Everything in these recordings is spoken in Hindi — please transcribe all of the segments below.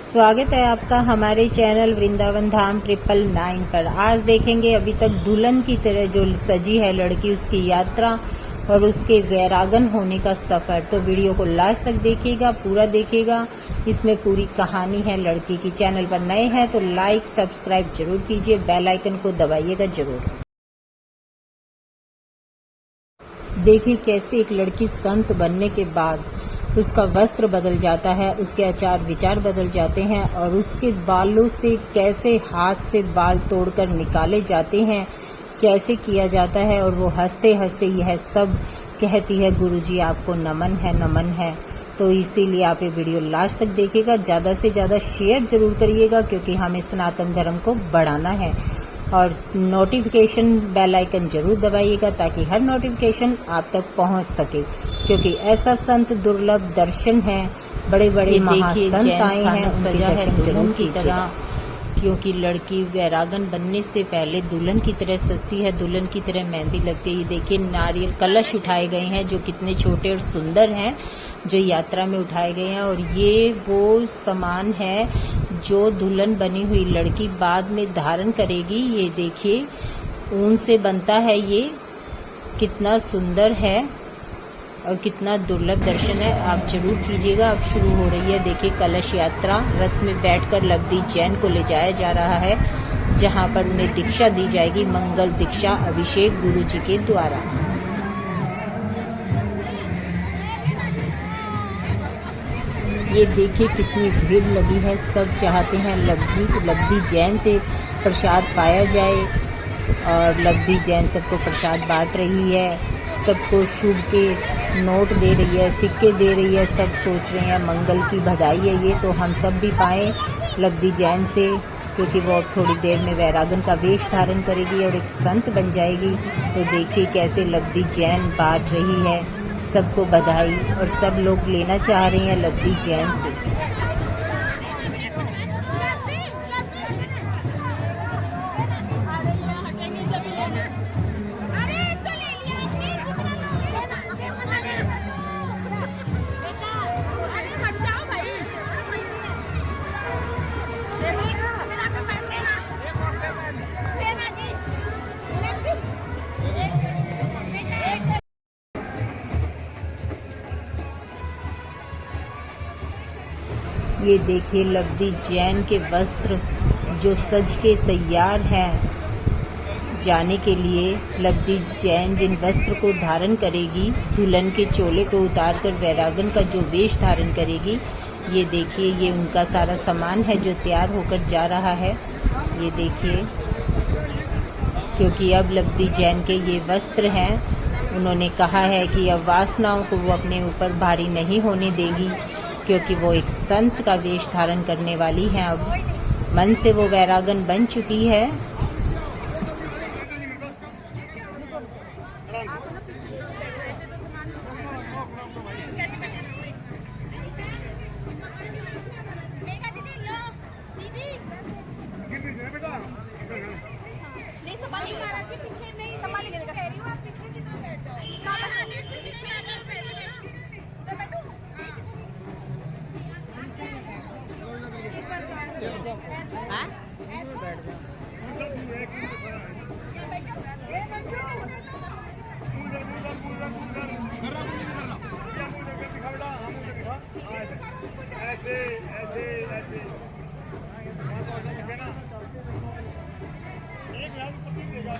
स्वागत है आपका हमारे चैनल वृंदावन धाम 999 पर। आज देखेंगे अभी तक दुल्हन की तरह जो सजी है लड़की, उसकी यात्रा और उसके वैरागन होने का सफर। तो वीडियो को लास्ट तक देखिएगा, पूरा देखिएगा, इसमें पूरी कहानी है लड़की की। चैनल पर नए हैं तो लाइक सब्सक्राइब जरूर कीजिए, बेल आइकन को दबाइएगा जरूर। देखिए कैसे एक लड़की संत बनने के बाद उसका वस्त्र बदल जाता है, उसके आचार विचार बदल जाते हैं और उसके बालों से कैसे हाथ से बाल तोड़कर निकाले जाते हैं, कैसे किया जाता है। और वो हंसते हंसते यह सब कहती है, गुरुजी आपको नमन है, नमन है। तो इसीलिए आप ये वीडियो लास्ट तक देखिएगा, ज़्यादा से ज़्यादा शेयर जरूर करिएगा क्योंकि हमें सनातन धर्म को बढ़ाना है। और नोटिफिकेशन बेल आइकन जरूर दबाइएगा ताकि हर नोटिफिकेशन आप तक पहुंच सके, क्योंकि ऐसा संत दुर्लभ दर्शन है। बड़े बड़े महासंत आए हैं, उनके दर्शन जरूर कीजिएगा। क्योंकि लड़की वैरागन बनने से पहले दुल्हन की तरह सजती है, दुल्हन की तरह मेहंदी लगती है। ये देखिए नारियल कलश उठाए गए हैं जो कितने छोटे और सुंदर हैं, जो यात्रा में उठाए गए हैं। और ये वो सामान है जो दुल्हन बनी हुई लड़की बाद में धारण करेगी। ये देखिए ऊन से बनता है, ये कितना सुंदर है और कितना दुर्लभ दर्शन है। आप जरूर कीजिएगा। अब शुरू हो रही है, देखिए कलश यात्रा। रथ में बैठकर लवदी जैन को ले जाया जा रहा है, जहां पर उन्हें दीक्षा दी जाएगी, मंगल दीक्षा अभिषेक गुरु जी के द्वारा। ये देखिए कितनी भीड़ लगी है, सब चाहते हैं लवदी जैन से प्रसाद पाया जाए और लवदी जैन सबको प्रसाद बांट रही है, सबको शुभ के नोट दे रही है, सिक्के दे रही है। सब सोच रहे हैं मंगल की बधाई है ये, तो हम सब भी पाएं लवदी जैन से, क्योंकि वो अब थोड़ी देर में वैरागन का वेश धारण करेगी और एक संत बन जाएगी। तो देखिए कैसे लवदी जैन बांट रही है सबको बधाई और सब लोग लेना चाह रहे हैं लवदी जैन से। ये देखिए लवदी जैन के वस्त्र जो सज के तैयार हैं जाने के लिए। लवदी जैन जिन वस्त्र को धारण करेगी, दुल्हन के चोले को उतारकर वैरागन का जो वेश धारण करेगी, ये देखिए ये उनका सारा सामान है जो तैयार होकर जा रहा है। ये देखिए, क्योंकि अब लवदी जैन के ये वस्त्र हैं, उन्होंने कहा है कि अब वासनाओं को वो अपने ऊपर भारी नहीं होने देगी, क्योंकि वो एक संत का वेश धारण करने वाली हैं। अब मन से वो वैरागन बन चुकी है। ऐसे ऐसे ऐसे एक लाख पति देगा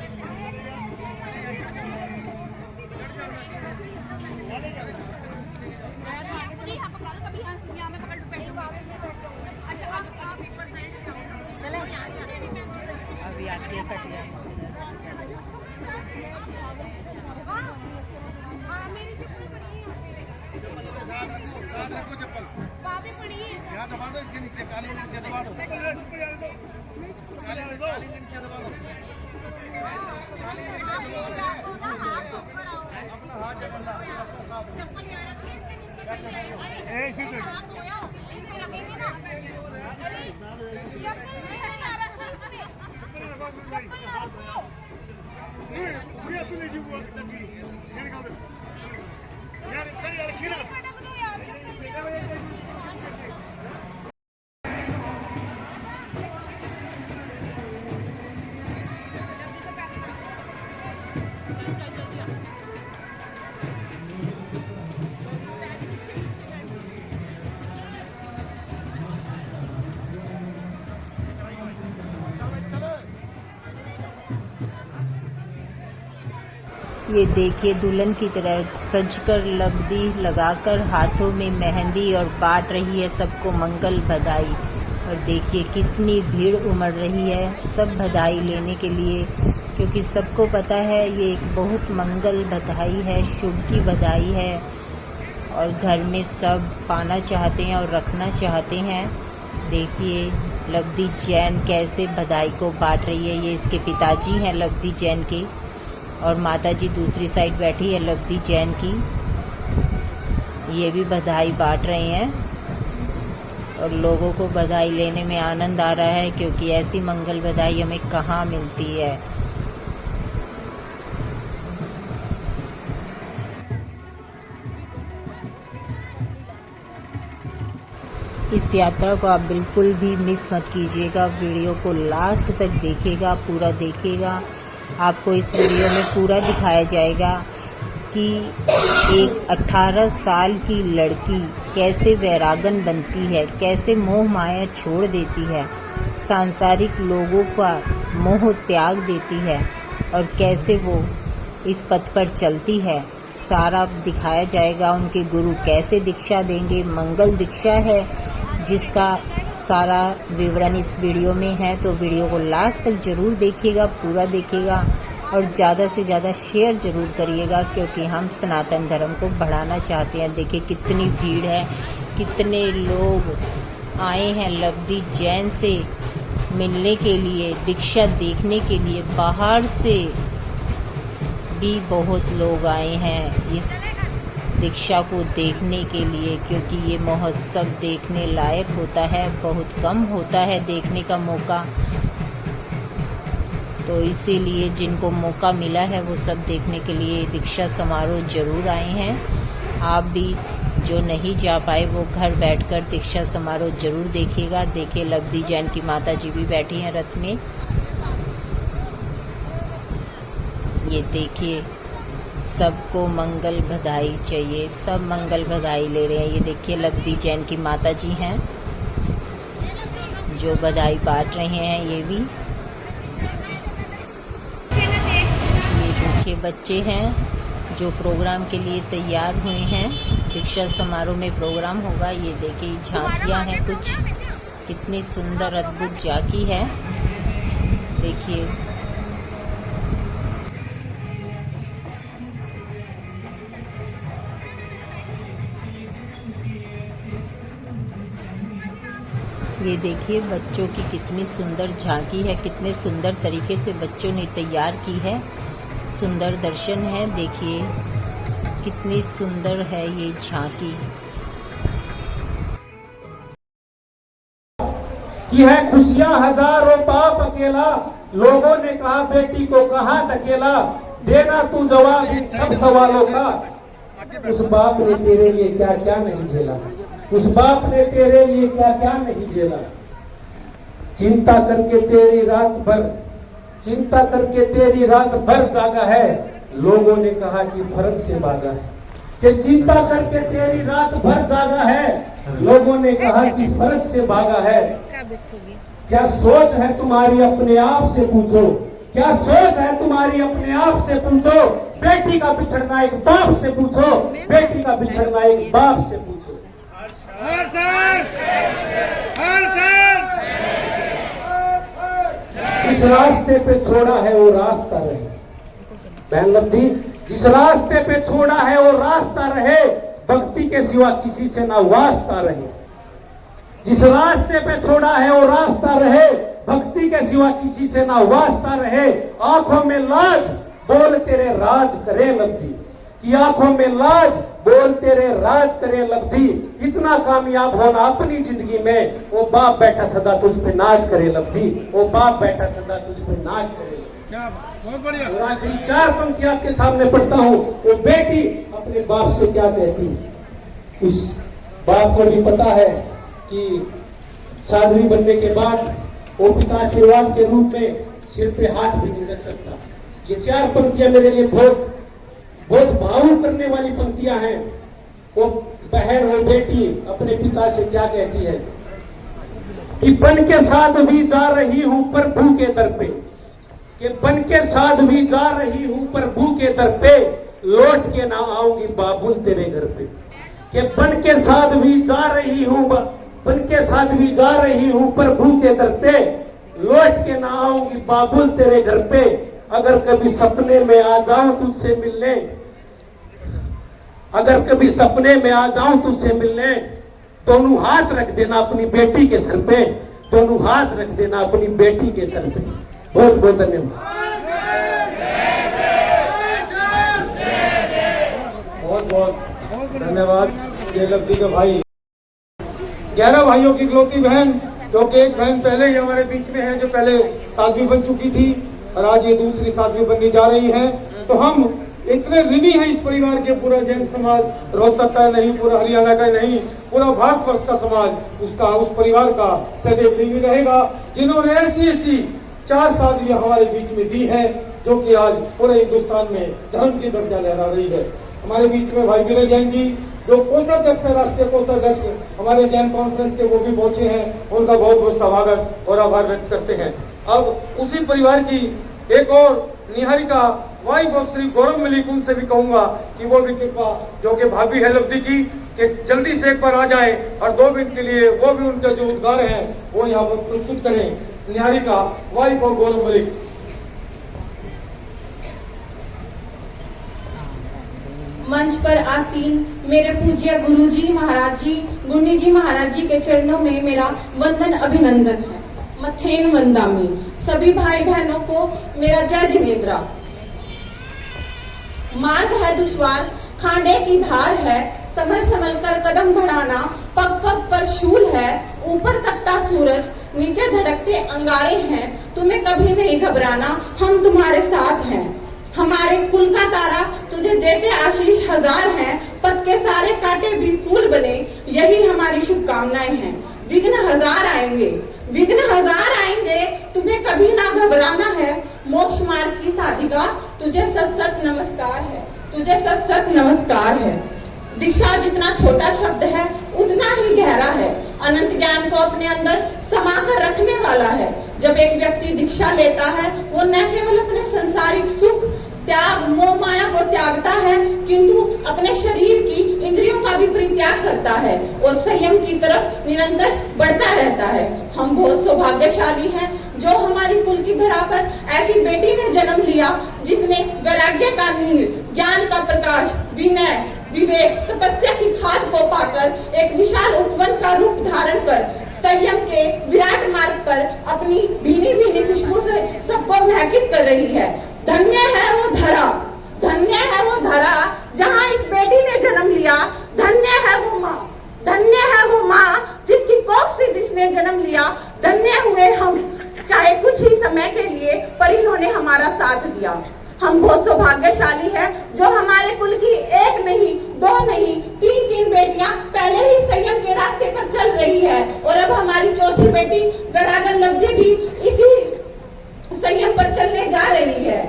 अभी आके कटिया यहाँ दबा दो, इसके नीचे काली नीचे दबा दो, काली नीचे दबा दो, अपना हाथ जबरदस्त चप्पल यहाँ रखिए, इसके नीचे ऐसे लगेंगे ना। ये देखिए दुल्हन की तरह सजकर लबदी लगाकर हाथों में मेहंदी और बांट रही है सबको मंगल बधाई। और देखिए कितनी भीड़ उमड़ रही है सब बधाई लेने के लिए, क्योंकि सबको पता है ये एक बहुत मंगल बधाई है, शुभ की बधाई है और घर में सब पाना चाहते हैं और रखना चाहते हैं। देखिए लब्धि जैन कैसे बधाई को बांट रही है। ये इसके पिताजी हैं लब्धि जैन के और माताजी दूसरी साइड बैठी है लब्धि जैन की। ये भी बधाई बांट रहे हैं और लोगों को बधाई लेने में आनंद आ रहा है, क्योंकि ऐसी मंगल बधाई हमें कहाँ मिलती है। इस यात्रा को आप बिल्कुल भी मिस मत कीजिएगा, वीडियो को लास्ट तक देखिएगा, पूरा देखिएगा। आपको इस वीडियो में पूरा दिखाया जाएगा कि एक 18 साल की लड़की कैसे वैरागन बनती है, कैसे मोह माया छोड़ देती है, सांसारिक लोगों का मोह त्याग देती है और कैसे वो इस पथ पर चलती है। सारा दिखाया जाएगा। उनके गुरु कैसे दीक्षा देंगे, मंगल दीक्षा है जिसका सारा विवरण इस वीडियो में है। तो वीडियो को लास्ट तक जरूर देखिएगा, पूरा देखिएगा और ज़्यादा से ज़्यादा शेयर जरूर करिएगा, क्योंकि हम सनातन धर्म को बढ़ाना चाहते हैं। देखिए कितनी भीड़ है, कितने लोग आए हैं लब्धि जैन से मिलने के लिए, दीक्षा देखने के लिए। बाहर से भी बहुत लोग आए हैं इस दीक्षा को देखने के लिए, क्योंकि ये महोत्सव देखने लायक होता है, बहुत कम होता है देखने का मौका। तो इसीलिए जिनको मौका मिला है वो सब देखने के लिए दीक्षा समारोह जरूर आए हैं। आप भी जो नहीं जा पाए वो घर बैठकर दीक्षा समारोह जरूर देखिएगा। देखिए लब्धि जैन की माता जी भी बैठी हैं रथ में। ये देखिए सबको मंगल बधाई चाहिए, सब मंगल बधाई ले रहे हैं। ये देखिए लब्धि जैन की माता जी हैं जो बधाई बांट रहे हैं। ये भी ये देखिए बच्चे हैं जो प्रोग्राम के लिए तैयार हुए हैं। दीक्षा समारोह में प्रोग्राम होगा। ये देखिए झांकियां हैं कुछ, कितनी सुंदर अद्भुत झांकी है। देखिए ये देखिए बच्चों की कितनी सुंदर झांकी है, कितने सुंदर तरीके से बच्चों ने तैयार की है। सुंदर दर्शन है। देखिए कितनी सुंदर है ये झांकी। की है खुशियां हजारों बाप अकेला, लोगों ने कहा बेटी को कहां धकेला, देना तू जवाब इन सब सवालों का। उस बाप ने तेरे लिए क्या क्या नहीं झेला, उस बाप ने तेरे लिए क्या क्या नहीं झेला। चिंता करके तेरी रात भर, चिंता करके तेरी रात भर जागा है, लोगों ने कहा कि फर्ज से भागा है। कि चिंता करके तेरी रात भर जागा है, लोगों ने कहा कि फर्ज से भागा है। क्या सोच है तुम्हारी अपने आप से पूछो, क्या सोच है तुम्हारी अपने आप से पूछो। बेटी का बिछड़ना एक बाप से पूछो, बेटी का बिछड़ना एक बाप से पूछो। जिस रास्ते पे छोड़ा है वो रास्ता रहे। बहन लब्धि, जिस रास्ते पे छोड़ा है वो रास्ता रहे, भक्ति के सिवा किसी से ना वास्ता रहे। जिस रास्ते पे छोड़ा है वो रास्ता रहे, भक्ति के सिवा किसी से ना वास्ता रहे। आंखों में लाज बोल तेरे राज करे लब्धि, कि आंखों में लाज बोल तेरे राज करे लब्धि। इतना कामयाब होना अपनी जिंदगी में, वो बाप बैठा सदा तुझ पे नाच करे लब्धि, वो बाप बैठा सदा तुझ पे नाच करे। क्या बहुत बढ़िया। और आखिरी 4 पंक्ति आपके सामने पढ़ता हूँ। वो बेटी अपने बाप से क्या कहती है। उस बाप को भी पता है कि साध्वी बनने के बाद वो पिता आशीर्वाद के रूप में सिर पे हाथ भी नहीं रख सकता। ये 4 पंक्तियां मेरे लिए बहुत भावुक करने वाली पंक्तियां हैं। वो बहन, वो बेटी अपने पिता से क्या कहती है कि बन के साथ भी जा रही हूं प्रभु के दर पे, कि बन के साध भी जा रही हूं प्रभु के दर पे, लौट के ना आऊंगी बाबुल तेरे घर पे। कि बन के साध भी जा रही हूं, बन के साध भी जा रही हूं प्रभु के दर पे, लौट के ना आऊंगी बाबुल तेरे घर पे। अगर कभी सपने में आ जाऊं तुझसे मिलने, अगर कभी सपने में आ जाऊं तुझसे मिलने, दोनों हाथ रख देना अपनी बेटी के सर पे, दोनों हाथ रख देना अपनी बेटी के सर पे। बहुत बहुत धन्यवाद। बहुत बहुत धन्यवाद ये लब्धी के भाई। 11 भाइयों की इकलौती बहन, क्योंकि एक बहन पहले ही हमारे बीच में है जो पहले साध्वी बन चुकी थी और आज ये दूसरी साध्वी बनने जा रही है। तो हम इतने ऋणी हैं इस परिवार के, पूरा जैन समाज रोहतक का नहीं, पूरा हरियाणा का नहीं, पूरा भारतवर्ष का समाज उसका, उस परिवार का सदैव ऋणी रहेगा, जिन्होंने ऐसी ऐसी 4 साध्वियां हमारे बीच में दी है जो कि आज पूरे हिंदुस्तान में धर्म की दर्जा लहरा रही है। हमारे बीच में भाई विनय जैन जी जो कोषाध्यक्ष है, राष्ट्रीय कोषाध्यक्ष हमारे जैन कॉन्फ्रेंस के, वो भी पहुंचे हैं। उनका बहुत बहुत स्वागत और आभार व्यक्त करते हैं। अब उसी परिवार की एक और निहारिका वाइफ ऑफ श्री गौरव मलिक, उनसे भी कहूंगा कि वो भी कृपा, जो कि भाभी है लब्धी की, कि जल्दी से एक बार आ जाए और 2 मिनट के लिए वो भी उनका जो उद्गार है वो यहाँ पर प्रस्तुत करें। निहारिका वाइफ ऑफ गौरव मलिक। मंच पर आसीन मेरे पूज्य गुरुजी महाराज जी, गुन्नी जी महाराज जी के चरणों में मेरा वंदन अभिनंदन है। मथेन वंदामी। सभी भाई बहनों को मेरा जय जिनेन्द्र। मार्ग है दुश्वार, खांडे की धार है, संभल संभल कर कदम बढ़ाना, पग पग पर शूल है, ऊपर तकता सूरज, नीचे धड़कते अंगारे हैं, तुम्हें कभी नहीं घबराना, हम तुम्हारे साथ हैं। हमारे कुल का तारा तुझे देते आशीष हजार हैं, पग के सारे कांटे भी फूल बने, यही हमारी शुभकामनाएं हैं। विघ्न हजार आएंगे, विघ्न हजार आएंगे, तुम्हें कभी ना घबराना है। मोक्ष मार्ग की साधिका तुझे सत सत नमस्कार है, तुझे सत सत नमस्कार है। दीक्षा जितना छोटा शब्द है उतना ही गहरा है, अनंत ज्ञान को अपने अंदर समा कर रखने वाला है। जब एक व्यक्ति दीक्षा लेता है वो न केवल अपने संसारिक सुख त्याग मोह माया को त्यागता है, किंतु अपने शरीर की इंद्रियों का भी परित्याग करता है और संयम की तरफ निरंतर बढ़ता रहता है। हम बहुत सौभाग्यशाली हैं जो हमारी कुल की धरा पर ऐसी बेटी ने जन्म लिया जिसने वैराग्य का नीर, ज्ञान का प्रकाश, विनय विवेक तपस्या की खाद को पाकर एक विशाल उपवन का रूप धारण कर संयम के विराट मार्ग पर अपनी भीनी भीनी खुशबू से सबको महकित कर रही है। धन्य है वो धरा, धन्य है वो धरा जहाँ इस बेटी ने जन्म लिया। धन्य है वो माँ, धन्य है वो माँ जिसकी कोख से जिसने जन्म लिया। धन्य हुए हम, चाहे कुछ ही समय के लिए, पर इन्होंने हमारा साथ दिया। हम बहुत सौभाग्यशाली हैं जो हमारे कुल की एक नहीं, 2 नहीं, 3 बेटियां पहले ही संयम के रास्ते पर चल रही है और अब हमारी चौथी बेटी वैरागन लब्धी भी इसी संयम पर चलने जा रही है।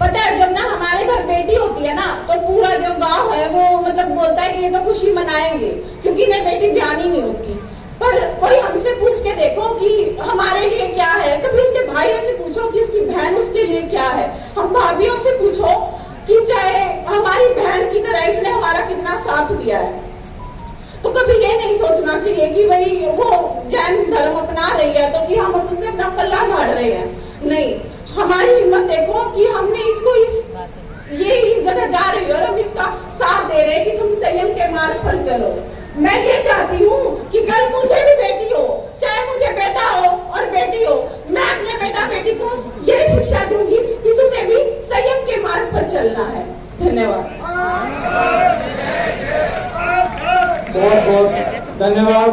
पता है जब ना हमारे घर बेटी होती है ना तो पूरा जो गांव है वो मतलब बोलता है कि ये तो खुशी मनाएंगे, क्योंकि इन्हें बेटी ध्यान ही नहीं होती। पर कोई हमसे पूछ के देखो कि हमारे लिए क्या है, कभी उसके भाइयों से पूछो कि उसकी बहन उसके लिए क्या है, हम भाभियों से पूछो कि चाहे हमारी बहन की तरह इसने हमारा कितना साथ दिया है। तो कभी ये नहीं सोचना चाहिए कि भाई वो जैन धर्म अपना रही है तो कि हम उससे अपना पल्ला झाड़ रहे हैं। नहीं, हमारी हिम्मत देखो कि हमने इसको ये इस जगह जा रही है और हम इसका साथ दे रहे हैं कि तुम संयम के मार्ग पर चलो। मैं ये चाहती हूँ कि कल मुझे भी बेटी हो, चाहे मुझे बेटा हो और बेटी हो, मैं अपने बेटा बेटी को यही शिक्षा दूंगी कि तुम्हें भी संयम के मार्ग पर चलना है। धन्यवाद। बहुत बहुत धन्यवाद।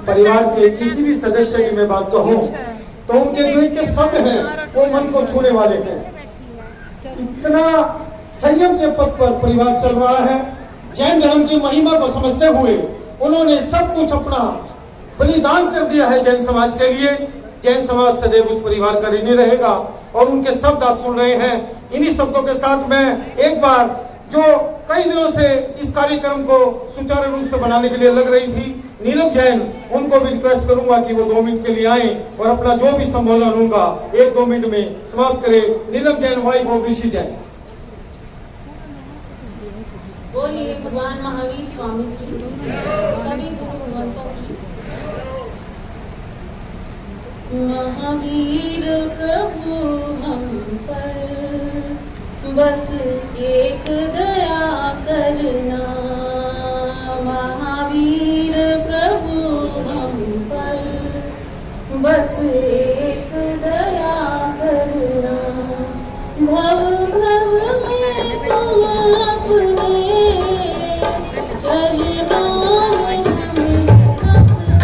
परिवार के किसी भी सदस्य की मैं बात कहूँ तो उनके जो इनके शब्द हैं वो मन को छूने वाले हैं। इतना संयम के पथ पर परिवार चल रहा है। जैन धर्म की महिमा को समझते हुए उन्होंने सब कुछ अपना बलिदान कर दिया है जैन समाज के लिए। जैन समाज सदैव उस परिवार का ऋणी रहेगा और उनके शब्द आप सुन रहे हैं। इन्हीं शब्दों के साथ मैं एक बार जो कई दिनों से इस कार्यक्रम को सुचारू रूप से बनाने के लिए लग रही थी, नीलम जैन, उनको भी रिक्वेस्ट करूंगा कि वो 2 मिनट के लिए आए और अपना जो भी संबोधन होगा 1-2 मिनट में समाप्त करें। नीलम जैन, वाइफ ऑफ ऋषि जैन। बोलिए भगवान महावीर स्वामी की, सभी गुरु भगवंतों की। महावीर प्रभु हम पर बस एक दया करना, महावीर प्रभु हम पर बस एक दया करना। भव भव में तुम अपने चरणों में हमें रखना,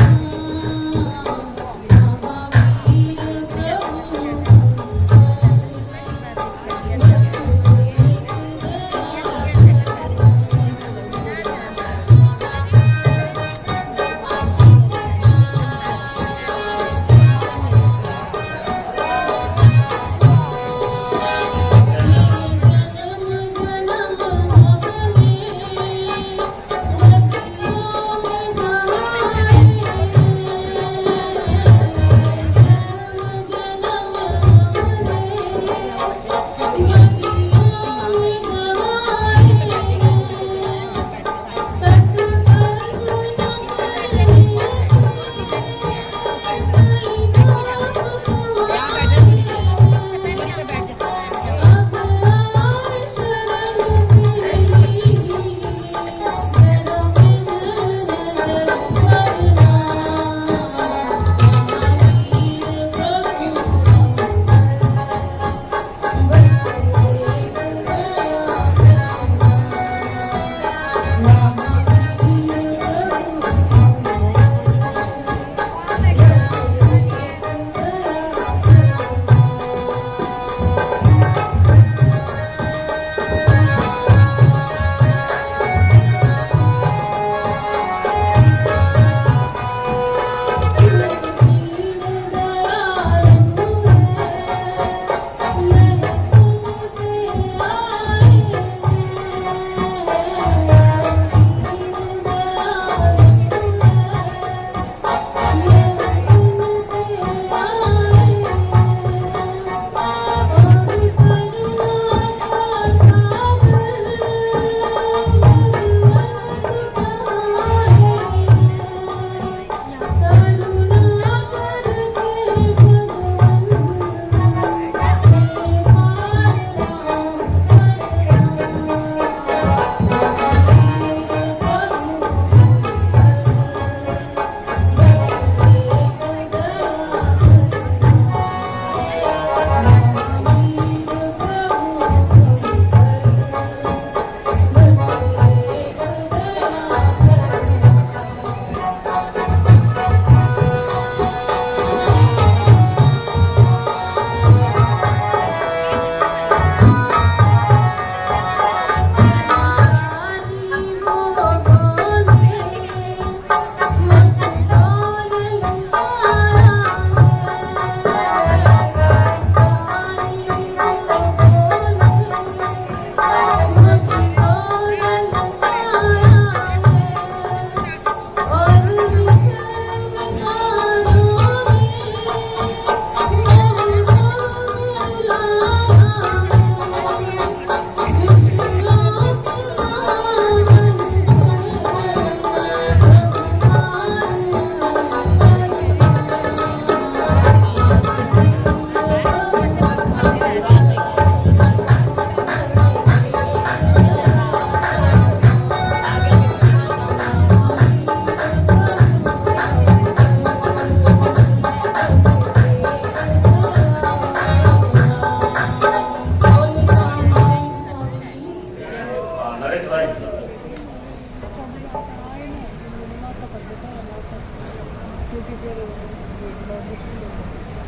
महावीर प्रभु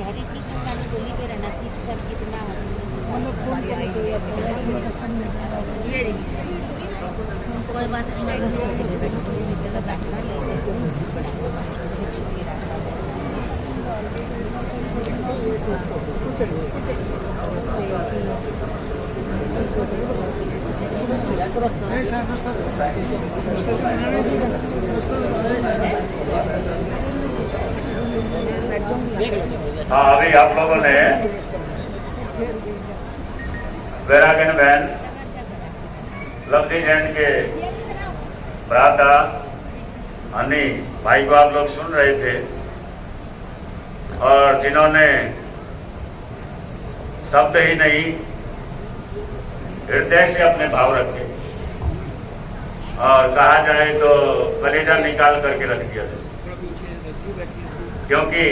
कह रही थी कि मैंने बोली कि रणदीप सर कितना ये कोई बात नहीं हाँ, अभी आप लोगों ने वैरागन बहन लवली जैन के भ्राता हनी भाई को आप लोग सुन रहे थे, और जिन्होंने शब्द ही नहीं हृदय से अपने भाव रखे, और कहा जाए तो कलेजा निकाल करके रख दिया, क्योंकि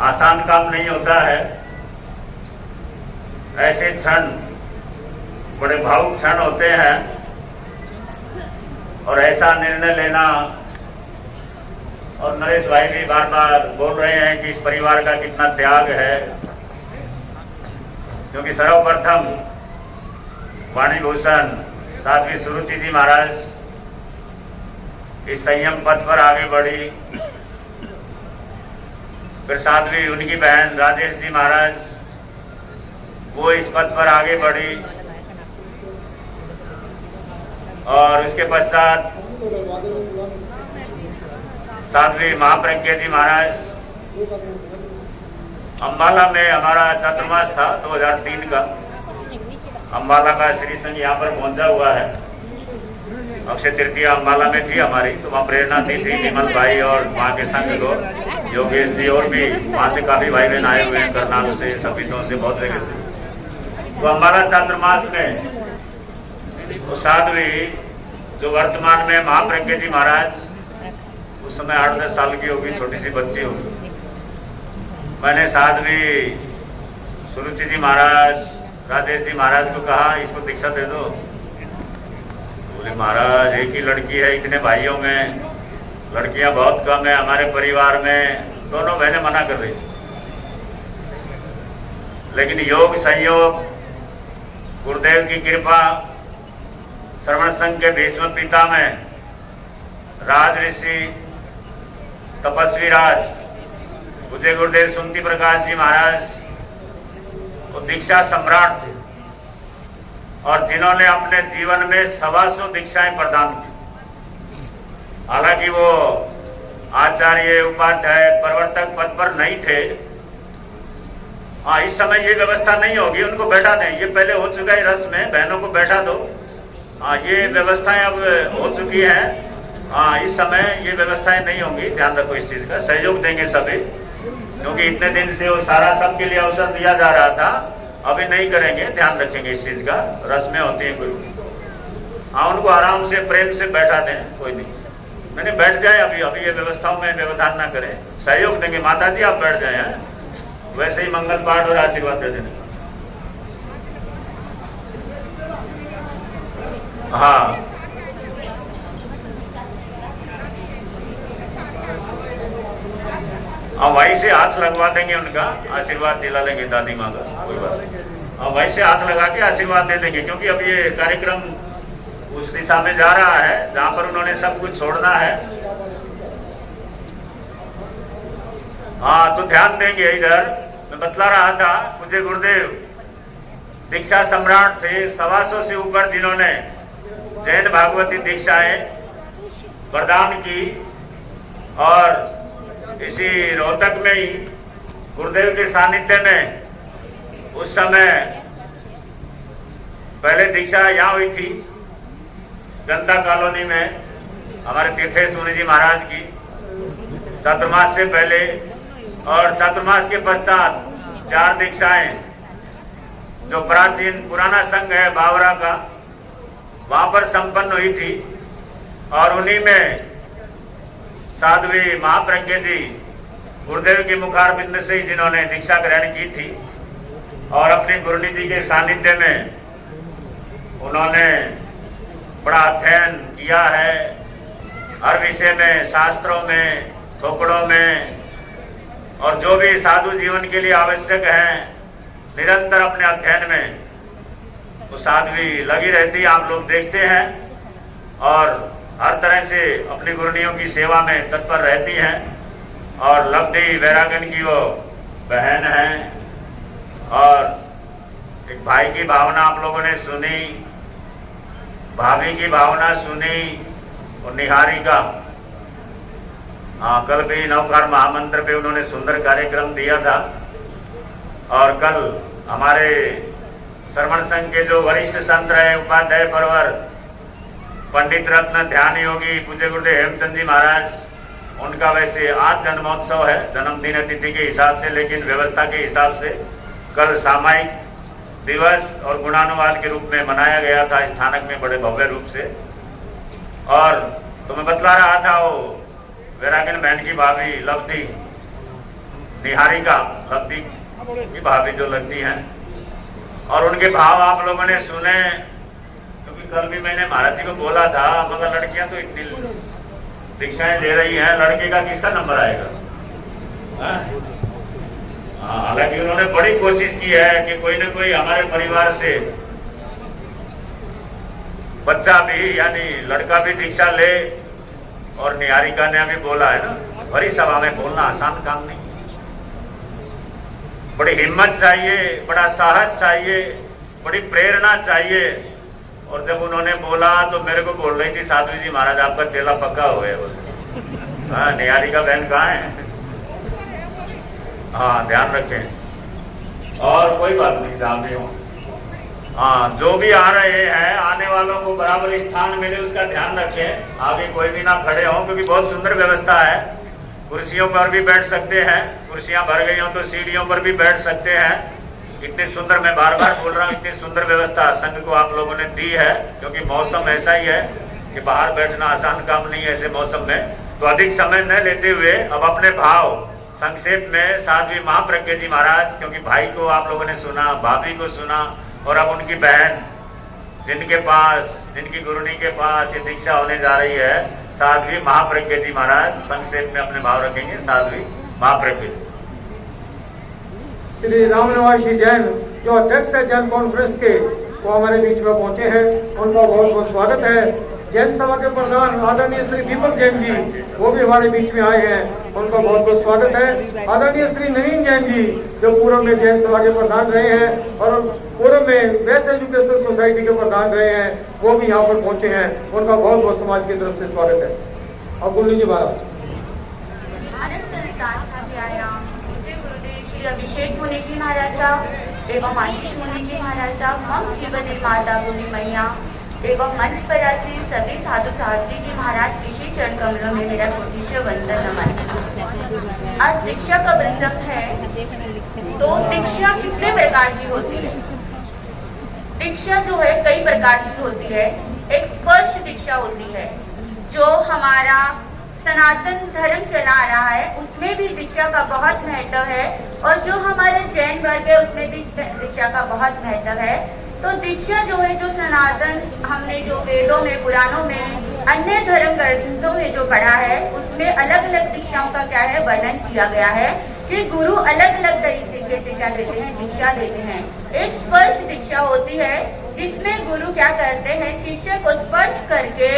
आसान काम नहीं होता है। ऐसे क्षण बड़े भावुक क्षण होते हैं, और ऐसा निर्णय लेना, और नरेश भाई भी बार बार बोल रहे हैं कि इस परिवार का कितना त्याग है, क्योंकि सर्वप्रथम वाणी भूषण साध्वी सुरुचि जी महाराज इस संयम पथ पर आगे बढ़ी, फिर साध्वी उनकी बहन राजेश जी महाराज वो इस पथ पर आगे बढ़ी, और उसके पश्चात साध्वी महाप्रज्ञा जी महाराज। अम्बाला में हमारा चातुर्मास था 2003 का, अम्बाला का श्री संघ यहाँ पर पहुंचा हुआ है। अक्षय तृतीया अम्बाला में थी हमारी, तो वहाँ प्रेरणा दी थी विमल भाई और वहाँ के संघ लोग, योगेश जी, और भी वहाँ से काफी भाई बहन आए हुए हैं, करनाल से, सपीतों से, बहुत जगह से। तो अम्बाला चातुर्मास में वो साध्वी जो वर्तमान में महाप्रज्ञा जी महाराज, उस समय 8-10 साल की होगी, छोटी सी बच्ची होगी। मैंने साध्वी सुरुचि जी महाराज, राजेश जी महाराज को कहा इसको दीक्षा दे दो। बोले महाराज एक ही लड़की है, इतने भाइयों में लड़कियां बहुत कम है हमारे परिवार में। दोनों बहनें मना कर रही, लेकिन योग संयोग गुरुदेव की कृपा, श्रवण संघ के भीष्म पिता में राज ऋषि तपस्वी राज पूज्य गुरुदेव सुमति प्रकाश जी महाराज वो दीक्षा सम्राट थे, और जिन्होंने अपने जीवन में 125 दीक्षाएं प्रदान की। हालांकि वो आचार्य, उपाध्याय, प्रवर्तक पद पर नहीं थे। हाँ, इस समय ये व्यवस्था नहीं होगी, उनको बैठा दें, ये पहले हो चुका है रस में, बहनों को बैठा दो। हाँ, ये व्यवस्थाएं अब हो चुकी हैं। हाँ, इस समय ये व्यवस्थाएं नहीं होंगी, ध्यान रखो इस चीज का। सहयोग देंगे सभी, क्योंकि इतने दिन से वो सारा सबके लिए अवसर दिया जा रहा था, अभी नहीं करेंगे, ध्यान रखेंगे इस चीज का। रस में होती है कोई। हाँ, उनको आराम से प्रेम से बैठा दें, कोई नहीं, मैंने बैठ जाए। अभी ये व्यवस्थाओं में व्यवधान ना करें, सहयोग देंगे। माता जी आप बैठ जाए, वैसे ही मंगल पाठ और आशीर्वाद दे देने। हाँ, वहीं से हाथ लगवा देंगे, उनका आशीर्वाद दिला लेंगे दादी माँ का, कोई बात नहीं। वहीं से हाथ लगा के आशीर्वाद दे देंगे, क्योंकि अब ये कार्यक्रम उस दिशा में जा रहा है जहां पर उन्होंने सब कुछ छोड़ना है। हाँ, तो ध्यान देंगे। इधर मैं बतला रहा था, पूज्य गुरुदेव दीक्षा सम्राट थे, 125 से ऊपर जिन्होंने जैन भागवती दीक्षाएं प्रदान की, और इसी रोहतक में ही गुरुदेव के सानिध्य में उस समय पहले दीक्षा यहाँ हुई थी जनता कॉलोनी में, हमारे तीर्थेश मुनि जी महाराज की, चातुर्मास से पहले। और चातुर्मास के पश्चात 4 दीक्षाएं जो प्राचीन पुराना संघ है बावरा का, वहां पर संपन्न हुई थी, और उन्हीं में साध्वी महाप्रज्ञा जी गुरुदेव के मुखार बिंद से ही जिन्होंने दीक्षा ग्रहण की थी, और अपने गुरुनिधि के सानिध्य में उन्होंने बड़ा अध्ययन किया है, हर विषय में, शास्त्रों में, थोपड़ों में, और जो भी साधु जीवन के लिए आवश्यक है, निरंतर अपने अध्ययन में वो साध्वी लगी रहती, आप लोग देखते हैं, और हर तरह से अपनी गुरुनियों की सेवा में तत्पर रहती हैं। और लब्धि वैरागन की वो बहन है, और एक भाई की भावना आप लोगों ने सुनी, भाभी की भावना सुनी और निहारिका, हाँ कल भी नवकार महामंत्र पे उन्होंने सुंदर कार्यक्रम दिया था। और कल हमारे श्रवण संघ के जो वरिष्ठ संत रहे उपाध्याय परवर पंडित रत्न ध्यान योगी पूज्य गुरुदेव हेमचंद जी महाराज, उनका वैसे आज जन्मोत्सव है जन्मदिन तिथि के हिसाब से, लेकिन व्यवस्था के हिसाब से कल सामायिक दिवस और गुणानुवाद के रूप में मनाया गया था स्थानक में बड़े भव्य रूप से। और तो मैं बतला रहा था वो वैरागिन बहन की भाभी लवदी निहारिका, लवदी की भाभी जो लगती हैं, और उनके भाव आप लोगों ने सुने, क्योंकि कल भी मैंने महाराज जी को बोला था मगर लड़कियां तो इतनी दीक्षाएं दे रही हैं, लड़के का किसका नंबर आएगा? हालांकि उन्होंने बड़ी कोशिश की है कि कोई ना कोई हमारे परिवार से बच्चा भी यानी लड़का भी दीक्षा ले। और निहारिका ने अभी बोला है ना, बड़ी सभा में बोलना आसान काम नहीं, बड़ी हिम्मत चाहिए, बड़ा साहस चाहिए, बड़ी प्रेरणा चाहिए। और जब उन्होंने बोला तो मेरे को बोल रही थी साध्वी जी महाराज आपका चेला पक्का हो गया। हाँ निहारिका बहन कहाँ है? हाँ ध्यान रखें। और कोई बात नहीं, जहाँ भी हो, हाँ जो भी आ रहे हैं आने वालों को बराबर स्थान मिले उसका ध्यान रखें। आगे कोई भी ना खड़े हो, क्योंकि बहुत सुंदर व्यवस्था है। कुर्सियों पर भी बैठ सकते हैं, कुर्सियां भर गई हो तो सीढ़ियों पर भी बैठ सकते हैं। इतनी सुंदर, मैं बार बार बोल रहा हूँ, इतनी सुंदर व्यवस्था संघ को आप लोगों ने दी है, क्योंकि मौसम ऐसा ही है कि बाहर बैठना आसान काम नहीं है ऐसे मौसम में। तो अधिक समय न लेते हुए अब अपने भाव संक्षेप में साध्वी महाप्रज्ञा जी महाराज, क्योंकि भाई को आप लोगों ने सुना, भाभी को सुना, और अब उनकी बहन जिनके पास, जिनकी गुरुनी के पास ये दीक्षा होने जा रही है, साध्वी महाप्रज्ञा जी महाराज संक्षेप में अपने भाव रखेंगे। साध्वी महाप्रज्ञा जी। श्री रामनिवासी जैन जो अध्यक्ष है जैन कॉन्फ्रेंस के, वो हमारे बीच में पहुंचे हैं, उनका बहुत बहुत स्वागत है। जैन सभा के प्रधान आदरणीय श्री दीपक जैन जी, वो भी हमारे बीच में आए हैं, उनका बहुत बहुत स्वागत है। आदरणीय श्री नवीन जैन जी जो पूर्व में जैन सभा के प्रधान रहे हैं और पूर्व में वेस्ट एजुकेशन सोसाइटी के प्रधान रहे हैं, वो भी यहाँ पर पहुंचे हैं, उनका बहुत बहुत समाज की तरफ से स्वागत है। अब गुरु जी महाराज। भारत सरकार का व्यायाम गुरुदेव श्री अभिषेक मुनि जी महाराज साहब एवं आशीष मुनि जी महाराज साहब, मम जीवन निर्माता गुरु मैया एवं मंच पर आते सभी साधु साध्वी जी महाराज के श्री चरण कमलों में मेरा कोटि से वंदन नमन। आज दीक्षा का प्रसंग है, तो दीक्षा कितने प्रकार की होती है? दीक्षा जो है कई प्रकार की होती है। एक स्पर्श दीक्षा होती है, जो हमारा सनातन धर्म चला आ रहा है, उसमें भी दीक्षा का बहुत महत्व है, और जो हमारे जैन वर्ग है उसमें भी दीक्षा का बहुत महत्व है। तो दीक्षा जो है, जो सनातन हमने जो वेदों में, पुराणों में, अन्य धर्म ग्रंथों में जो पढ़ा है, उसमें अलग अलग दीक्षाओं का क्या है वर्णन किया गया है कि गुरु अलग अलग तरीके से क्या देते हैं, दीक्षा देते हैं। एक स्पर्श दीक्षा होती है जिसमें गुरु क्या करते हैं, शिष्य को स्पर्श करके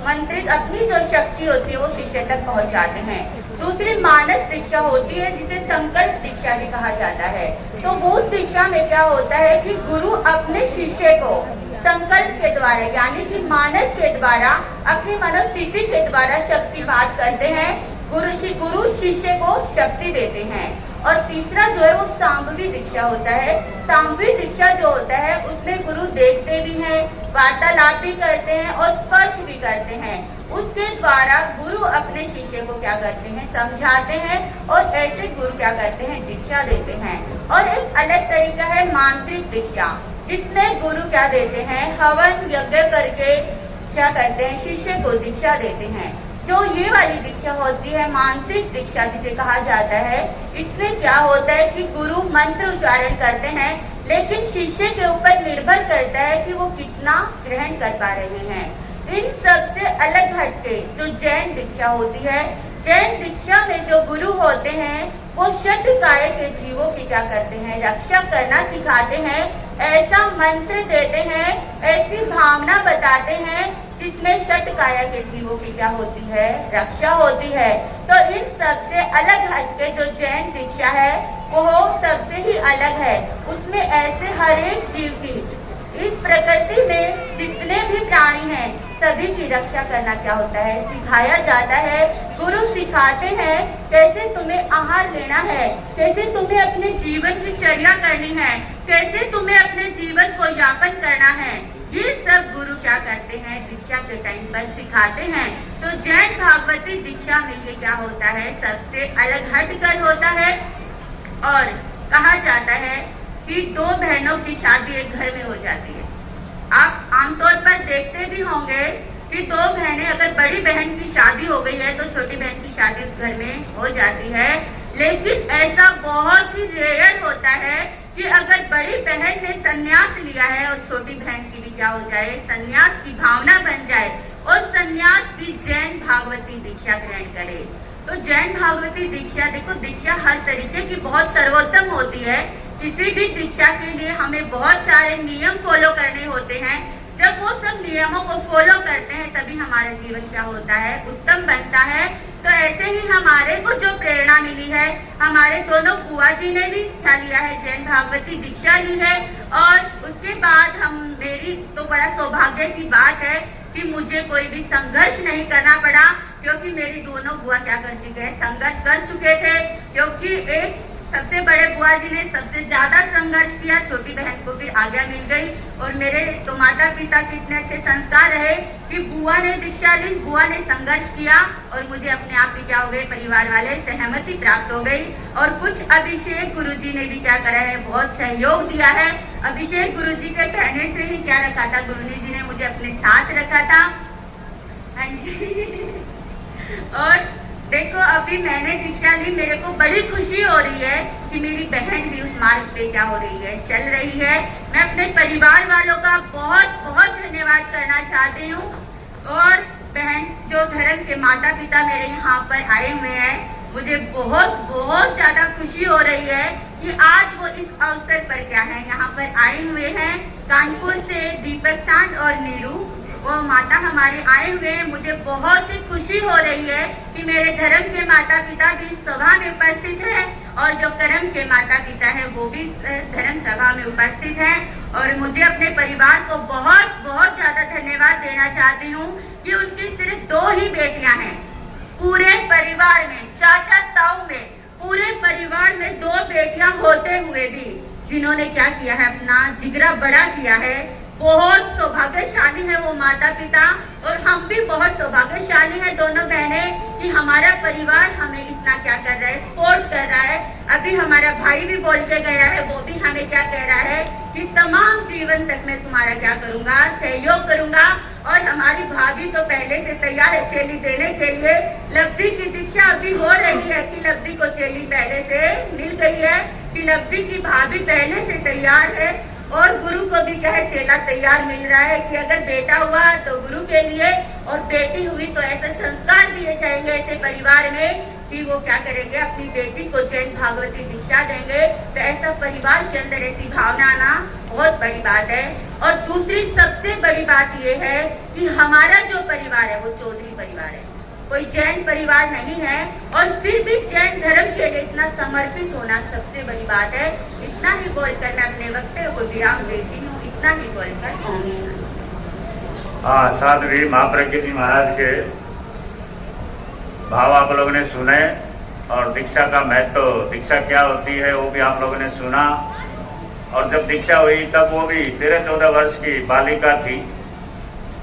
मंत्रित अपनी जो शक्ति होती है वो शिष्य तक पहुंचाते हैं। दूसरी मानस दीक्षा होती है जिसे संकल्प दीक्षा भी कहा जाता है। तो वो दीक्षा में क्या होता है कि गुरु अपने शिष्य को संकल्प के द्वारा यानी कि मानस के द्वारा, अपनी मनोस्थिति के द्वारा शक्तिपात करते हैं, गुरु शिष्य को शक्ति देते हैं। और तीसरा जो है वो सांभवी दीक्षा होता है। सांभवी दीक्षा जो होता है उसमें गुरु देखते भी हैं, वार्तालाप भी करते हैं और स्पर्श भी करते हैं। उसके द्वारा गुरु अपने शिष्य को क्या करते हैं, समझाते हैं, और ऐसे गुरु क्या करते हैं, दीक्षा देते हैं। और एक अलग तरीका है मांत्रिक दीक्षा, जिसमें गुरु क्या देते हैं, हवन यज्ञ करके क्या करते हैं, शिष्य को दीक्षा देते हैं। जो ये वाली दीक्षा होती है मांत्रिक दीक्षा जिसे कहा जाता है, इसमें क्या होता है कि गुरु मंत्र उच्चारण करते हैं, लेकिन शिष्य के ऊपर निर्भर करता है कि वो कितना ग्रहण कर पा रहे हैं। इन सबसे अलग हटके जो जैन दीक्षा होती है, जैन दीक्षा में जो गुरु होते हैं वो षट काय के जीवों की क्या करते हैं, रक्षा करना सिखाते हैं। ऐसा मंत्र देते हैं, ऐसी भावना बताते हैं जिसमें षट काया के जीवों की क्या होती है, रक्षा होती है। तो इन सबसे अलग हटके जो जैन दीक्षा है वो सबसे ही अलग है। उसमें ऐसे हर एक जीव की इस प्रकृति में जितने भी प्राणी हैं सभी की रक्षा करना क्या होता है, सिखाया जाता है। गुरु सिखाते हैं कैसे तुम्हें आहार लेना है, कैसे तुम्हें अपने जीवन की चर्या करनी है, कैसे तुम्हें अपने जीवन को यापन करना है। ये सब गुरु क्या करते हैं, दीक्षा के टाइम पर सिखाते हैं। तो जैन भागवती दीक्षा में ये क्या होता है, सबसे अलग हटकर होता है। और कहा जाता है कि दो बहनों की शादी एक घर में हो जाती है। आप आमतौर पर देखते भी होंगे कि दो बहनें, अगर बड़ी बहन की शादी हो गई है तो छोटी बहन की शादी उस घर में हो जाती है। लेकिन ऐसा बहुत ही रेयर होता है कि अगर बड़ी बहन ने संन्यास लिया है और छोटी बहन की भी क्या हो जाए, संन्यास की भावना बन जाए और संन्यास की जैन भागवती दीक्षा ग्रहण करे। तो जैन भागवती दीक्षा, देखो दीक्षा हर तरीके की बहुत सर्वोत्तम होती है। किसी भी दीक्षा के लिए हमें बहुत सारे नियम फॉलो करने होते हैं। जब वो सब नियमों को फॉलो करते हैं तभी हमारा जीवन क्या होता है, उत्तम बनता है। तो ऐसे ही हमारे को जो प्रेरणा मिली है, हमारे दोनों बुआ जी ने भी दीक्षा लिया है, जैन भागवती दीक्षा ली है। और उसके बाद मेरी तो बड़ा सौभाग्य की बात है कि मुझे कोई भी संघर्ष नहीं करना पड़ा, क्योंकि मेरी दोनों बुआ क्या कर चुके हैं, संघर्ष कर चुके थे। क्योंकि एक सबसे बड़े बुआ जी ने सबसे ज्यादा संघर्ष किया, छोटी बहन को फिर आज्ञा मिल गई। और मेरे तो माता पिता के इतने अच्छे संस्कार रहे कि बुआ ने दीक्षा ली, बुआ ने संघर्ष किया और मुझे अपने आप ही क्या हो गए, परिवार वाले सहमति प्राप्त हो गई। और कुछ अभिषेक गुरुजी ने भी क्या करा है, बहुत सहयोग दिया है। अभिषेक गुरुजी के कहने से ही क्या रखा था, गुरुजी जी ने मुझे अपने साथ रखा था। हाँ जी। और देखो अभी मैंने दीक्षा ली, मेरे को बड़ी खुशी हो रही है कि मेरी बहन भी उस मार्ग पे क्या हो रही है, चल रही है। मैं अपने परिवार वालों का बहुत बहुत धन्यवाद करना चाहती हूँ। और बहन जो धर्म के माता पिता मेरे यहाँ पर आए हुए हैं, मुझे बहुत बहुत ज्यादा खुशी हो रही है कि आज वो इस अवसर पर क्या है, यहाँ पर आए हुए हैं। कानपुर से दीपक चांद और नीरू, वो माता हमारे आए हुए हैं। मुझे बहुत ही खुशी हो रही है कि मेरे धर्म के माता पिता भी सभा में उपस्थित हैं और जो कर्म के माता पिता हैं वो भी धर्म सभा में उपस्थित हैं। और मुझे अपने परिवार को बहुत बहुत ज्यादा धन्यवाद देना चाहती हूँ कि उनकी सिर्फ 2 ही बेटियां हैं पूरे परिवार में, चाचा ताऊ में पूरे परिवार में 2 बेटियां होते हुए भी जिन्होंने क्या किया है, अपना जिगरा बड़ा किया है। बहुत सौभाग्यशाली है वो माता पिता, और हम भी बहुत सौभाग्यशाली हैं दोनों बहनें कि हमारा परिवार हमें इतना क्या कर रहा है, सपोर्ट कर रहा है। अभी हमारा भाई भी बोल के गया है, वो भी हमें क्या कह रहा है कि तमाम जीवन तक मैं तुम्हारा क्या करूंगा, सहयोग करूंगा। और हमारी भाभी तो पहले से तैयार है चेली देने के लिए। लब्धि की दीक्षा अभी हो रही है कि लब्धि को चेली पहले से मिल गई है, कि लब्धि की भाभी पहले से तैयार है। और गुरु को भी क्या है, चेला तैयार मिल रहा है कि अगर बेटा हुआ तो गुरु के लिए, और बेटी हुई तो ऐसे संस्कार दिए जाएंगे ऐसे परिवार में कि वो क्या करेंगे, अपनी बेटी को जैन भागवती दीक्षा देंगे। तो ऐसा परिवार के अंदर ऐसी भावना आना बहुत बड़ी बात है। और दूसरी सबसे बड़ी बात ये है कि हमारा जो परिवार है वो चौधरी परिवार है, कोई जैन परिवार नहीं है। और फिर भी जैन धर्म के लिए इतना समर्पित होना सबसे बड़ी बात है। इतना ही बोलकर मैं अपने वक्तव्य को विराम देती हूँ, इतना ही बोलकर। हाँ, साध्वी महाप्रज्ञ जी महाराज के भाव आप लोगों ने सुने, और दीक्षा का महत्व, दीक्षा क्या होती है वो भी आप लोगों ने सुना। और जब दीक्षा हुई तब वो भी 13-14 वर्ष की बालिका थी।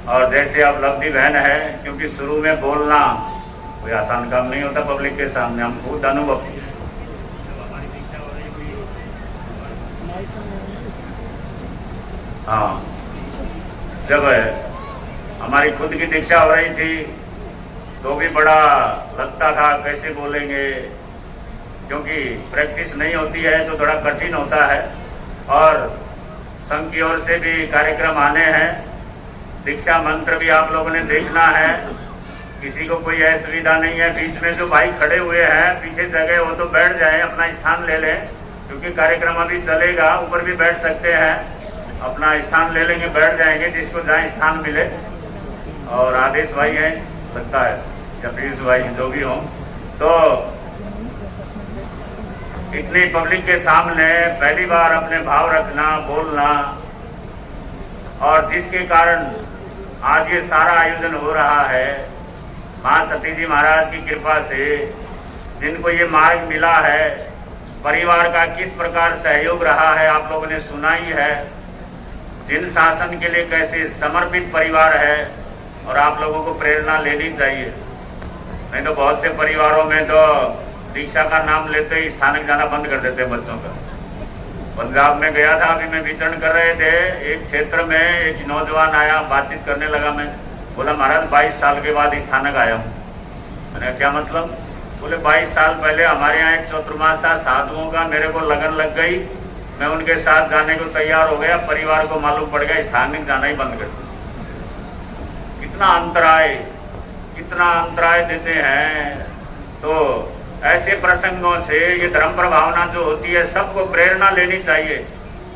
और जैसे आप लब्धि बहन है, क्योंकि शुरू में बोलना कोई आसान काम नहीं होता पब्लिक के सामने, हम खुद अनुभव किए। हाँ, जब हमारी खुद की दीक्षा हो रही थी तो भी बड़ा लगता था कैसे बोलेंगे, क्योंकि प्रैक्टिस नहीं होती है तो थोड़ा कठिन होता है। और संघ की ओर से भी कार्यक्रम आने हैं, दीक्षा मंत्र भी आप लोगों ने देखना है। किसी को कोई असुविधा नहीं है। बीच में जो भाई खड़े हुए हैं, पीछे जगह वो तो बैठ जाए, अपना स्थान ले लें, क्योंकि कार्यक्रम अभी चलेगा। ऊपर भी बैठ सकते हैं, अपना स्थान ले लेंगे, बैठ जाएंगे, जिसको जहाँ स्थान मिले। और आदेश भाई है लगता है, या पीयूष भाई, जो भी हो। तो इतनी पब्लिक के सामने पहली बार अपने भाव रखना, बोलना, और जिसके कारण आज ये सारा आयोजन हो रहा है। मां सती जी महाराज की कृपा से जिनको ये मार्ग मिला है, परिवार का किस प्रकार सहयोग रहा है आप लोगों ने सुना ही है। जिन शासन के लिए कैसे समर्पित परिवार है और आप लोगों को प्रेरणा लेनी चाहिए। नहीं तो बहुत से परिवारों में तो दीक्षा का नाम लेते ही स्थानक जाना बंद कर देते हैं बच्चों का। पंजाब में गया था, अभी मैं विचरण कर रहे थे, एक क्षेत्र में एक नौजवान आया, बातचीत करने लगा। मैं बोला महाराज 22 साल के बाद स्थानक आया हूँ। मैंने क्या मतलब? बोले 22 साल पहले हमारे यहाँ एक चतुर्मास था साधुओं का, मेरे को लगन लग गई, मैं उनके साथ जाने को तैयार हो गया, परिवार को मालूम पड़ गया स्थानिक जाना ही बंद कर दिया। कितना अंतराय देते हैं। तो ऐसे प्रसंगों से ये धर्म प्रभावना जो होती है सबको प्रेरणा लेनी चाहिए।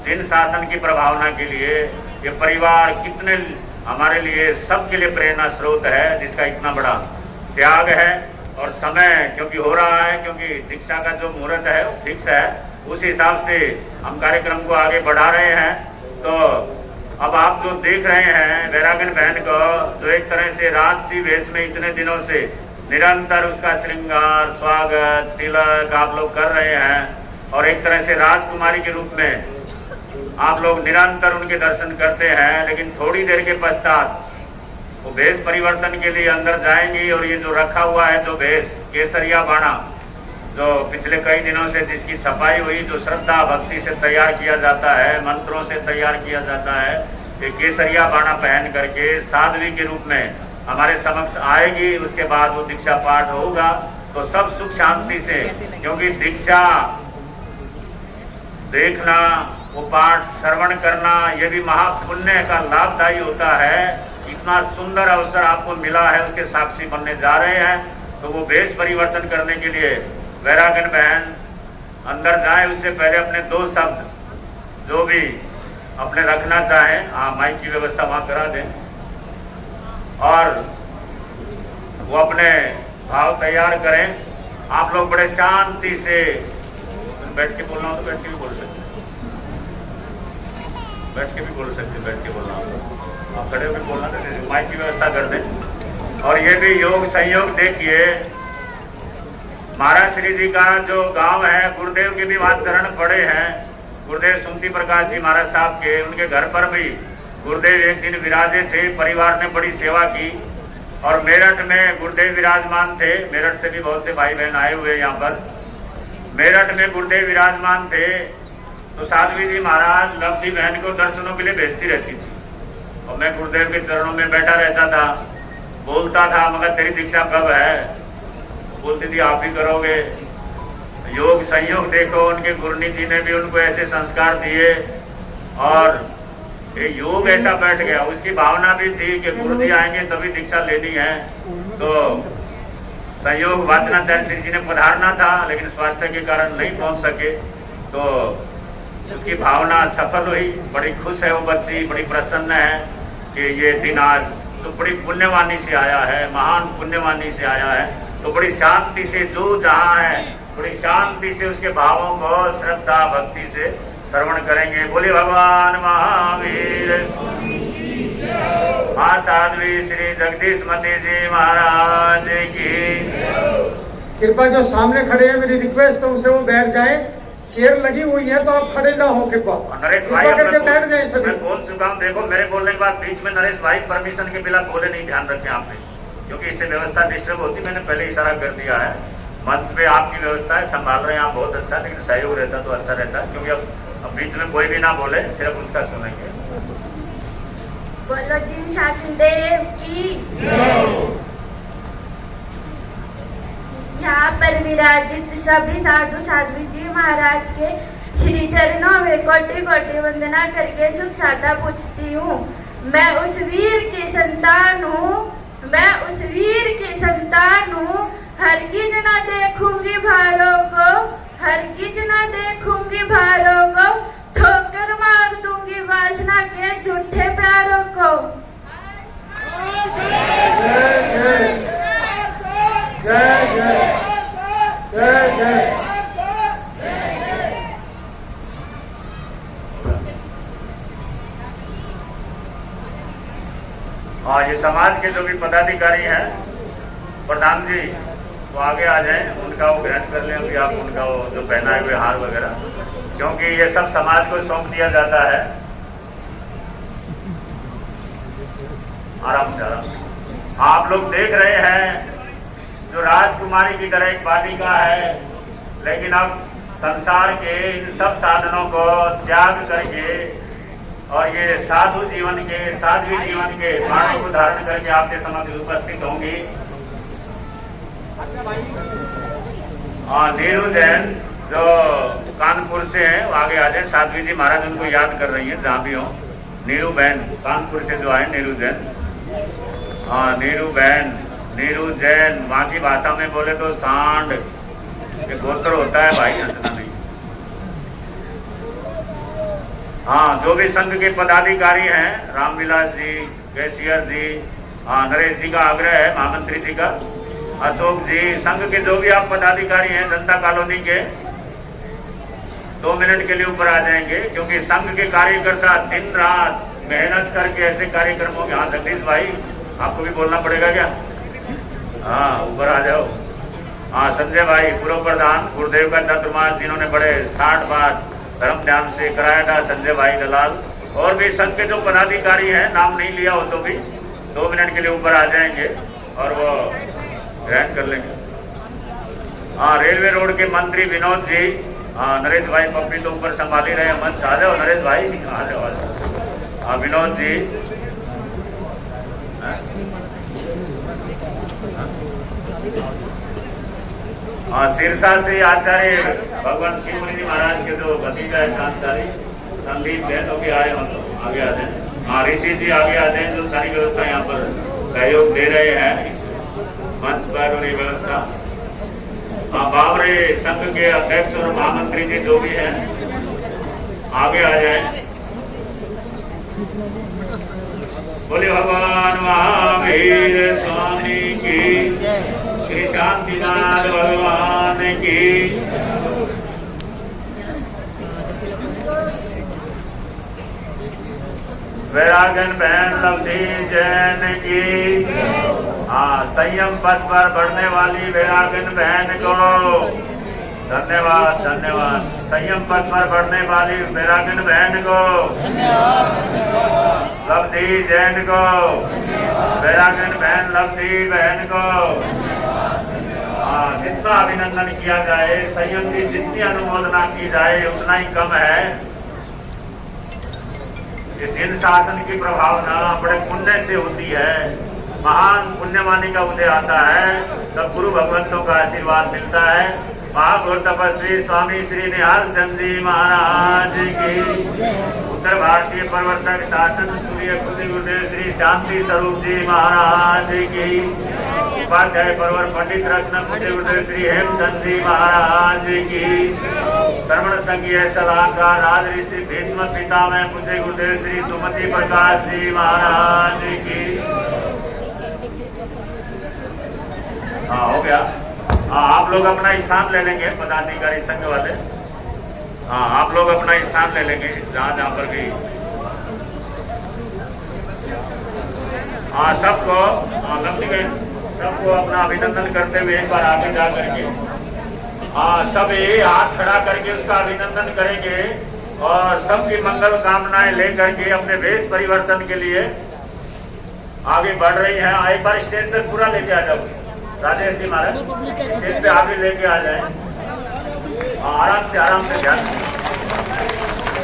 जिन शासन की प्रभावना के लिए ये परिवार कितने हमारे लिए सबके लिए प्रेरणा स्रोत है, जिसका इतना बड़ा त्याग है और समय क्योंकि हो रहा है, क्योंकि दीक्षा का जो मुहूर्त है वो फिक्स है, उस हिसाब से हम कार्यक्रम को आगे बढ़ा रहे हैं। तो अब आप जो देख रहे हैं वैरागन बहन को, जो एक तरह से राजसी वेश में इतने दिनों से निरंतर उसका श्रृंगार, स्वागत, तिलक आप लोग कर रहे हैं और एक तरह से राजकुमारी के रूप में आप लोग निरंतर उनके दर्शन करते हैं। लेकिन थोड़ी देर के पश्चात वो भेष परिवर्तन के लिए अंदर जाएंगी और ये जो रखा हुआ है जो भेष केसरिया बाणा, जो पिछले कई दिनों से जिसकी छपाई हुई, जो श्रद्धा भक्ति से तैयार किया जाता है, मंत्रों से तैयार किया जाता है, ये केसरिया बाणा पहन करके साध्वी के रूप में हमारे समक्ष आएगी। उसके बाद वो दीक्षा पाठ होगा तो सब सुख शांति से, क्योंकि दीक्षा देखना, वो पाठ श्रवण करना, ये भी महापुण्य का लाभदायी होता है। इतना सुंदर अवसर आपको मिला है, उसके साक्षी बनने जा रहे हैं। तो वो वेश परिवर्तन करने के लिए वैरागन बहन अंदर जाए, उससे पहले अपने 2 शब्द जो भी अपने रखना चाहें, माइक की व्यवस्था वहां करा दें और वो अपने भाव तैयार करें। आप लोग बड़े शांति से बैठ के बोलना हो तो बैठ के भी बोल सकते, बैठ के भी बोल सकते, बैठ के बोलना हो आप खड़े होकर बोलना, तो माइक की व्यवस्था कर दें। और ये भी योग संयोग देखिए, महाराज श्री जी का जो गांव है, गुरुदेव के भी वहां चरण पड़े हैं। गुरुदेव सुमति प्रकाश जी महाराज साहब के, उनके घर पर भी गुरुदेव एक दिन विराजे थे। परिवार ने बड़ी सेवा की और मेरठ में गुरुदेव विराजमान थे। मेरठ से भी बहुत से भाई बहन आए हुए यहाँ पर। मेरठ में गुरुदेव विराजमान थे तो साध्वी जी महाराज लवदी बहन को दर्शनों के लिए भेजती रहती थी और मैं गुरुदेव के चरणों में बैठा रहता था, बोलता था मगर तेरी दीक्षा कब है? बोलती थी आप ही करोगे। योग संयोग देखो, उनके गुरुनी जी ने भी उनको ऐसे संस्कार दिए और ये योग ऐसा बैठ गया। उसकी भावना भी थी कि गुरु जी आएंगे तभी दीक्षा लेनी है। तो संयोग वाचनाचार्य श्री जी ने पधारना था लेकिन स्वास्थ्य के कारण नहीं पहुंच सके, तो उसकी भावना सफल हुई। बड़ी खुश है वो बच्ची, बड़ी प्रसन्न है कि ये दिन आज तो बड़ी पुण्यवानी से आया है, महान पुण्यवानी से आया है। तो बड़ी शांति से जो जहाँ है बड़ी शांति से उसके भावों को श्रद्धा भक्ति से श्रवण करेंगे। बोले भगवान महावीर मां साध्वी श्री जगदीश मती जी महाराज की कृपा। जो सामने खड़े हैं मेरी रिक्वेस्ट है उनसे वो बैठ जाए। चेयर लगी हुई है तो आप खड़े ना हो कृपा करके बैठ जाए सभी। मैं बोल चुका हूँ, देखो मेरे बोलने के बाद बीच में नरेश भाई परमिशन के बिना बोले नहीं, ध्यान रखें आप भी, क्योंकि इससे व्यवस्था डिस्टर्ब होती। मैंने पहले इशारा कर दिया है। मंच पे आपकी व्यवस्था है, संभाल रहे हैं आप, बहुत अच्छा, लेकिन सहयोग रहता तो अच्छा रहता, क्योंकि अब बीच में कोई भी ना बोले, सिर्फ उसका सुनेंगे। बोलो जिन शासन देव की जय। यहाँ पर विराजित सभी साधु साध्वी जी महाराज के श्री चरणों में कोटि कोटि वंदना करके सुख साधा पूछती हूँ। मैं उस वीर की संतान हूँ, मैं उस वीर की संतान हूँ। हर किज ना देखूंगी भारों को, हर किज ना देखूंगी भारों को, ठोकर मार दूंगी वासना के झूठे प्यारों को। जय जय जय जय। समाज के जो भी पदाधिकारी हैं, प्रधान जी वो आगे आ जाएं, उनका वो ग्रहण कर लें अभी आप, उनका वो जो पहनाए हुए हार वगैरह, क्योंकि ये सब समाज को सौंप दिया जाता है। आराम से आराम से। आप लोग देख रहे हैं जो राजकुमारी की तरह एक बालिका है, लेकिन अब संसार के इन सब साधनों को त्याग करके और ये साधु जीवन के, साध्वी जीवन के बाणों को धारण करके आपके समक्ष उपस्थित होंगी। नीरू जैन जो कानपुर से हैं वो आगे आ जाए। साध्वी जी महाराज उनको याद कर रही हैं जहाँ भी हो। नीरू बहन कानपुर से जो आए, नीरू जैन। हाँ नीरू बहन, नीरू जैन, वहाँ की भाषा में बोले तो सांड ये गोत्र होता है भाई, हंसना नहीं। हाँ जो भी संघ के पदाधिकारी हैं, रामविलास जी, कैशियर जी, नरेश जी का आग्रह है, महामंत्री जी का, अशोक जी, संघ के जो भी आप पदाधिकारी हैं जनता कॉलोनी के, 2 मिनट के लिए ऊपर आ जाएंगे, क्योंकि संघ के कार्यकर्ता दिन रात मेहनत करके ऐसे कार्यक्रमों के। हाँ जगदीश भाई आपको भी बोलना पड़ेगा क्या? हाँ ऊपर आ जाओ। हाँ संजय भाई पूर्व प्रधान गुरुदेव का चतुर्मास, जिन्होंने बड़े ठाट बाट धर्म ध्यान से कराया था, संजय भाई दलाल, और भी संघ के जो पदाधिकारी हैं, नाम नहीं लिया हो तो भी 2 मिनट के लिए ऊपर आ जाएंगे और वो ग्रहण कर लेंगे। हाँ रेलवे रोड के मंत्री विनोद जी, नरेश भाई पप्पी तो ऊपर संभाल ही रहे, मंच आ जाओ नरेश भाई, आ जाओ आ जाओ। हाँ विनोद जी, सिरसा से आचार्य भगवान शिव मुनि जी महाराज के जो भतीजा है सांसारी संदीप जैन भी आए, हम आगे आ जाए। हाँ ऋषि जी आगे आ जाए, जो सारी व्यवस्था यहाँ पर सहयोग दे रहे हैं इस मंच पर और ये व्यवस्था। हाँ बाबरे संघ के अध्यक्ष और महामंत्री जी जो भी हैं आगे आ जाए। बोले भगवान महावीर स्वामी की, श्री शांतिनाथ भगवान की। वैरागन बहन लवधी जैन की। हाँ संयम पथ पर बढ़ने वाली वैरागन बहन को धन्यवाद धन्यवाद। संयम पथ पर बढ़ने वाली वैरागन बहन को, लवधी जैन को, वैरागन बहन लवधी बहन को जितना अभिनंदन किया जाए, संयम की जितनी अनुमोदना की जाए उतना ही कम है। दिन शासन की प्रभावना बड़े पुण्य से होती है, महान पुण्यवानी का उदय आता है, तब गुरु भगवंतों का आशीर्वाद मिलता है। महागुरु तपस्वी स्वामी श्री निहाल चंद जी महाराज की, उत्तर भारतीय प्रवर्तक शासन सूर्य कुल गुरुदेव श्री शांति स्वरूप जी महाराज की, उपाध्याय परवर पंडित रत्न पूज्य गुरुदेव श्री हेमचंद जी महाराज की, श्रवण संघीय सलाहकार राज ऋषि भीष्म पितामह पूज्य गुरुदेव श्री सुमति प्रकाश जी महाराज की। हाँ हो गया। हाँ आप लोग अपना स्थान ले लेंगे, पदाधिकारी संघ वाले। हाँ आप लोग अपना स्थान ले लेंगे जहाँ जहाँ पर भी। हाँ सबको सबको अपना अभिनंदन करते हुए एक बार आगे जा करके, हाँ सब ये हाथ खड़ा करके उसका अभिनंदन करेंगे और सबकी मंगल कामनाएं लेकर के अपने वेश परिवर्तन के लिए आगे बढ़ रही हैं। एक बार स्टेज पर पूरा लेके आ जाओ राजेश जी महाराज, स्टेज पे आगे लेके आ जाए। आराम से ध्यान।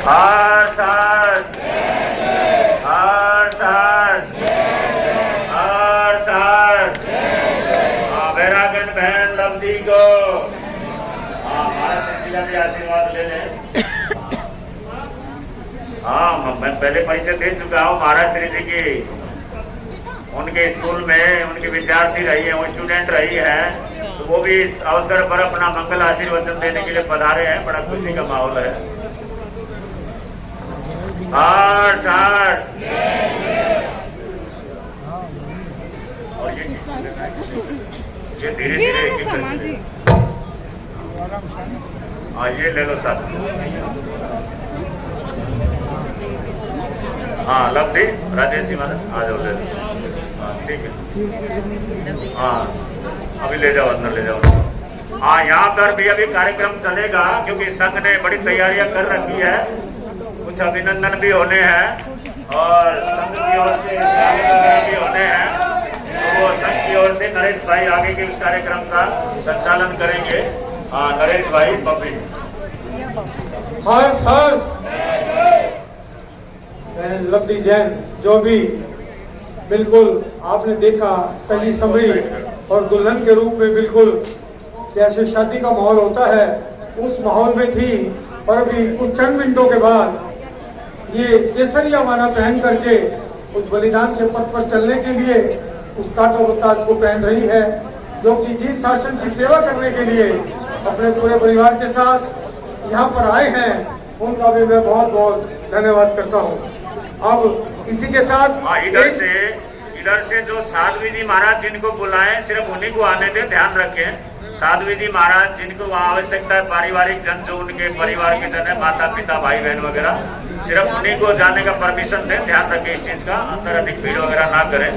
हर्ष हर्ष हर्ष हर्ष हर्ष हर्ष। वैरागन बहन लवधी को महाराज जी का भी आशीर्वाद ले लें। हाँ मैं पहले परिचय दे चुका हूँ महाराज श्री जी की। उनके स्कूल में उनके विद्यार्थी रही है, वो स्टूडेंट रही है, तो वो भी इस अवसर पर अपना मंगल आशीर्वचन देने के लिए पधारे हैं। बड़ा खुशी का माहौल है। हर्ष हर्ष। और ये धीरे धीरे हाँ ये ले लो साथ। हाँ लवधी राजेश जी महाराज आ जाओ ले लो। ठीक है। हाँ अभी ले जाओ, अंदर ले जाओ। हाँ यहाँ पर भी अभी कार्यक्रम चलेगा क्योंकि संघ ने बड़ी तैयारियां कर रखी है, कुछ अभिनंदन भी होने हैं और संघ की ओर से भी होने हैं। तो वो संघ की ओर से नरेश भाई आगे के इस कार्यक्रम का संचालन करेंगे। हाँ नरेश भाई पब्लिक हर्ष हर्ष लवली जैन जो भी बिल्कुल आपने देखा सही समझी और दुल्हन के रूप में बिल्कुल जैसे शादी का माहौल होता है उस माहौल में थी। और अभी कुछ चंद मिनटों के बाद ये केसरिया माला पहन करके उस बलिदान के पथ पर चलने के लिए उस कांटो ताज को पहन रही है, जो कि जिस शासन की सेवा करने के लिए अपने पूरे परिवार के साथ यहाँ पर आए हैं उनका भी मैं बहुत बहुत धन्यवाद करता हूँ। अब इसी के साथ इधर से जो साध्वी जी महाराज जिनको बुलाएं सिर्फ उन्हीं को आने दें, ध्यान रखें। साध्वी जी महाराज जिनको वहाँ आवश्यकता है, पारिवारिक जन जो उनके परिवार के जन है, माता पिता भाई बहन वगैरह, सिर्फ उन्हीं को जाने का परमिशन दें। ध्यान रखें इस चीज का, अंदर अधिक भीड़ वगैरह ना करें।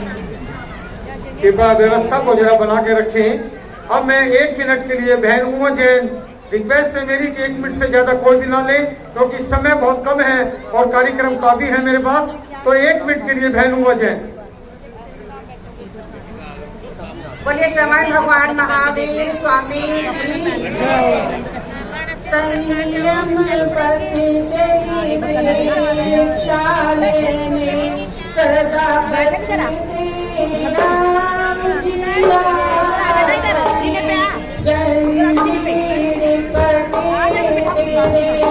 कृपया व्यवस्था को जरा बना के रखें। अब मैं 1 मिनट के लिए बहन उमा जैन रिक्वेस्ट है मेरी कि 1 मिनट से ज्यादा कोई भी ना ले, क्योंकि समय बहुत कम है और कार्यक्रम काफी है मेरे पास। तो 1 मिनट के लिए बहन उमा जैन। बोलिए श्रवण भगवान महावीर स्वामी की संयम पति चली दीक्षा लेने सदा भक्ति राम जिया जंजीर कटे तेरे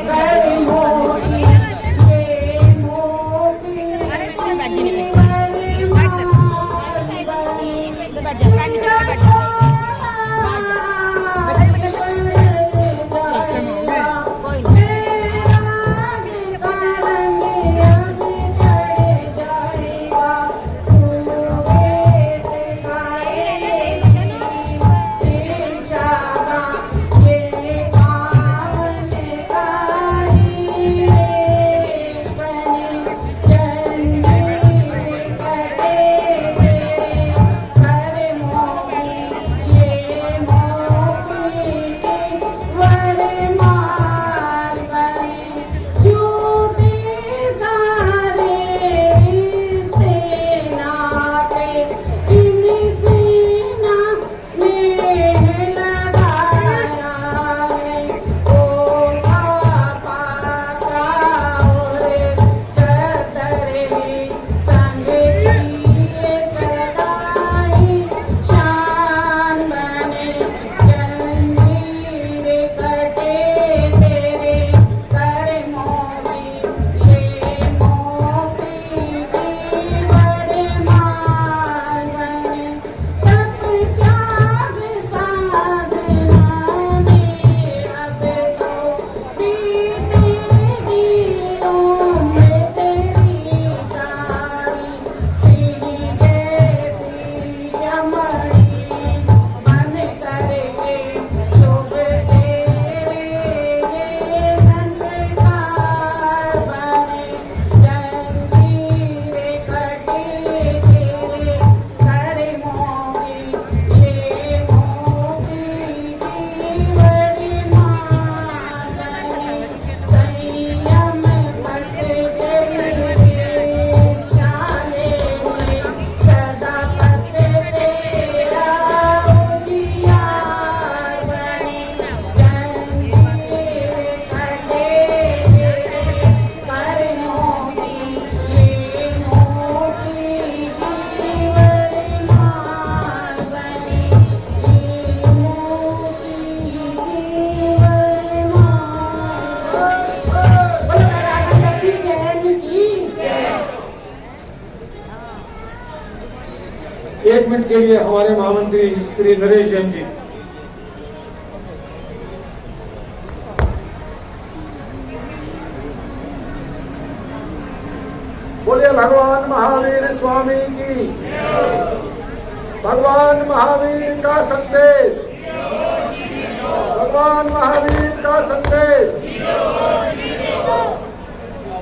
कर मोही ये मोही एक मिनट के लिए हमारे महामंत्री श्री नरेश जैन जी। बोलिए भगवान महावीर स्वामी की। भगवान महावीर का संदेश। भगवान महावीर का संदेश।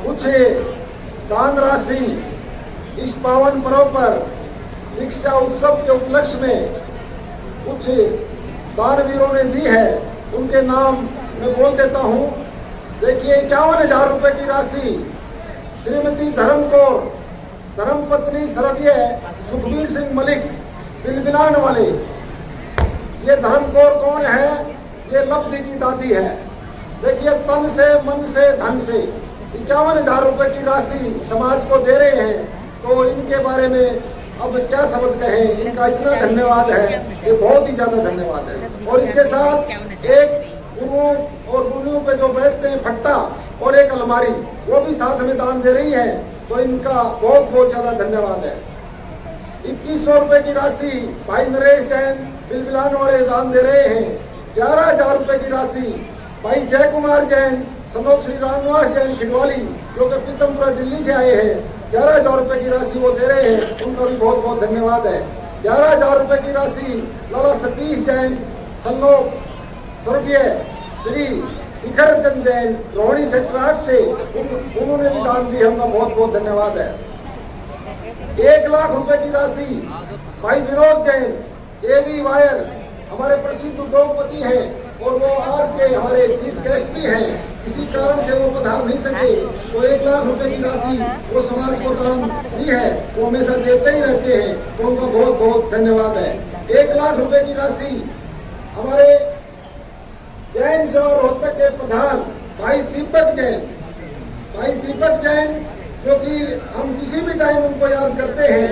कुछ दान राशि इस पावन पर्व पर दीक्षा उत्सव के उपलक्ष्य में कुछ दानवीरों ने दी है, उनके नाम मैं बोल देता हूँ। देखिए 51,000 रुपए की राशि श्रीमती धर्मकौर, धर्मपत्नी स्वर्गीय सुखबीर सिंह मलिक, बिलबिलान वाले। ये धर्मकौर कौन है? ये लब्धि की दादी है। देखिए तन से, मन से, धन से 51,000 रुपए की राशि समाज को दे रहे हैं, तो इनके बारे में अब क्या शब्द कहें। इनका इतना धन्यवाद है, ये बहुत ही ज्यादा धन्यवाद है। और इसके साथ एक गुरुओं और गुरुओं पे जो बैठते हैं फट्टा और एक अलमारी, वो भी साथ में दान दे रही है, तो इनका बहुत बहुत ज्यादा धन्यवाद है। 2100 रुपए की राशि भाई नरेश जैन बिलबिलान वाले दान दे रहे हैं। 11,000 रुपए की राशि भाई जय कुमार जैन, सनोप श्री रामनिवास जैन खिडवाली, जो कि पीतमपुरा दिल्ली से आए हैं, 11,000 रुपए की राशि वो दे रहे हैं, उनका भी बहुत बहुत धन्यवाद है। 11,000 रुपए की राशि लाला सतीश जैन, सन्नोप स्वर्गीय श्री शिखर चंद जैन रोहिणी सेक्टर से, उन्होंने भी दान दिया, उनका बहुत बहुत धन्यवाद है। 1 लाख रुपए की राशि भाई विनोद जैन, एवी वायर, हमारे प्रसिद्ध उद्योगपति हैं और वो आज के हमारे चीफ गेस्ट भी हैं, इसी कारण से वो पधार नहीं सके, तो 1 लाख रुपए की राशि वो समाज को दान दी है, वो हमेशा देते ही रहते हैं, तो उनका बहुत बहुत धन्यवाद है। 1 लाख रुपए की राशि हमारे जैन सेवा रोहतक के प्रधान भाई दीपक जैन, जो कि हम किसी भी टाइम उनको याद करते हैं,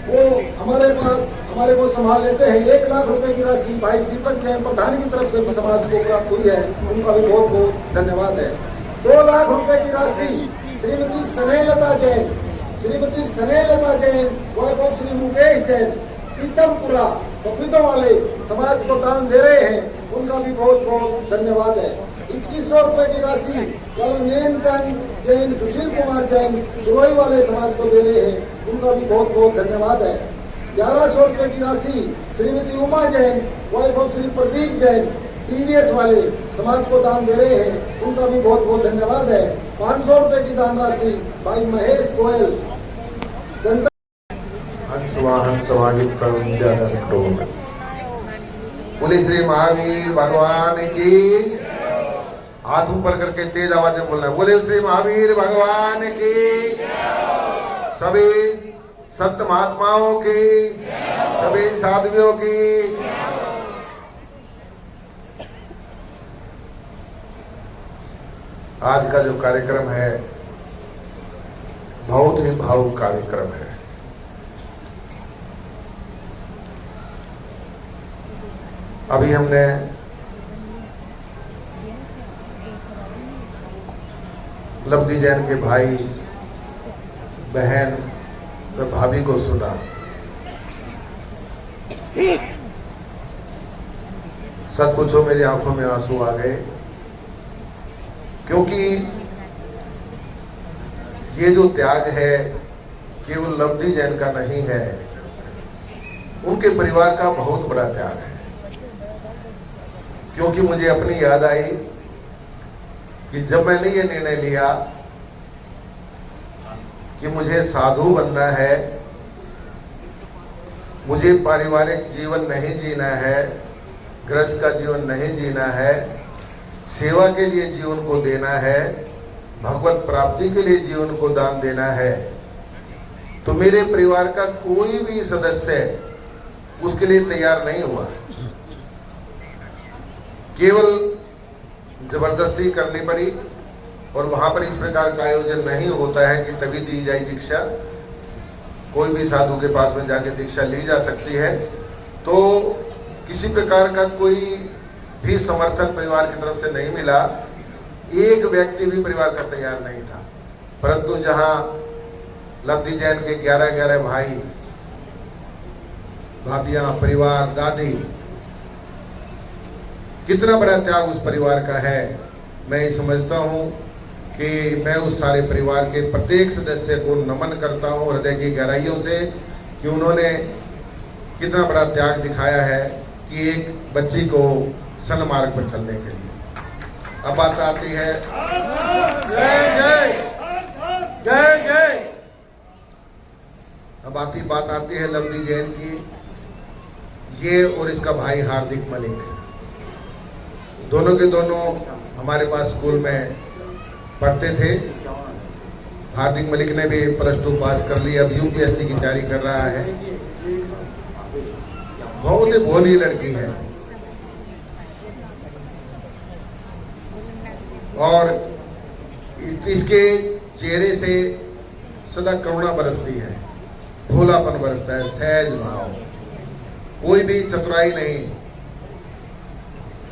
वो हमारे को संभाल लेते हैं। 1 लाख रुपए की राशि भाई दीपक जैन प्रधान की तरफ से भी समाज को प्राप्त हुई है, उनका भी बहुत बहुत धन्यवाद है। 2 लाख रुपए की राशि श्रीमती स्नेहलता जैन, वाइफ ऑफ श्री मुकेश जैन, पीतमपुरा सफीदों वाले समाज को दान दे रहे हैं, उनका भी बहुत बहुत धन्यवाद है। 2100 रुपए की राशि नेम जैन, सुशील कुमार जैन दुलोई वाले समाज को दे रहे हैं, उनका भी बहुत बहुत धन्यवाद है। 1100 रुपए की राशि Shrimati Uma Jain, wife of Shri Pradeep Jain TVS वाले समाज को दान दे रहे हैं, उनका भी बहुत बहुत धन्यवाद है। 500 रुपए की दान राशि भाई महेश गोयल, जनता बोले श्री महावीर भगवान की। हाथ ऊपर करके तेज आवाज में बोलना है, बोले श्री महावीर भगवान की। सभी संत महात्माओं की, सभी साधुओं की। आज का जो कार्यक्रम है बहुत ही भावुक कार्यक्रम है। अभी हमने लब्धि जैन के भाई बहन व भाभी को सुना। सच पूछो मेरी आंखों में आंसू आ गए, क्योंकि ये जो त्याग है केवल लब्धि जैन का नहीं है, उनके परिवार का बहुत बड़ा त्याग है। क्योंकि मुझे अपनी याद आई कि जब मैंने ये निर्णय लिया कि मुझे साधु बनना है, मुझे पारिवारिक जीवन नहीं जीना है, गृहस्थ का जीवन नहीं जीना है, सेवा के लिए जीवन को देना है, भगवत प्राप्ति के लिए जीवन को दान देना है, तो मेरे परिवार का कोई भी सदस्य उसके लिए तैयार नहीं हुआ। केवल जबरदस्ती करनी पड़ी, और वहां पर इस प्रकार का आयोजन नहीं होता है कि तभी दी जाए दीक्षा। कोई भी साधु के पास में जाके दीक्षा ली जा सकती है। तो किसी प्रकार का कोई भी समर्थन परिवार की तरफ से नहीं मिला, एक व्यक्ति भी परिवार का तैयार नहीं था। परंतु जहां लब्धि जैन के 11 भाई, भाभियां, परिवार, दादी, कितना बड़ा त्याग उस परिवार का है, मैं ये समझता हूं कि मैं उस सारे परिवार के प्रत्येक सदस्य को नमन करता हूं हृदय की गहराइयों से कि उन्होंने कितना बड़ा त्याग दिखाया है कि एक बच्ची को सन्मार्ग पर चलने के लिए। अब बात आती है जय जय जय जय। अब आती बात आती है लवली जैन की। ये और इसका भाई हार्दिक मलिक, दोनों के दोनों हमारे पास स्कूल में पढ़ते थे। हार्दिक मलिक ने भी +2 पास कर ली, अब यूपीएससी की तैयारी कर रहा है। बहुत ही भोली लड़की है और इसके चेहरे से सदा करुणा बरसती है, भोलापन बरसता है, सहज भाव, कोई भी चतुराई नहीं।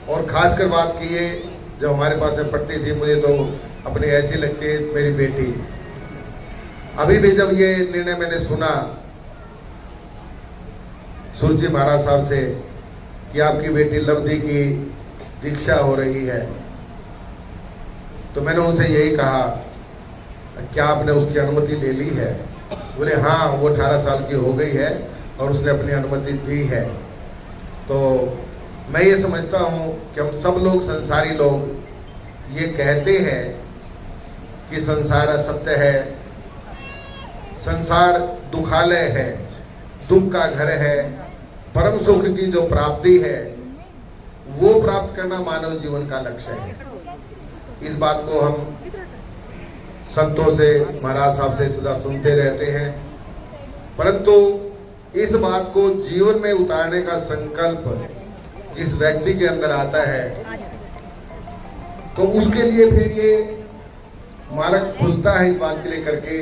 और खासकर बात की है, जब हमारे पास में पढ़ती थी मुझे तो अपनी ऐसी लगती है मेरी बेटी। अभी भी जब ये निर्णय मैंने सुना सुरजी महाराज साहब से कि आपकी बेटी लवली की दीक्षा हो रही है, तो मैंने उनसे यही कहा, क्या आपने उसकी अनुमति ले ली है? बोले हाँ, वो 18 साल की हो गई है और उसने अपनी अनुमति दी है। तो मैं ये समझता हूँ कि हम सब लोग, संसारी लोग, ये कहते हैं कि संसार असत्य है, संसार दुखालय है, दुख का घर है, परम सुख की जो प्राप्ति है वो प्राप्त करना मानव जीवन का लक्ष्य है। इस बात को हम संतों से, महाराज साहब से सदा सुनते रहते हैं, परंतु इस बात को जीवन में उतारने का संकल्प जिस व्यक्ति के अंदर आता है तो उसके लिए फिर ये मार्ग खुलता है इस बात के लिए करके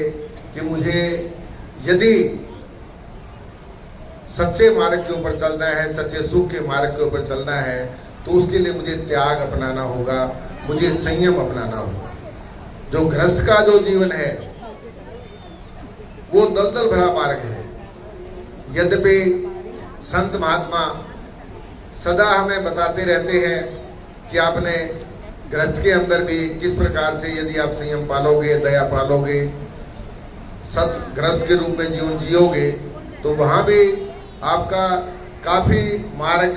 कि मुझे यदि सच्चे मार्ग के ऊपर चलना है, सच्चे सुख के मार्ग के ऊपर चलना है, तो उसके लिए मुझे त्याग अपनाना होगा, मुझे संयम अपनाना होगा। जो गृहस्थ का जो जीवन है वो दलदल भरा मार्ग है। यद्यपि संत महात्मा सदा हमें बताते रहते हैं कि आपने गृहस्थ के अंदर भी किस प्रकार से यदि आप संयम पालोगे, दया पालोगे, सत गृहस्थ के रूप में जीवन जियोगे, तो वहां भी आपका काफी मार्ग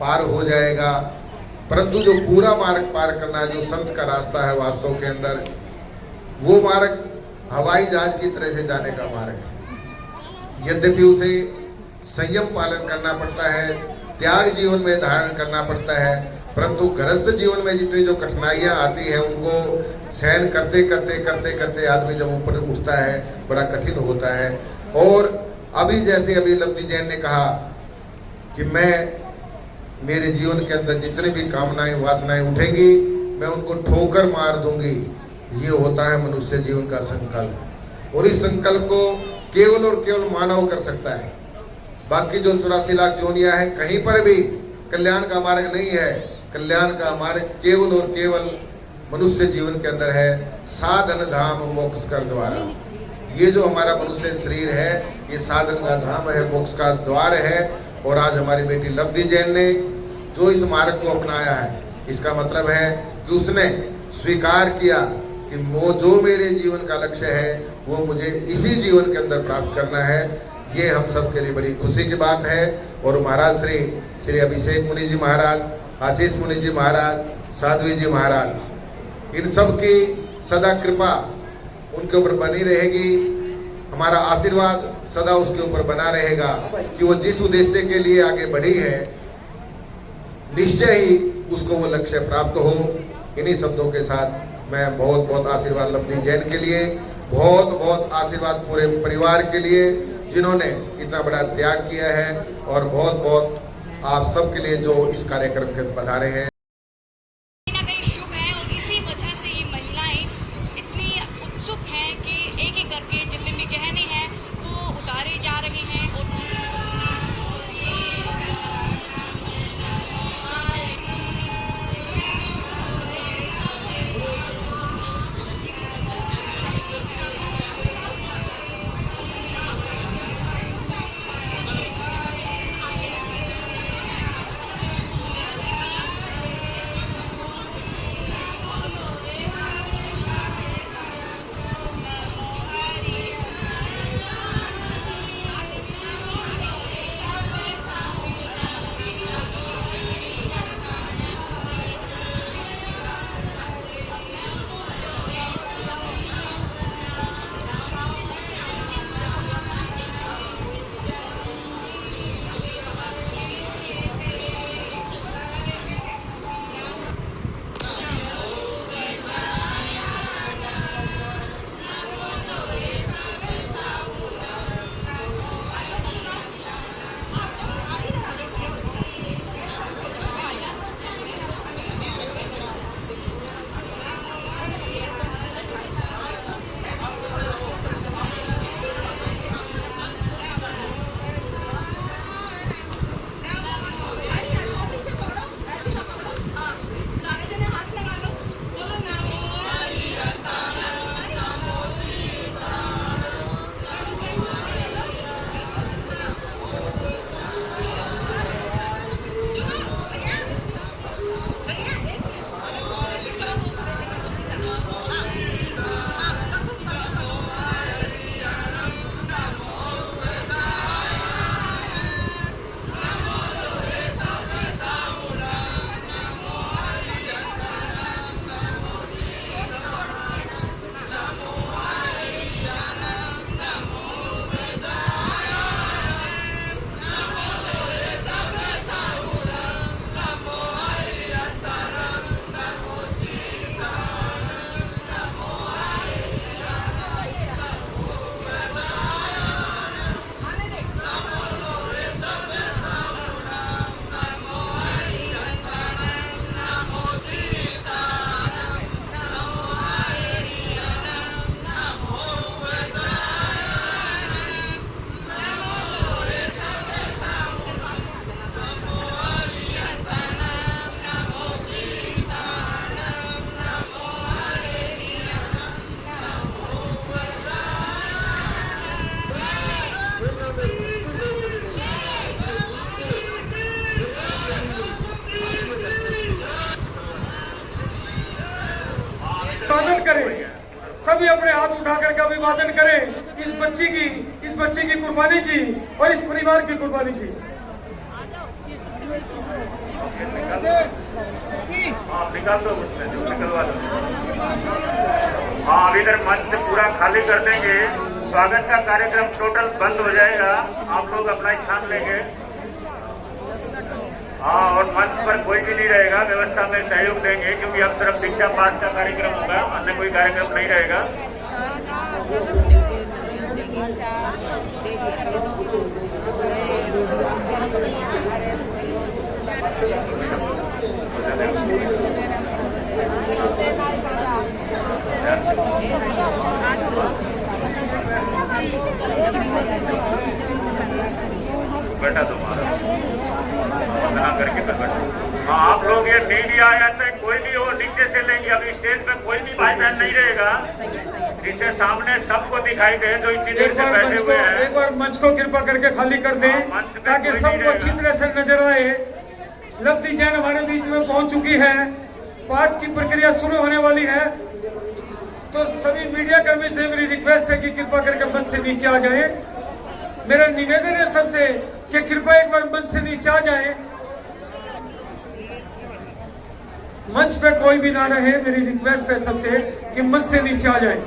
पार हो जाएगा। परंतु जो पूरा मार्ग पार करना है, जो संत का रास्ता है वास्तव के अंदर, वो मार्ग हवाई जहाज की तरह से जाने का मार्ग है। यद्यपि उसे संयम पालन करना पड़ता है, त्याग जीवन में धारण करना पड़ता है, परंतु गृहस्थ जीवन में जितनी जो कठिनाइयां आती हैं उनको सहन करते करते करते करते आदमी जब ऊपर उठता है बड़ा कठिन होता है। और अभी जैसे अभी लवली जैन ने कहा कि मैं मेरे जीवन के अंदर जितनी भी कामनाएं वासनाएं उठेंगी मैं उनको ठोकर मार दूंगी, ये होता है मनुष्य जीवन का संकल्प। और इस संकल्प को केवल और केवल मानव कर सकता है। बाकी जो 84 लाख योनियां हैं कहीं पर भी कल्याण का मार्ग नहीं है। कल्याण का मार्ग केवल और केवल मनुष्य जीवन के अंदर है, साधन धाम मोक्ष का द्वारा। ये जो हमारा मनुष्य शरीर है ये साधन का धाम है, मोक्ष का द्वार है। और आज हमारी बेटी लवली जैन ने जो इस मार्ग को अपनाया है, इसका मतलब है कि उसने स्वीकार किया कि वो जो मेरे जीवन का लक्ष्य है वो मुझे इसी जीवन के अंदर प्राप्त करना है। ये हम सब के लिए बड़ी खुशी की बात है। और महाराज श्री अभिषेक मुनि जी महाराज, आशीष मुनि जी महाराज, साध्वी जी महाराज, इन सब की सदा कृपा उनके ऊपर बनी रहेगी। हमारा आशीर्वाद सदा उसके ऊपर बना रहेगा कि वो जिस उद्देश्य के लिए आगे बढ़ी है निश्चय ही उसको वो लक्ष्य प्राप्त हो। इन्हीं शब्दों के साथ मैं बहुत बहुत आशीर्वाद लवली जैन के लिए, बहुत बहुत आशीर्वाद पूरे परिवार के लिए जिन्होंने इतना बड़ा त्याग किया है, और बहुत बहुत आप सबके लिए जो इस कार्यक्रम के पधारे हैं। कहीं ना कहीं शुभ है और इसी वजह से ये महिलाएं इतनी उत्सुक हैं कि एक एक करके जितने भी गहने हैं वो उतारे जा रहे हैं। उठा करके अभिवादन करें इस बच्ची की कुर्बानी की और इस परिवार की कुर्बानी की। हाँ निकाल दो उसमें से, निकलवा दो। हाँ अभी इधर मंच पूरा खाली कर देंगे, स्वागत का कार्यक्रम टोटल बंद हो जाएगा, आप लोग अपना स्थान लेंगे। हाँ और मंच पर कोई भी नहीं रहेगा, व्यवस्था में सहयोग देंगे क्योंकि अब सिर्फ दीक्षा पाठ का कार्यक्रम होगा, अन्य कोई कार्यक्रम नहीं रहेगा। बैठा तुम्हारा वंदना करके बैठा। हाँ आप लोग ये मीडिया या चाहे कोई भी हो नीचे से लेंगे, अभी स्टेज पे कोई भी भाई बहन नहीं रहेगा, जिससे सामने सबको दिखाई दे जो इतनी देर से बैठे हुए हैं। एक बार मंच को कृपा करके खाली कर दें ताकि सबको अच्छी तरह से नजर आए। लब्धि जैन हमारे बीच में पहुंच चुकी है, पाठ की प्रक्रिया शुरू होने वाली है, तो सभी मीडिया कर्मी से मेरी रिक्वेस्ट है कि कृपा करके मंच से नीचे आ जाएं। मेरा निवेदन है सबसे कि कृपया एक बार मंच से नीचे आ जाएं। मंच पे कोई भी ना रहे, मेरी रिक्वेस्ट है सबसे कि मंच से नीचे आ जाएं।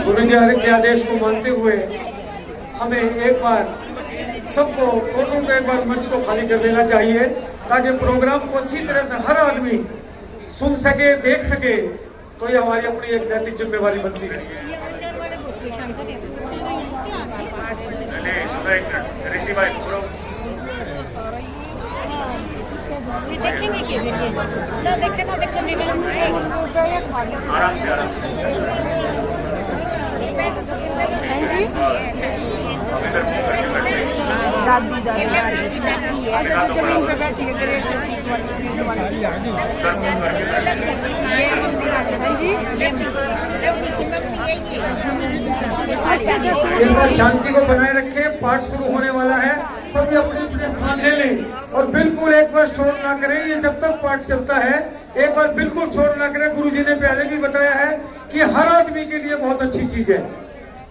गुरु जी के आदेश को मानते हुए हमें एक बार सबको फोटो को एक बार मंच को खाली कर देना चाहिए ताकि प्रोग्राम को अच्छी तरह से हर आदमी सुन सके, देख सके, तो ये हमारी अपनी एक नैतिक जिम्मेवारी बनती है। देखेंगे कि ना देखे तो देखने में आराम से आराम दादी दादी है जमीन पे बैठी है शांति को बनाए रखें, पाठ शुरू होने वाला है, सभी अपने अपने स्थान ले लें और बिल्कुल एक बार शोर ना करें। ये जब तक पाठ चलता है एक बार बिल्कुल शोर ना करें। गुरुजी ने पहले भी बताया है कि हर आदमी के लिए बहुत अच्छी चीज है,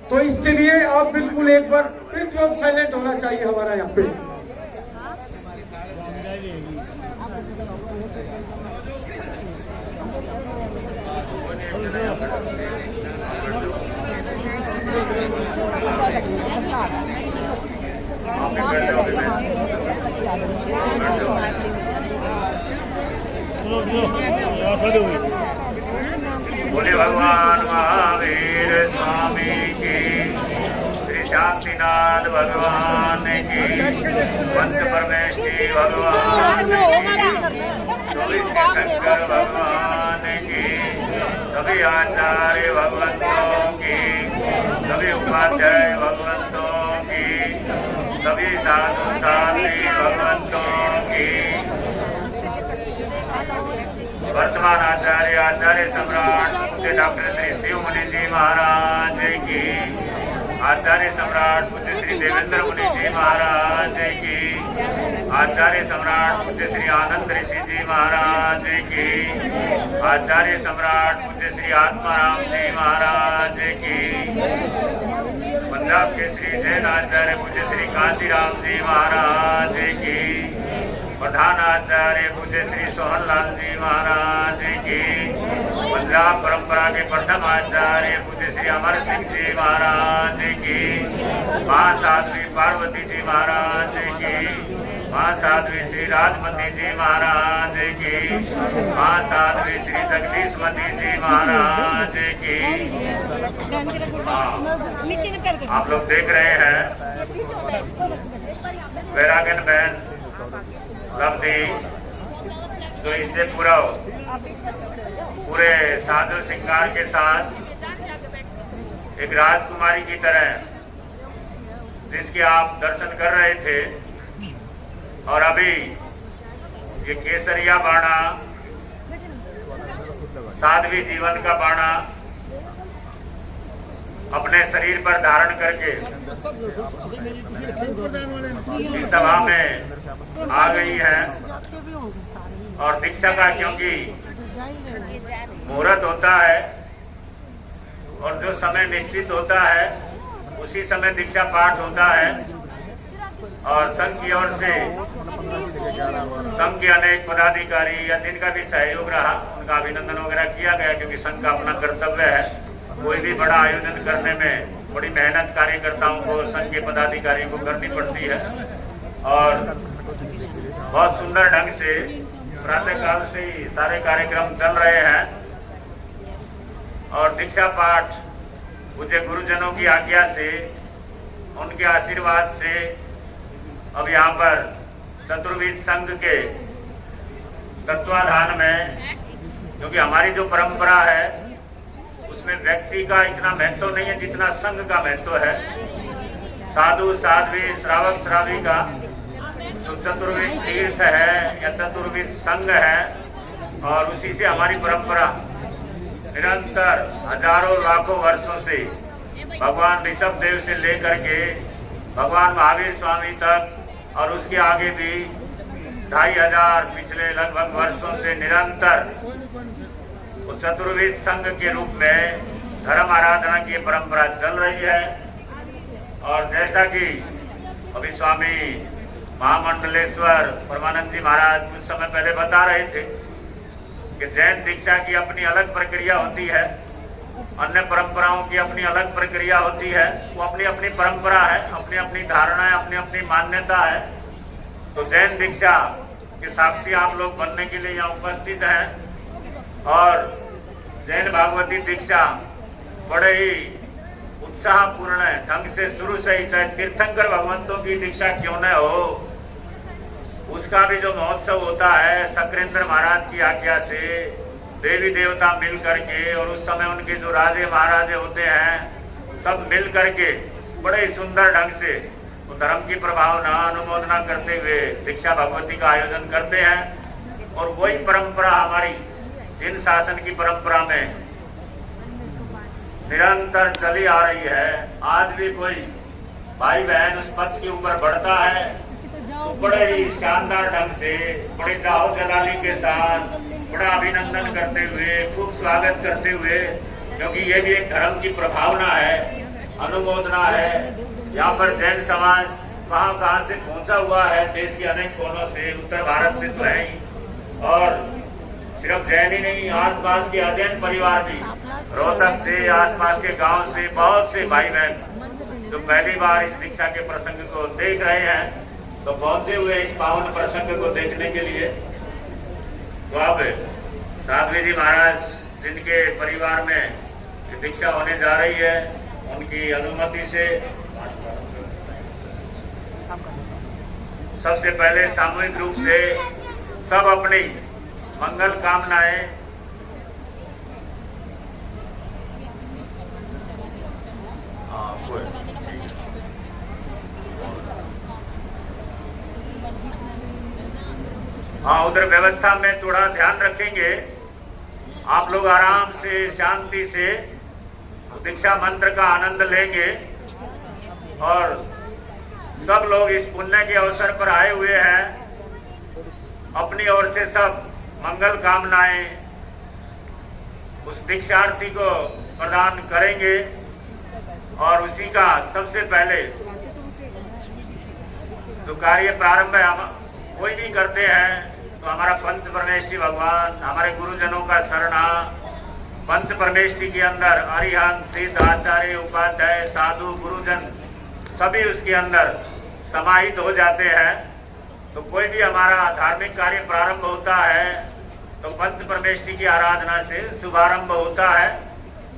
तो इसके लिए आप बिल्कुल एक बार बिल्कुल साइलेंट होना चाहिए हमारा यहाँ पे। बोले भगवान महावीर स्वामी की, श्री शांतिनाथ भगवान की, पंच परमेश्वरी भगवान की, शंकर भगवान की, सभी आचार्य भगवंतों की, सभी उपाध्याय भगवंतों की, सभी साधु साध्वी भगवंतों की, वर्तमान आचार्य आचार्य सम्राट पूज्य डॉक्टर श्री शिव मुनि जी महाराज की, आचार्य सम्राट पूज्य श्री देवेंद्र मुनि जी महाराज की, आचार्य सम्राट पूज्य श्री आनंद ऋषि जी महाराज की, आचार्य सम्राट पूज्य श्री आत्माराम जी महाराज की, पंजाब के श्री जैन आचार्य पूज्य श्री काशीराम जी महाराज की, प्रधान आचार्य पूज्य श्री सोहनलाल जी महाराज की, पंजाब परंपरा के प्रथम आचार्य पूज्य श्री अमर सिंह जी महाराज की, महासाध्वी पार्वती जी महाराज की, महासाध्वी श्री राजमती जी महाराज की, महासाध्वी श्री जगदीशमती जी महाराज की। आप लोग देख रहे हैं वैरागन बहन लब्धि तो इससे पूरा पूरे साधु श्रृंगार के साथ एक राजकुमारी की तरह जिसके आप दर्शन कर रहे थे, और अभी ये केसरिया बाणा साध्वी जीवन का बाणा अपने शरीर पर धारण करके इस सभा में आ गई है। और दीक्षा का क्योंकि मुहूर्त होता है और जो समय निश्चित होता है उसी समय दीक्षा पाठ होता है। और संघ की ओर से संघ के अनेक पदाधिकारी या जिनका भी सहयोग रहा उनका अभिनंदन वगैरह किया गया, क्योंकि संघ का अपना कर्तव्य है। कोई भी बड़ा आयोजन करने में बड़ी मेहनत कार्यकर्ताओं को, संघ के पदाधिकारी को करनी पड़ती है। और बहुत सुंदर ढंग से प्रातःकाल से ही सारे कार्यक्रम चल रहे हैं। और दीक्षा पाठ पूज्य गुरुजनों की आज्ञा से, उनके आशीर्वाद से अब यहाँ पर चतुर्वेद संघ के तत्वाधान में, क्योंकि हमारी जो परंपरा है उसमें व्यक्ति का इतना महत्व नहीं है जितना संघ का महत्व है। साधु साध्वी श्रावक श्राविका जो चतुर्वेद तीर्थ है या चतुर्वेद संघ है, और उसी से हमारी परंपरा निरंतर हजारों लाखों वर्षों से भगवान ऋषभ देव से लेकर के भगवान महावीर स्वामी तक और उसके आगे भी 2500 पिछले लगभग वर्षों से निरंतर चतुर्वेद संघ के रूप में धर्म आराधना की परंपरा चल रही है। और जैसा कि अभी स्वामी महामंडलेश्वर परमानंद जी महाराज कुछ समय पहले बता रहे थे कि जैन दीक्षा की अपनी अलग प्रक्रिया होती है, अन्य परंपराओं की अपनी अलग प्रक्रिया होती है। वो अपनी अपनी परंपरा है, अपनी अपनी धारणा है, अपनी अपनी मान्यता है। तो जैन दीक्षा के साक्षी आप लोग बनने के लिए यहाँ उपस्थित हैं। और जैन भागवती दीक्षा बड़े ही उत्साहपूर्ण ढंग से शुरू से ही, चाहे तीर्थंकर भगवंतों की दीक्षा क्यों न हो, उसका भी जो महोत्सव होता है सक्रेंद्र महाराज की आज्ञा से देवी देवता मिल करके, और उस समय उनके जो राजे महाराजे होते हैं सब मिल करके बड़े सुंदर ढंग से तो धर्म की प्रभावना अनुमोदना करते हुए दीक्षा भगवती का आयोजन करते हैं। और वही परंपरा हमारी जिन शासन की परंपरा में निरंतर चली आ रही है। आज भी कोई भाई बहन उस पथ के ऊपर बढ़ता है तो बड़े ही शानदार ढंग से, बड़े जाहो जलाली के साथ, बड़ा अभिनंदन करते हुए, खूब स्वागत करते हुए, क्योंकि ये भी एक धर्म की प्रभावना है, अनुमोदना है। यहाँ पर जैन समाज कहाँ से पहुंचा हुआ है, देश के अनेक कोनों से, उत्तर भारत से तो है ही, और सिर्फ जैन ही नहीं, आसपास के अजैन परिवार भी, रोहतक से, आसपास के गांव से बहुत से भाई बहन जो पहली बार इस दीक्षा के प्रसंग को देख रहे हैं तो पहुंचे हुए इस पावन प्रसंग को देखने के लिए। तो अब साध्वी जी महाराज जिनके परिवार में दीक्षा होने जा रही है, उनकी अनुमति से सबसे पहले सामूहिक रूप से सब अपनी मंगल कामनाएं उधर व्यवस्था में थोड़ा ध्यान रखेंगे। आप लोग आराम से शांति से दीक्षा मंत्र का आनंद लेंगे। और सब लोग इस पुण्य के अवसर पर आए हुए हैं, अपनी ओर से सब मंगल कामनाएं उस दीक्षार्थी को प्रदान करेंगे। और उसी का सबसे पहले जो कार्य प्रारंभ है, हम कोई भी करते हैं तो हमारा पंच परमेष्टि भगवान, हमारे गुरुजनों का शरणा, पंच परमेष्टि के अंदर अरिहंत, सिद्ध, आचार्य, उपाध्याय, साधु, गुरुजन सभी उसके अंदर समाहित हो जाते हैं। तो कोई भी हमारा धार्मिक कार्य प्रारंभ होता है तो पंच परमेष्टि की आराधना से शुभारंभ होता है।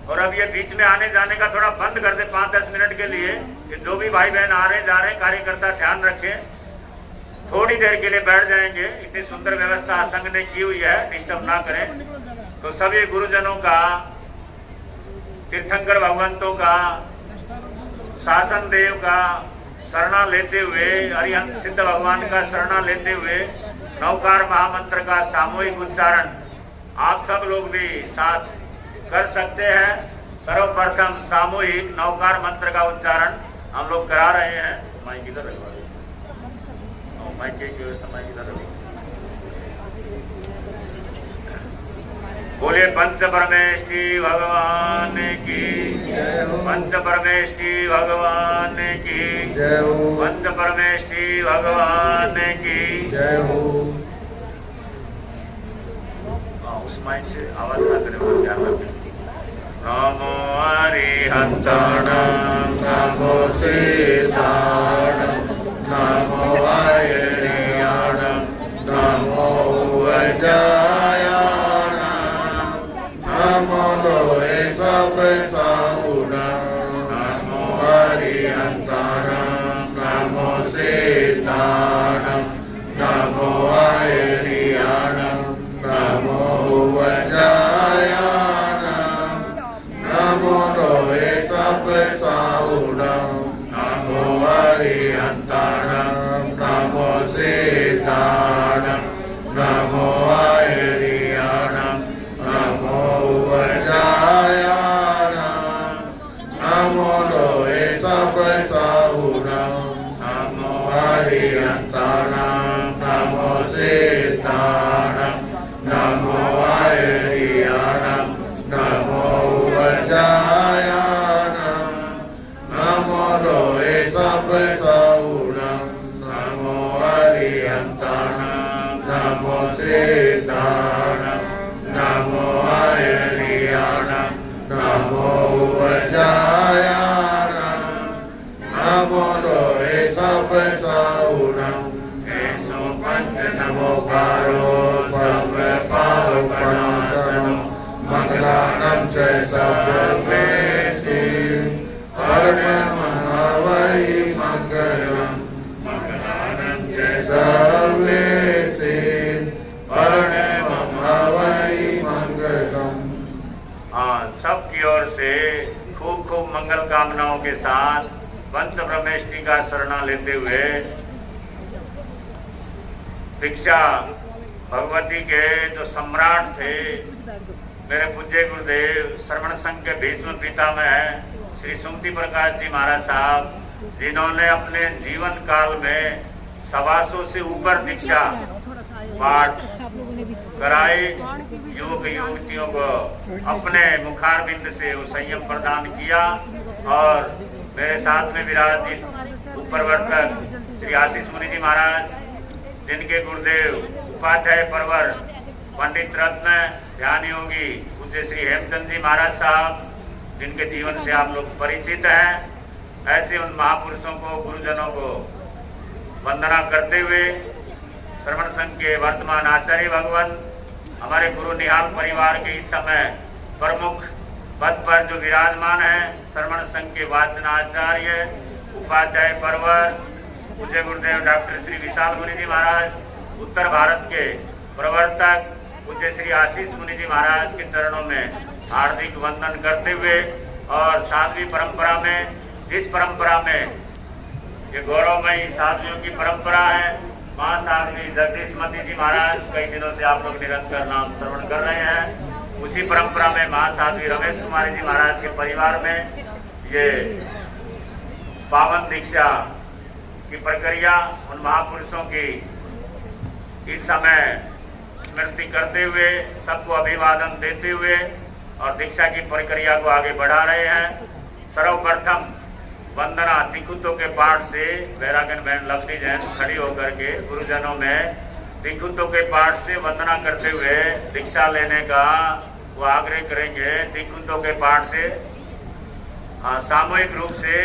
और अब ये बीच में आने जाने का थोड़ा बंद कर दे 5-10 मिनट के लिए, कि जो भी भाई बहन आ रहे जा रहे कार्यकर्ता ध्यान रखें, थोड़ी देर के लिए बैठ जाएंगे। इतनी सुंदर व्यवस्था संघ ने की हुई है, डिस्टर्ब ना करें। तो सभी गुरुजनों का, तीर्थंकर भगवंतों का, शासन देव का शरणा लेते हुए, अरिहंत सिद्ध भगवान का शरणा लेते हुए नवकार महामंत्र का सामूहिक उच्चारण आप सब लोग भी साथ कर सकते हैं। सर्वप्रथम सामूहिक नवकार मंत्र का उच्चारण हम लोग करा रहे हैं। माइक इधर रखवा दो, माइक की व्यवस्था माइक इधर रखो। बोले पंच परमेष्टि भगवान की जय हो, पंच परमेष्टि भगवान की जय हो, पंच परमेष्टि भगवान की जय हो। उस माइक से आवाज ना करे, वो ध्यान रखें। नमो अरिहंताणं नमो सीताणं नमो अरियाणं नमो अजायाणं नमो लोहे सब साहुणं नमो अरिहंताणं नमो सीताणं नमो अरियाणं नमो अजायाणं नमो लोहे सब साहुणं नमो अरिहंताणं नमो सीताणं नमो अरियाणं नमो अजायाणं नमो लोहे सब साहुणं नमो अरिहंताणं नमो सीताणं नमो अरियाणं नमो अजायाणं नमो लोहे सब साहुणं नमो अरिहंताणं नमो सीताणं नमो अरियाणं नमो अजायाणं नमो लोहे सब साहुणं ऐसो पंच नमोकारो सब पावकनाशनो मंगलानं च सर्वेषु परमहवै मंगलम् मंगलानं च सर्वेषु परमहवै मंगलम्। सबकी ओर से खूब खूब मंगल कामनाओं के साथ पंच ब्रह्मेष्टि का शरणा लेते हुए दीक्षा भगवती के जो सम्राट थे मेरे पूज्य गुरुदेव श्रवण संघ के भीष्म पितामह श्री सुमति प्रकाश जी महाराज साहब, जिन्होंने अपने जीवन काल में 125 से ऊपर दीक्षा पाठ कराए, युवक युवतियों को अपने मुखारबिंद से वो संयम प्रदान किया। और मेरे साथ में विराजित उपप्रवर्तक श्री आशीष मुनि जी महाराज, जिनके गुरुदेव उपाध्याय परवर पंडित रत्न ध्यान योगी पूज्य श्री हेमचंद जी महाराज साहब, जिनके जीवन से आप लोग परिचित हैं, ऐसे उन महापुरुषों को, गुरुजनों को वंदना करते हुए श्रवण संघ के वर्तमान आचार्य भगवान, हमारे गुरु निहाल परिवार के इस समय प्रमुख पद पर जो विराजमान है, श्रवण संघ के वाचनाचार्य उपाध्याय परवर पूज्य गुरुदेव डॉक्टर श्री विशाल मुनि जी महाराज, उत्तर भारत के प्रवर्तक पूज्य श्री आशीष मुनि जी महाराज के चरणों में हार्दिक वंदन करते हुए, और साध्वी परंपरा में, जिस परंपरा में ये गौरवमयी साध्वियों की परंपरा है, माँ साध्वी जगदीशमती जी महाराज कई दिनों से आप लोग निरंतर नाम श्रवण कर रहे हैं, उसी परंपरा में माँ साध्वी रमेश कुमारी जी महाराज के परिवार में ये पावन दीक्षा की प्रक्रिया उन महापुरुषों की इस समय स्मृति करते हुए, सबको अभिवादन देते हुए और दीक्षा की प्रक्रिया को आगे बढ़ा रहे हैं। सर्वप्रथम वंदना तिकुतों के पाठ से वैरागन बहन लक्ष्मी जैन खड़ी होकर के गुरुजनों में तिकुतों के पाठ से वंदना करते हुए दीक्षा लेने का वो आग्रह करेंगे। तिकुतों के पाठ से सामूहिक रूप से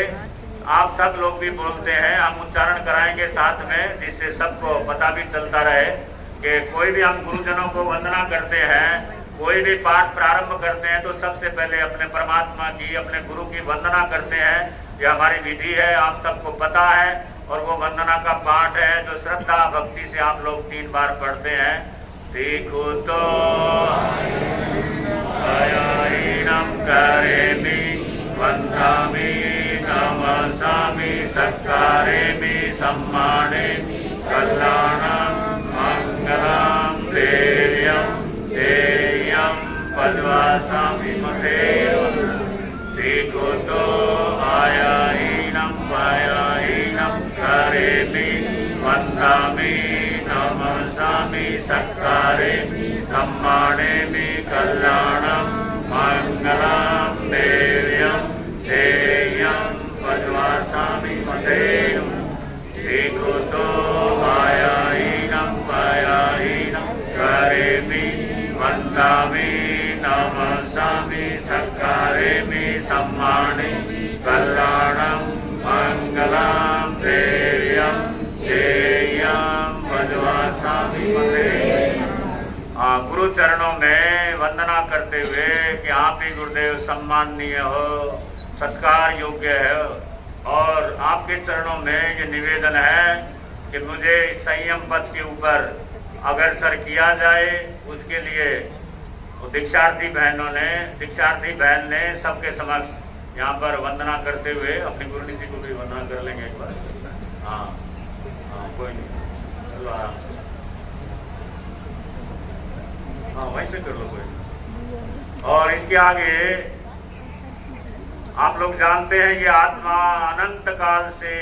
आप सब लोग भी बोलते हैं, हम उच्चारण कराएंगे साथ में, जिससे सबको पता भी चलता रहे कि कोई भी हम गुरुजनों को वंदना करते हैं, कोई भी पाठ प्रारंभ करते हैं तो सबसे पहले अपने परमात्मा की, अपने गुरु की वंदना करते हैं। ये हमारी विधि है, आप सबको पता है। और वो वंदना का पाठ है जो श्रद्धा भक्ति से आप लोग 3 बार पढ़ते हैं। तिकुतो आयायिनं करेमि वन्दामि नमसामि सत्कारेमि सम्मानेमि कल्याणं मंगलं देव्यं देयं पद्वासामि मते ikuto ayainam vayainam karemi vandami namasami sakkaremi sammanemi kalyanam mangalam devyam seyam vajvasami matenu ikuto ayainam vayainam karemi vandami namasami sakkaremi sammanemi kalyanam mangalam devyam seyam vajvasami matenu। गुरु चरणों में वंदना करते हुए कि आप ही गुरुदेव सम्माननीय हो, सत्कार योग्य है, और आपके चरणों में ये निवेदन है कि मुझे इस संयम पथ के ऊपर अग्रसर किया जाए। उसके लिए दीक्षार्थी बहन ने सबके समक्ष यहाँ पर वंदना करते हुए अपनी गुरु जी को भी वंदना कर लेंगे एक बार। हाँ कोई नहीं, चलो आराम से, हाँ वैसे कर लो कोई। और इसके आगे आप लोग जानते हैं ये आत्मा अनंत काल से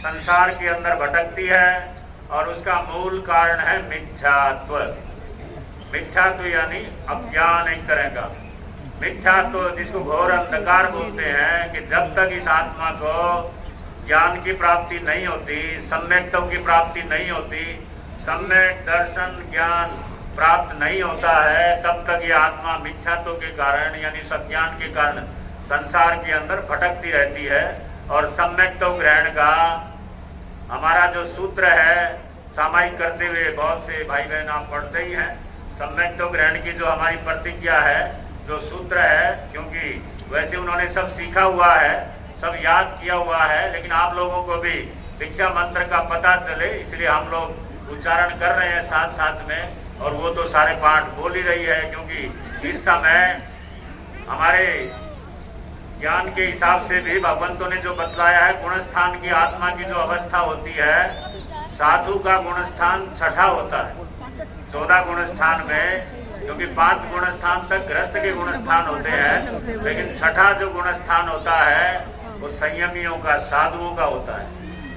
संसार के अंदर भटकती है और उसका मूल कारण है मिथ्यात्व। मिथ्यात्व यानी अज्ञान एक तरह का मिथ्यात्व, जिसको घोर अंधकार बोलते हैं। कि जब तक इस आत्मा को ज्ञान की प्राप्ति नहीं होती, सम्यक्तव की प्राप्ति नहीं होती, सम्यक दर्शन ज्ञान प्राप्त नहीं होता है, तब तक ये आत्मा मिथ्यात्व के कारण यानी सज्ञान के कारण संसार के अंदर भटकती रहती है। और सम्यक्तव ग्रहण का हमारा जो सूत्र है, सामायिक करते हुए बहुत से भाई बहन आप पढ़ते ही हैं, सम्यक्तव ग्रहण की जो हमारी प्रतिज्ञा है, जो सूत्र है, क्योंकि वैसे उन्होंने सब सीखा हुआ है, सब याद किया हुआ है, लेकिन आप लोगों को भी दीक्षा मंत्र का पता चले इसलिए हम लोग उच्चारण कर रहे हैं साथ साथ में। और वो तो सारे पाठ बोल ही रही है, क्योंकि इस समय हमारे ज्ञान के हिसाब से भी भगवंतों ने जो बतलाया है, गुणस्थान की आत्मा की जो अवस्था होती है, साधु का गुणस्थान छठा होता है 14 गुणस्थान में, क्योंकि 5 गुणस्थान तक गृहस्थ के गुणस्थान होते हैं, लेकिन छठा जो गुणस्थान होता है वो संयमियों का, साधुओं का होता है।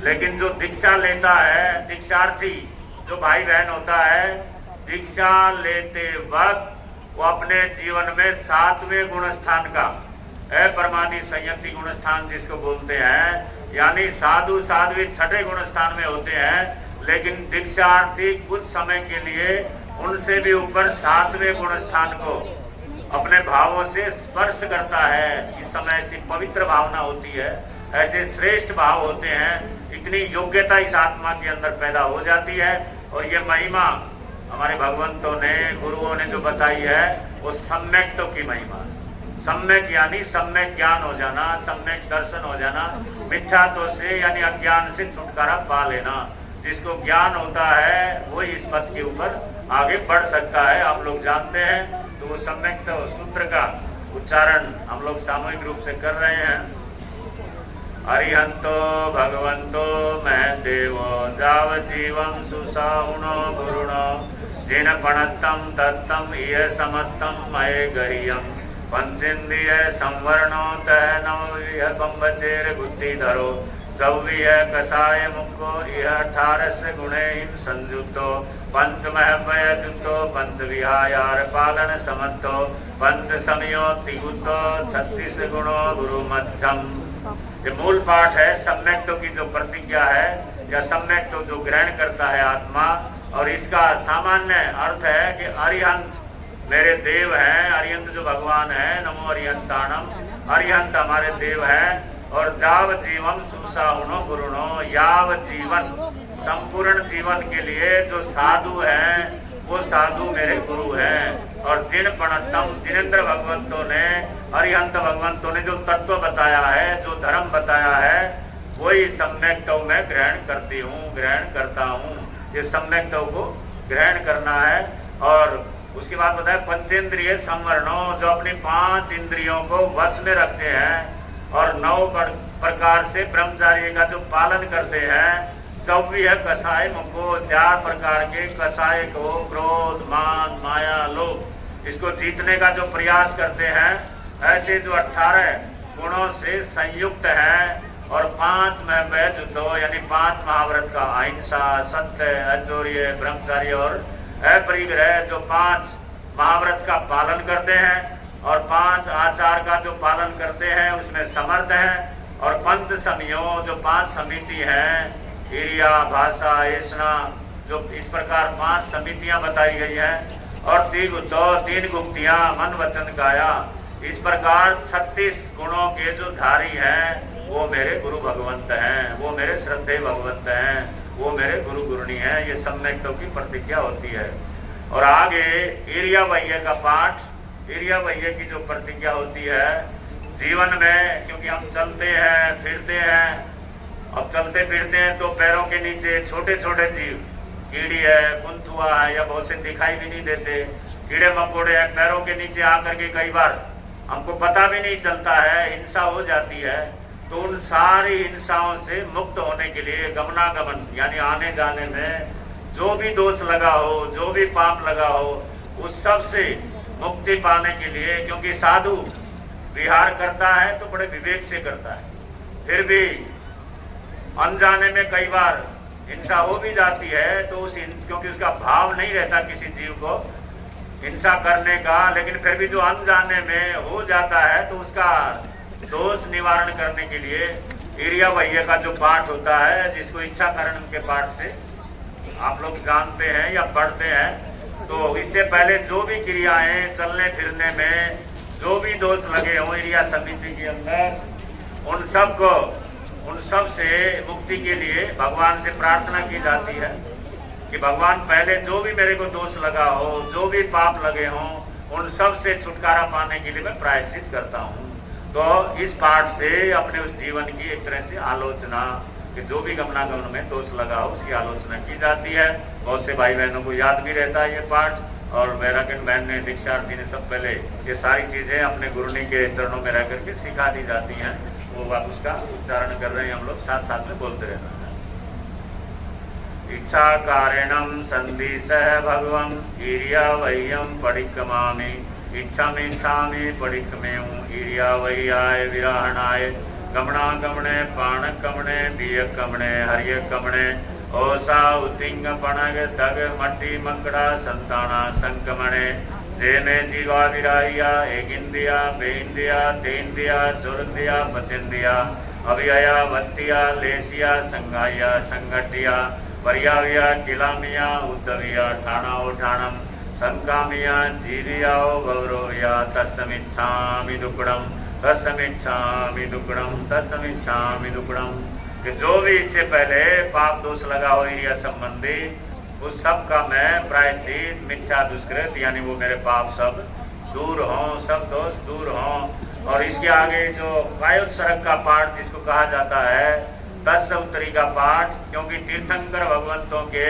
लेकिन जो दीक्षा लेता है, दीक्षार्थी जो भाई बहन होता है, दीक्षा लेते वक्त वो अपने जीवन में 7वें गुणस्थान का अपरमादी संयति गुणस्थान जिसको बोलते हैं, यानी साधु साध्वी 6ठे गुणस्थान में होते हैं, लेकिन दीक्षार्थी कुछ समय के लिए उनसे भी ऊपर 7वें गुणस्थान को अपने भावों से स्पर्श करता है। इस समय ऐसी पवित्र भावना होती है, ऐसे श्रेष्ठ भाव होते हैं, इतनी योग्यता इस आत्मा के अंदर पैदा हो जाती है। और ये महिमा हमारे भगवंतों ने, गुरुओं ने जो बताई है, वो सम्यक्तव की महिमा। सम्यक यानी सम्यक ज्ञान हो जाना, सम्यक दर्शन हो जाना, मिथ्यात्व से यानी अज्ञान से छुटकारा पा लेना। जिसको ज्ञान होता है वही इस पथ के ऊपर आगे बढ़ सकता है। आप लोग जानते हैं, तो वो सम्यक्तव सूत्र का उच्चारण हम लोग सामूहिक रूप से कर रहे हैं। अरिहंतो भगवंतो मैं देवो जाव जीवम सुसाउनो गुरुणो जिन पणत्तम तत्तम इह समत्तम मये गरियम पंचेन्द्रिय संवरणो तह नव इह बंबचेर बुद्धिधरो चौवीह कसाय मुखो इह 18 गुणे संयुक्तो पंचमहवयुक्तो पंच विहायार पालन समर्थो पंच समयो तिगुतो 36 गुणो गुरु मध्यम। ये मूल पाठ है सम्यक्तव की जो प्रतिज्ञा है या सम्यक्तव जो ग्रहण करता है आत्मा। और इसका सामान्य अर्थ है कि अरिहंत मेरे देव हैं, अरिहंत जो भगवान है, नमो अरिहंताणम, अरिहंत हमारे देव हैं। और जाव जीवन सुसाउनो गुरुणो, याव जीवन संपूर्ण जीवन के लिए जो साधु हैं वो साधु मेरे गुरु हैं। और जिन पणतम जिनेन्द्र भगवंतों ने, अरिहंत भगवंतों ने जो तत्व बताया है, जो धर्म बताया है, वही सम्यक्तव में ग्रहण करती हूँ, ग्रहण करता हूँ। ये सम्यक्तव को ग्रहण करना है। और उसके बाद बताया पंचेंद्रिय संवरणों, जो अपनी 5 इंद्रियों को वश में रखते हैं और 9 प्रकार से ब्रह्मचार्य का जो पालन करते हैं। 24 कसाय मुको, 4 प्रकार के कसाय को, क्रोध मान माया लोभ, इसको जीतने का जो प्रयास करते हैं। ऐसे जो 18 गुणों से संयुक्त है और 5 महावेद दो यानी 5 महाव्रत का अहिंसा, सत्य, अचौर्य, ब्रह्मचर्य और अपरिग्रह जो 5 महाव्रत का पालन करते हैं और 5 आचार का जो पालन करते हैं उसमें समर्थ है। और पंच समियों जो 5 समिति हैं, क्रिया, भाषा, ऐसा जो इस प्रकार 5 समितियां बताई गई हैं और 3 गुप्तियां मन वचन काया, इस प्रकार 36 गुणों के जो धारी हैं वो मेरे गुरु भगवंत हैं, वो मेरे श्रद्धेय भगवंत हैं, वो मेरे गुरु गुरुनी हैं। ये सम्यक्तों की प्रतिज्ञा होती है। और आगे इरिया वह्य का पाठ, इरिया वह्य की जो प्रतिज्ञा होती है जीवन में, क्योंकि हम चलते हैं फिरते हैं, अब चलते फिरते हैं तो पैरों के नीचे छोटे छोटे जीव, कीड़ी है, कुंथुआ है या बहुत से दिखाई भी नहीं देते, कीड़े मकोड़े हैं, पैरों के नीचे आकर के कई बार हमको पता भी नहीं चलता है, हिंसा हो जाती है। तो उन सारी हिंसाओं से मुक्त होने के लिए गमनागमन यानी आने जाने में जो भी दोष लगा हो, जो भी पाप लगा हो, उस सब से मुक्ति पाने के लिए, क्योंकि साधु विहार करता है तो बड़े विवेक से करता है, फिर भी अनजाने में कई बार हिंसा हो भी जाती है तो उस क्योंकि उसका भाव नहीं रहता किसी जीव को हिंसा करने का, लेकिन फिर भी जो अनजाने में हो जाता है तो उसका दोष निवारण करने के लिए इरिया वह्य का जो पाठ होता है, जिसको इच्छा कारण के पाठ से आप लोग जानते हैं या पढ़ते हैं, तो इससे पहले जो भी क्रियाएं चलने फिरने में जो भी दोष लगे हों इरिया समिति के अंदर, उन सब से मुक्ति के लिए भगवान से प्रार्थना की जाती है कि भगवान पहले जो भी मेरे को दोष लगा हो, जो भी पाप लगे हों, उन सब से छुटकारा पाने के लिए मैं प्रायश्चित करता हूँ। तो इस पाठ से अपने उस जीवन की एक तरह से आलोचना, कि जो भी गमनागमन में दोष लगा हो उसकी आलोचना की जाती है। बहुत से भाई बहनों को याद भी रहता है ये पाठ, और वैराग्य बहन ने, दीक्षार्थी ने सब पहले ये सारी चीजें अपने गुरुनी के चरणों में रह करके सिखा दी जाती हैं। वो बात उसका उच्चारण कर रहे हैं, हम लोग साथ साथ में बोलते रहना है। इच्छा कारणम संदिशः भगवं इरिया वह्यम परिक्रमामि, इच्छामि परिक्रमेयं इरिया वह्याय विरहणाय, गमनागमने पाणकमणे बीयकमणे हरियकमणे, ओसा उतिंग पणग दग मट्टी मकड़ा संताना संकमणे, जेने जीवा विराहिया एगिंदिया बेंदिया तेंदिया चुरंदिया पतिंदिया, अभिया वत्तिया लेसिया संगाया संगटिया, परियाविया किलामिया उद्धविया ठाणा उठाणम, संकामिया जीवियाओ गौरवया तस्मिच्छामि दुक्कडम तस्मिच्छामि दुक्कडम तस्मिच्छामि दुक्कडम। कि जो भी इससे पहले पाप दोष लगा हो इरिया संबंधी, उस सब का मैं प्रायश्चित मिथ्या दुष्कृत यानी वो मेरे पाप सब दूर हों, सब दोष दूर हों। और इसके आगे जो कायोत्सर्ग का पाठ जिसको कहा जाता है 10 उत्तरी का पाठ, क्योंकि तीर्थंकर भगवंतों के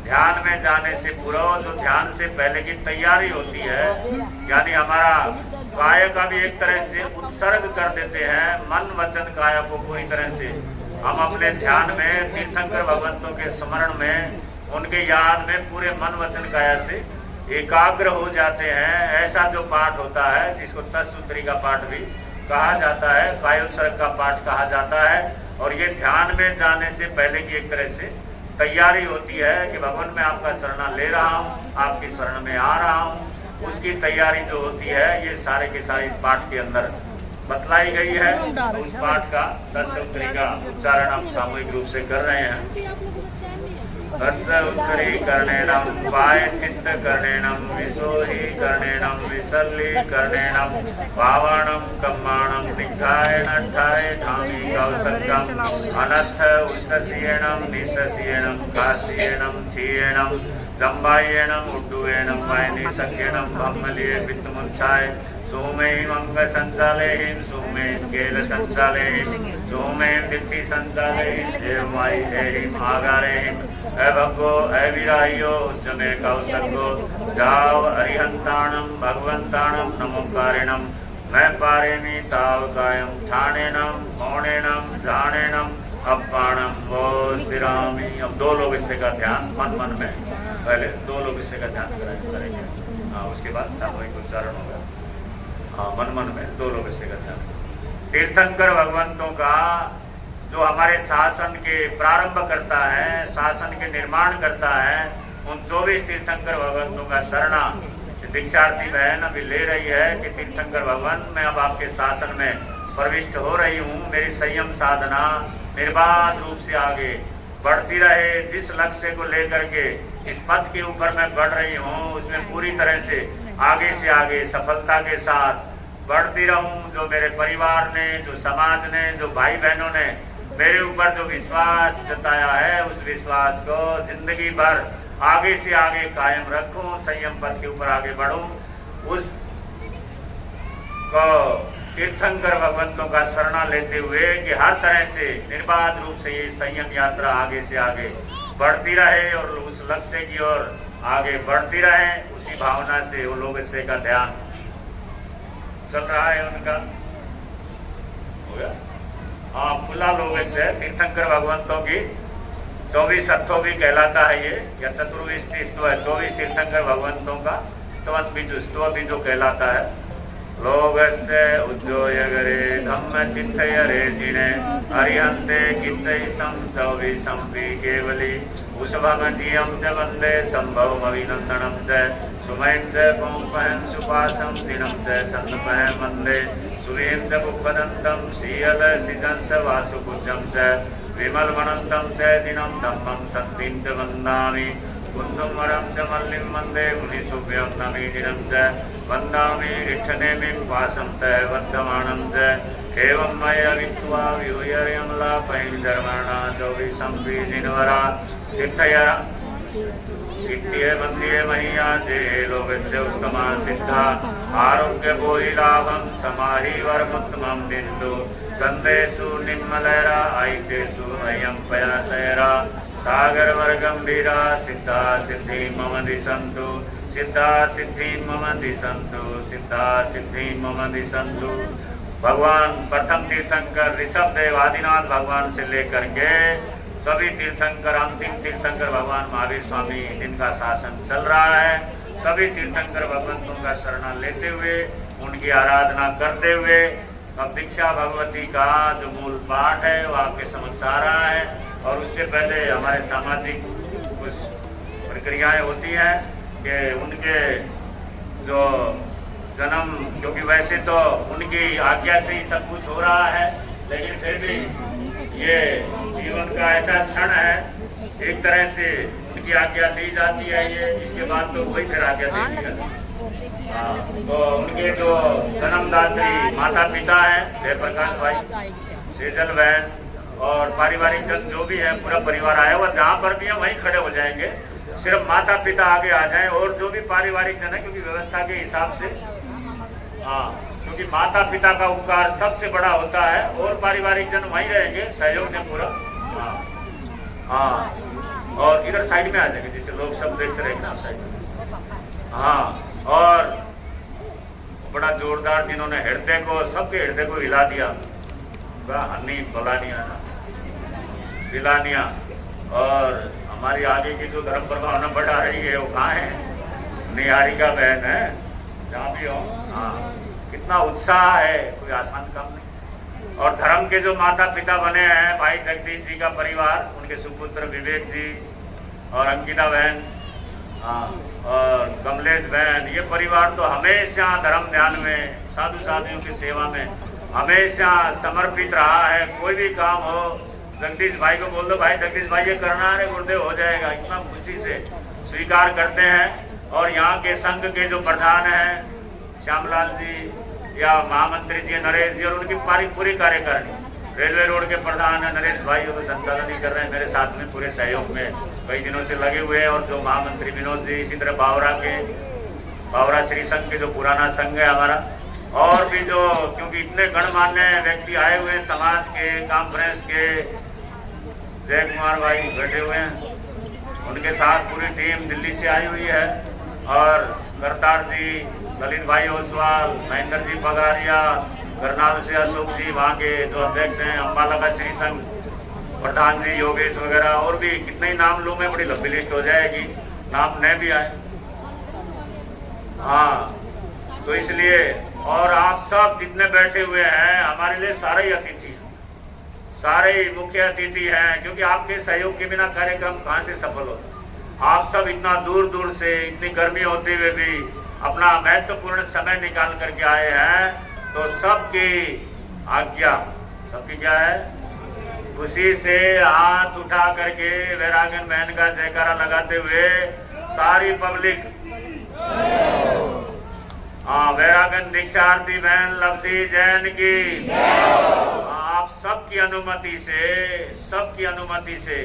ध्यान में जाने से पूर्व जो ध्यान से पहले की तैयारी होती है, यानी हमारा काय का भी एक तरह से उत्सर्ग कर देते हैं, मन वचन काया को पूरी तरह से हम अपने ध्यान में तीर्थंकर भगवंतों के स्मरण में, उनके याद में पूरे मन वचन काया से एकाग्र हो जाते हैं। ऐसा जो पाठ होता है जिसको 10 सूत्री का पाठ भी कहा जाता है, कायोत्सर्ग का पाठ कहा जाता है। और ये ध्यान में जाने से पहले की एक तरह से तैयारी होती है कि भगवान मैं आपका शरण ले रहा हूँ, आपकी शरण में आ रहा हूँ, उसकी तैयारी जो होती है ये सारे के सारे इस पाठ के अंदर बतलाई गई है। तो उस पाठ का 10 सूत्री का उच्चारण हम सामूहिक रूप से कर रहे हैं। 10 उत्तरी कर्णेनम वाय चित्त कर्णेनम विशोही कर्णेनम विसल्ली कर्णेनम पावनम कम्माणम निखाय नठाय धामी कौसल्यम अनर्थ उस्ससीयेनम निस्ससीयेनम कासीयेनम चीयेनम जम्बायेनम उड्डुयेनम वायनिसक्येनम ब्रह्मलिये वित्तमुच्छाय सोमें अंग संचालयिं सोमें केल संचालयिं सोमें दिप्ति संचालयिं देवमाई एहिं आगारेहिं भगो अविराह्यो उच्चमे कौसल्यो जाव अरिहंताणम भगवंताणम नमोकारिणम मैं पारेमि ताव कायम ठाणेनम मौणेनम जाणेनम अपाणम वो सिरामी। अब 2 लोग इससे का ध्यान मन मन में, पहले 2 लोग इससे का ध्यान करेंगे, उसके बाद सामूहिक उच्चारण होगा। मन मन में 2 लोग इससे का ध्यान। तीर्थंकर भगवंतों का जो हमारे शासन के प्रारंभ करता है, शासन के निर्माण करता है, उन 24 तीर्थंकर भगवंतों का शरणा दीक्षार्थी बहन अभी ले रही है कि तीर्थंकर भगवंत मैं अब आपके शासन में प्रविष्ट हो रही हूँ। मेरी संयम साधना निर्बाध रूप से आगे बढ़ती रहे। जिस लक्ष्य को लेकर के इस पथ के ऊपर मैं बढ़ रही हूँ उसमें पूरी तरह से आगे सफलता के साथ बढ़ती रहूं। जो मेरे परिवार ने, जो समाज ने, जो भाई बहनों ने मेरे ऊपर जो विश्वास जताया है उस विश्वास को जिंदगी भर आगे से आगे कायम रखूं, संयम पथ के ऊपर आगे बढ़ूं। उस को तीर्थंकर भगवंतों का शरणा लेते हुए कि हर तरह से निर्बाध रूप से ये संयम यात्रा आगे से आगे बढ़ती रहे और उस लक्ष्य की ओर आगे बढ़ती रहे, उसी भावना से वो लोग इससे का ध्यान चल रहा है उनका। हो गया? हाँ, खुला लोग से तीर्थंकर भगवंतों की 24 अर्थों भी कहलाता है ये, या चतुर्विष्टि स्तव है। 24 तीर्थंकर भगवंतों का स्तव भी जो कहलाता है। लोग से उद्योगरे धम्म चित्तयरे जिने अरिहंते कित्तैसं चौबीसं केवली उषभमतीयं च वन्दे संभवम् अभिनन्दनं च सुमयं च पौपहं सुपासं दिनं च चन्द्रपहं वन्दे सुवीं च पुष्पदन्तं श्रीयद सिजंस वासुकुजं च विमलमनन्तं च दिनं धम्मं शक्तिं च वन्दामि कुन्दं वरं च मल्लिं वन्दे मुनिसुभ्यं नमि दिनं च वन्दामि ऋक्षनेमिं वासं च वर्धमानं च एवं मया विश्वा विहूयर्यमला पैर्धर्मणा चौबीसं बीजिनवरा तीर्थया इत्ये वन्दे मह्या जे लोकस्य उत्तमा सिद्धा आरोग्य भोहि लाभं समाहि वरमुत्तमं बिन्दु संदेशु निर्मलैरा आयतेषु अयं पयासैरा सागर वर्गंभीरा सिद्धा सिद्धि मम दिशन्तु सिद्धा सिद्धि मम दिशन्तु सिद्धा सिद्धि मम दिशन्तु। भगवान प्रथम तीर्थंकर ऋषभ देव आदिनाथ भगवान से लेकर के सभी तीर्थंकर अंतिम तीर्थंकर भगवान महावीर स्वामी जिनका शासन चल रहा है, सभी तीर्थंकर भगवंतों का शरणा लेते हुए उनकी आराधना करते हुए अब दीक्षा भगवती का जो मूल पाठ है वो आपके समक्ष आ रहा है। और उससे पहले हमारे सामाजिक कुछ प्रक्रियाएं होती हैं कि उनके जो जन्म, क्योंकि वैसे तो उनकी आज्ञा से ही सब कुछ हो रहा है, लेकिन फिर भी ये जीवन का ऐसा क्षण है, एक तरह से उनकी आज्ञा दी जाती है ये, इसके बाद तो वही फिर आज्ञा देती है। तो उनके जो जन्मदात्री माता पिता हैं जयप्रकाश भाई, सेजल बहन और पारिवारिक जन जो भी है, पूरा परिवार आया हुआ, जहाँ पर भी है वहीं खड़े हो जाएंगे। सिर्फ माता पिता आगे आ जाएं और जो भी पारिवारिक जन है, क्योंकि व्यवस्था के हिसाब से, हाँ, क्योंकि माता पिता का उपकार सबसे बड़ा होता है और पारिवारिक जन वहीं रहेंगे सहयोग से पूरा। हाँ, और इधर साइड में आ जाएंगे जिससे लोग सब देखते रहेंगे ना साइड। हाँ, और बड़ा जोरदार जिन्होंने हृदय को, सबके हृदय को हिला दिया, हन्नी बलानिया बिलानिया, और हमारी आगे की जो धर्म प्रभावना बढ़ा रही है वो कहाँ है? निहारिका बहन है, जहाँ भी हो। हाँ, कितना उत्साह है, कोई आसान काम नहीं। और धर्म के जो माता पिता बने हैं भाई जगदीश जी का परिवार, उनके सुपुत्र विवेक जी और अंकिता बहन, हाँ, और कमलेश बहन, ये परिवार तो हमेशा धर्म ध्यान में, साधु साधियों की सेवा में हमेशा समर्पित रहा है। कोई भी काम हो, जगदीश भाई को बोल दो, भाई जगदीश भाई ये करना है, गुरुदेव हो जाएगा, इतना खुशी से स्वीकार करते हैं। और यहाँ के संघ के जो प्रधान हैं श्यामलाल जी या महामंत्री जी नरेश जी, और उनकी पूरी कार्यकारिणी, रेलवे रोड के प्रधान है नरेश भाई, वो संचालन ही कर रहे हैं मेरे साथ में, पूरे सहयोग में कई दिनों से लगे हुए हैं। और जो महामंत्री विनोद जी, इसी तरह बावरा श्री संघ के जो पुराना संघ है हमारा, और भी जो, क्योंकि इतने गणमान्य व्यक्ति आए हुए हैं समाज के, कॉन्फ्रेंस के, जय कुमार भाई बैठे हुए हैं, उनके साथ पूरी टीम दिल्ली से आई हुई है। और करतार जी, ललित भाई ओसवाल, महेंद्र जी पगारिया, करनाल से अशोक जी, वहाँ के जो अध्यक्ष हैं, अम्बाला का श्री संघ प्रधान जी योगेश वगैरह, और भी कितने ही नाम लूँ मैं, बड़ी लंबी लिस्ट हो जाएगी, नाम नहीं भी आए। हाँ, तो इसलिए, और आप सब जितने बैठे हुए हैं हमारे लिए सारे ही अतिथि हैं, सारे ही मुख्य अतिथि हैं, क्योंकि आपके सहयोग के बिना कार्यक्रम कहां से सफल होता। आप सब इतना दूर दूर से, इतनी गर्मी होते हुए भी अपना महत्वपूर्ण समय निकाल करके आए हैं, तो सबकी आज्ञा, सबकी क्या है, खुशी से हाथ उठा करके वैरागन बहन का जयकारा लगाते हुए सारी पब्लिक, वैरागन दीक्षार्थी बहन लवती जैन की, आप सबकी अनुमति से,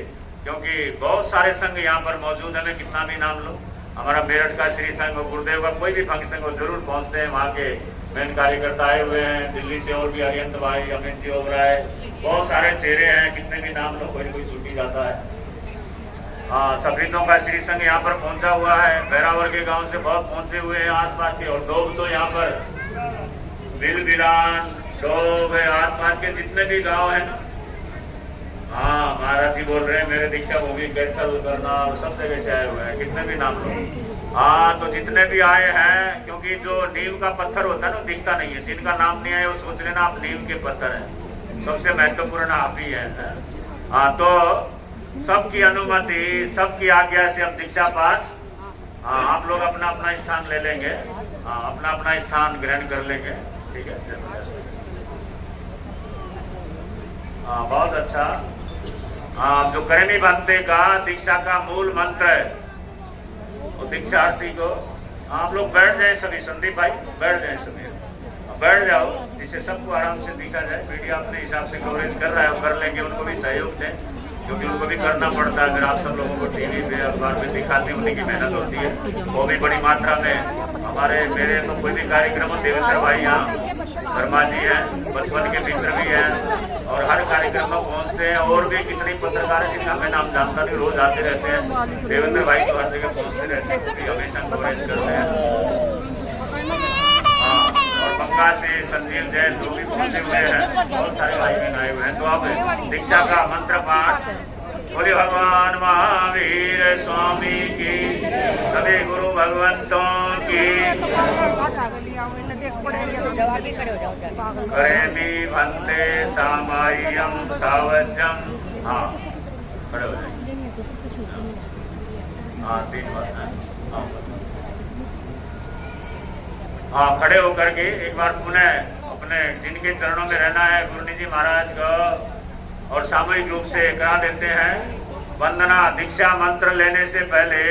क्योंकि बहुत सारे संघ यहाँ पर मौजूद है, मैं कितना भी नाम लूं, हमारा मेरठ का श्री संघ, गुरुदेव का कोई भी फंक्शन हो जरूर पहुंचते हैं, वहाँ के मेन कार्यकर्ता आए हुए हैं, दिल्ली से और भी अरियंत भाई, अमित जी ओबराय, बहुत सारे चेहरे हैं, कितने भी नाम लो कोई कोई छूटी जाता है। सफरीतों का श्री संघ यहाँ पर पहुंचा हुआ है, बैरावर के गांव से बहुत पहुंचे हुए हैं आसपास के, और डोब तो यहाँ पर बिलबिलान, डोब है, आसपास के जितने भी गांव है ना, हाँ महाराज जी बोल रहे हैं मेरे दीक्षा भूमि बैतल करनाल सब जगह से आए हुए हैं, कितने भी नाम लो। हाँ, तो जितने भी आए हैं, क्योंकि जो नींव का पत्थर होता है ना दिखता नहीं है, जिनका नाम नहीं आया वो सोच लेना आप नींव के पत्थर हैं, सबसे महत्वपूर्ण आप ही है। हाँ, तो सबकी अनुमति, सबकी आज्ञा से हम दीक्षा पाठ, हाँ आप लोग अपना अपना स्थान ले लेंगे, हाँ अपना अपना स्थान ग्रहण कर लेंगे, ठीक है। हाँ बहुत अच्छा। हाँ, जो करनी बनते का दीक्षा का मूल मंत्र है, तो दीक्षार्थी को आप लोग बैठ जाए, सभी संदीप भाई बैठ जाए, सभी बैठ जाओ, जिससे सबको आराम से दिखा जाए। मीडिया अपने हिसाब से कवरेज कर रहा है, कर लेंगे, उनको भी सहयोग दें, क्योंकि उनको भी करना पड़ता है। अगर आप सब लोगों को टीवी पे अखबार में दिखाते हैं, उन्हीं की मेहनत होती है, वो भी बड़ी मात्रा में। हमारे मेरे तो कोई भी कार्यक्रम हो, देवेंद्र भाई यहाँ, वर्मा जी हैं, बचपन के मित्र भी हैं, और हर कार्यक्रम में पहुँचते हैं, और भी कितने पत्रकार हैं जिनका मैं नाम जानता नहीं, रोज आते रहते हैं। देवेंद्र भाई तो हर जगह पहुँचते रहते हैं, हमेशा कवरेज करते हैं। बंगा से संजीव जैन जो भी पहुंचे हुए हैं, बहुत सारे भाई बहन आए हुए हैं। तो अब दीक्षा का मंत्र पाठ, बोले भगवान महावीर स्वामी की, सभी गुरु भगवंतों की, करेमी भंते सामाय्यम सावज्यम। हाँ खड़े हो जाएंगे, हाँ 3 बार, हाँ खड़े होकर के एक बार पुनः अपने जिनके चरणों में रहना है गुरुनी जी महाराज को, और सामूहिक रूप से करा देते हैं वंदना। दीक्षा मंत्र लेने से पहले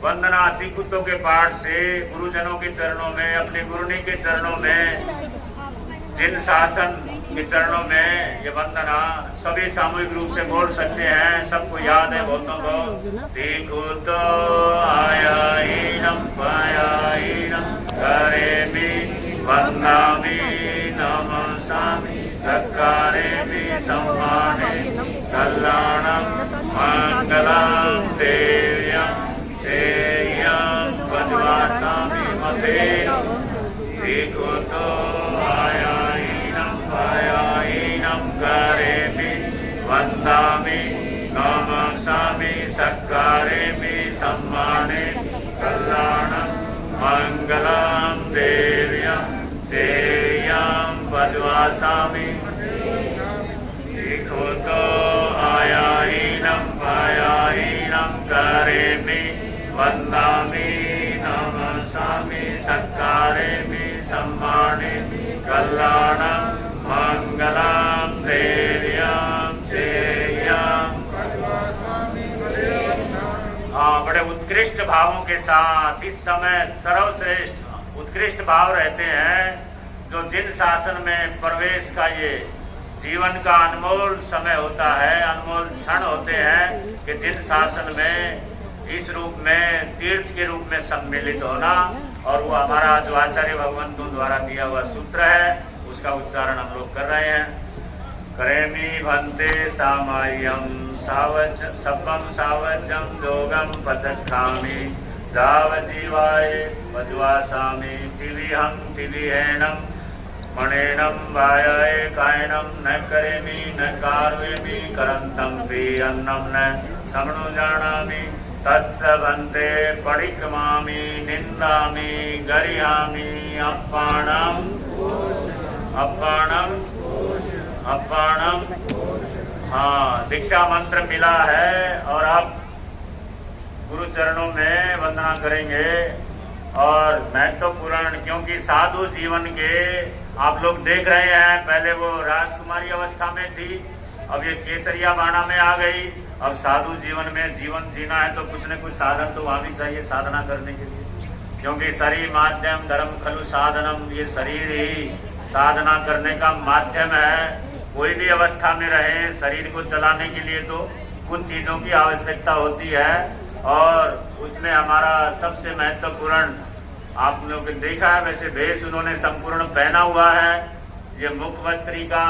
वंदना अधिकुतों के पाठ से गुरुजनों के चरणों में, अपने गुरुनी के चरणों में, जिन शासन के चरणों में ये वंदना सभी सामूहिक रूप से बोल सकते हैं। सबको याद है बहुतों को, दीकुतो आयाहीनम पायाहीनम करेमि वंदामि नमसामि सक्कारेमि सम्माने कल्याणं मंगलं देव्यं श्रेयं वज्वासामि मते। दीकुतो आयाहीनम पायाहीनम करेमि वंदामि नमसामि सक्कारेमि सम्माने कल्याणं मंगलम देव्यं श्रेयं वज्वासामि। दीकुतो आयाहीनम पायाहीनम करेमि वंदामि नमसामि सक्कारेमि सम्माने कल्याणं मंगलम देव्यं श्रेयं। बड़े उत्कृष्ट भावों के साथ इस समय सर्वश्रेष्ठ उत्कृष्ट भाव रहते हैं, जो जिन शासन में प्रवेश का ये जीवन का अनमोल समय होता है, अनमोल क्षण होते हैं, कि जिन शासन में इस रूप में तीर्थ के रूप में सम्मिलित होना, और वो हमारा जो आचार्य भगवंतों द्वारा दिया हुआ सूत्र है उसका उच्चारण हम लोग कर रहे हैं। करेमि भंते सामाय्यम सब्बम सावज्यम जोगम पचखामि जावजीवाय वज्वासामि तिविहं तिविहेनम मणेनम वायाय कायनम न करेमि न कारवेमि करंतम भी अन्नम न समनु जानामि तस्य भन्ते परिक्रमामि निन्दामि गरिहामि अप्पाणम अप्पाणम अप्पाणम। हाँ, दीक्षा मंत्र मिला है और आप गुरु चरणों में वंदना करेंगे। और महत्वपूर्ण, क्योंकि साधु जीवन के आप लोग देख रहे हैं, पहले वो राजकुमारी अवस्था में थी, अब ये केसरिया बाणा में आ गई। अब साधु जीवन में जीवन जीना है तो कुछ न कुछ साधन तो वहां भी चाहिए साधना करने के लिए, क्योंकि शरीर माध्यम धर्म खलु साधनम, ये शरीर ही साधना करने का माध्यम है। कोई भी अवस्था में रहे, शरीर को चलाने के लिए तो कुछ चीजों की आवश्यकता होती है, और उसमें हमारा सबसे महत्वपूर्ण, आप लोगों ने देखा है, वैसे भेष उन्होंने संपूर्ण पहना हुआ है, ये मुख वस्त्री का,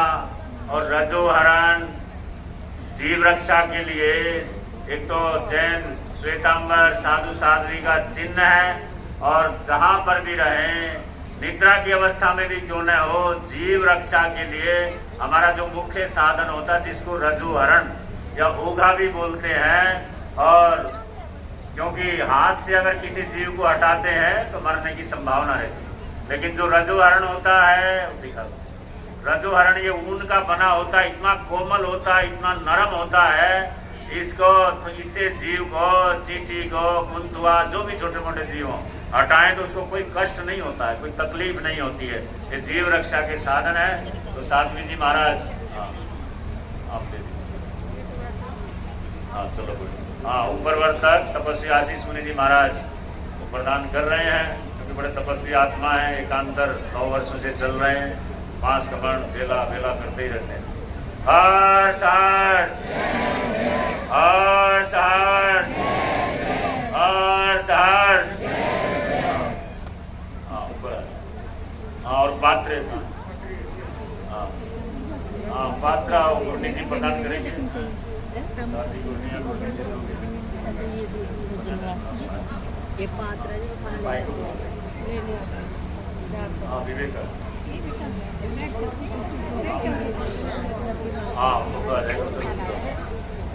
और रजोहरण जीव रक्षा के लिए एक तो जैन श्वेतांबर साधु साध्वी का चिन्ह है, और जहां पर भी रहे, निद्रा की अवस्था में भी क्यों न हो, जीव रक्षा के लिए हमारा जो मुख्य साधन होता है, जिसको रजोहरण या ओघा भी बोलते हैं, और क्योंकि हाथ से अगर किसी जीव को हटाते हैं तो मरने की संभावना रहती है, लेकिन जो रजोहरण होता है, दिखा रजोहरण ये ऊन का बना होता है, इतना कोमल होता है, इतना नरम होता है, इसको तो इससे जीव को, चींटी को, कुंतुआ, जो भी छोटे मोटे जीव हो हटाएं तो उसको कोई कष्ट नहीं होता है, कोई तकलीफ नहीं होती है। ये जीव रक्षा के साधन है। तो साध्वी जी महाराज, आप दे दीजिए। हाँ चलो, हाँ ऊपर वर्ग तक तपस्वी आशीष मुनि जी महाराज वो प्रदान कर रहे हैं, क्योंकि बड़े तपस्वी आत्मा है, एकांतर 9 वर्षों से चल रहे हैं, 5 कमण बेला बेला करते ही रहते हैं। हर्ष हर्ष हर्ष हर्ष हर्ष हर्ष। हाँ ऊपर, हाँ और पात्र, हाँ हाँ पात्रा गुरनी जी प्रदान करेंगे। ये पात्र विवेक,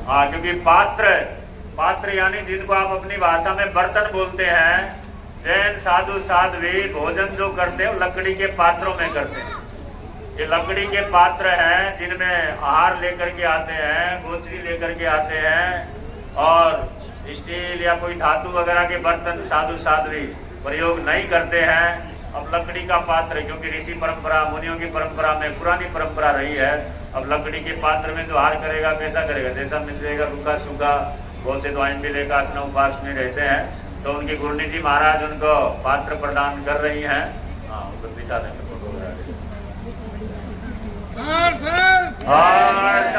हाँ क्योंकि पात्र यानी जिनको आप अपनी भाषा में बर्तन बोलते हैं, जैन साधु साध्वी भोजन जो करते हैं लकड़ी के पात्रों में करते हैं। ये लकड़ी के पात्र हैं जिनमें आहार लेकर के आते हैं, गोचरी लेकर के आते हैं, और स्टील या कोई धातु वगैरह के बर्तन साधु साध्वी प्रयोग नहीं करते हैं। अब लकड़ी का पात्र, क्योंकि ऋषि परंपरा, मुनियों की परंपरा में पुरानी परंपरा रही है, अब लकड़ी के पात्र में जो आहार करेगा कैसा करेगा, जैसा मिल जाएगा, रूखा सूखा, बहुत से तो आइन भी लेकर आसना उपास में रहते हैं। तो उनकी गुरनी जी महाराज उनको पात्र प्रदान कर रही हैं। हाँ उनको दिखा देंगे फोटो वगैरह। हर्ष हर्ष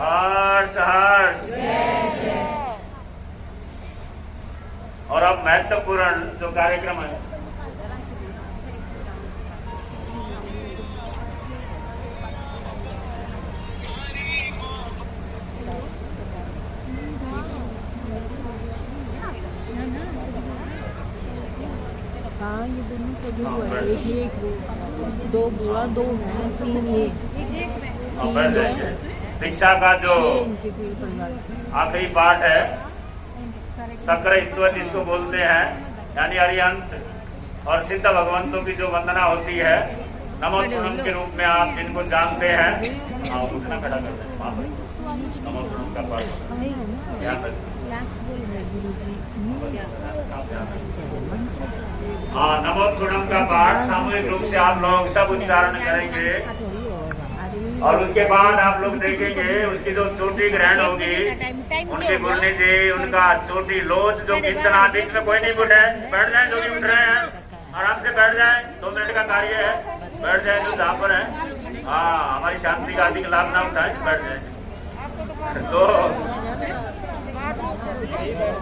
हर्ष हर्ष। और अब महत्वपूर्ण जो कार्यक्रम है, हाँ ये दोनों से भी हुआ है, एक ये, दो बुआ, 2 हैं, 3 ये। बैठ जाएंगे। दीक्षा का जो आखिरी पाठ है, शंकर स्तुति इसको बोलते हैं, यानी अरिहंत और सिद्ध भगवंतों की जो वंदना होती है, नमो तुरम के रूप में आप जिनको जानते हैं, हाँ उठना खड़ा करते हैं वहाँ पर नमो तुरम का पाठ ध्यान रखिए। हाँ नमो तुरम का पाठ सामूहिक रूप से आप लोग सब उच्चारण करेंगे, और उसके बाद आप लोग देखेंगे उसकी जो चोटी ग्रहण होगी, उनके गुरनी जी उनका चोटी लोच जो कितना, बीच में कोई नहीं उठे, बैठ जाए जो भी उठ रहे हैं, आराम से बैठ जाए, 2 मिनट का कार्य है, बैठ जाए जो जहाँ पर है। हाँ हमारी शांति का अधिक लाभ ना उठाए, बैठ जाए। तो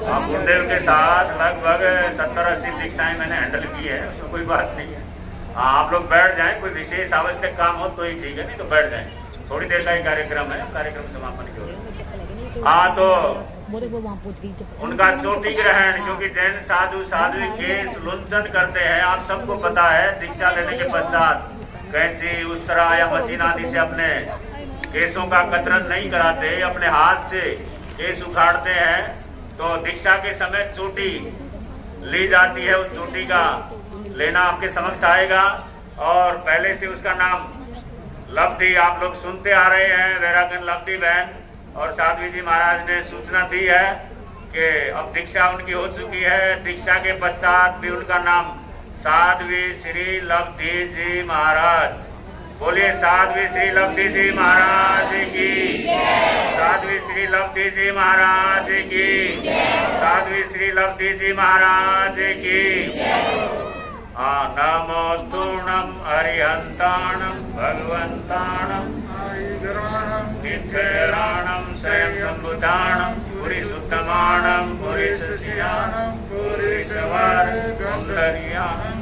आप गुरुदेव के साथ लगभग 70-80 दीक्षाएं मैंने हैंडल की है, उसमें कोई बात नहीं है। हाँ आप लोग बैठ जाएं, कोई विशेष आवश्यक काम हो तो ही ठीक है, नहीं तो बैठ जाएं। थोड़ी देर का ही कार्यक्रम है, कार्यक्रम समापन की ओर। हाँ तो उनका चोटी ग्रहण, क्योंकि जैन साधु साध्वी केस लुंचन करते हैं, आप सबको पता है। दीक्षा लेने के पश्चात कैंची, उस्तरा या मशीन आदि से अपने केसों का कतरन नहीं कराते, अपने हाथ से केस उखाड़ते हैं तो दीक्षा के समय चोटी ली जाती है। उस चोटी का लेना आपके समक्ष आएगा और पहले से उसका नाम लब्धि आप लोग सुनते आ रहे हैं। वैरागन लब्धि बहन और साध्वी जी महाराज ने सूचना दी है कि अब दीक्षा उनकी हो चुकी है। दीक्षा के पश्चात भी उनका नाम साध्वी श्री लब्धि जी महाराज। बोलिए साध्वी श्री लब्धि जी महाराज की, साध्वी श्री लब्धि जी महाराज की, साध्वी श्री लब्धि जी महाराज की। नमो तूर्णम अरिहंताणम भगवंताणम नित्यराणम स्वयं संबुधाणम पुरीसुत्तमाणम पुरीसस्याणम पुरीसवर गंधर्याणम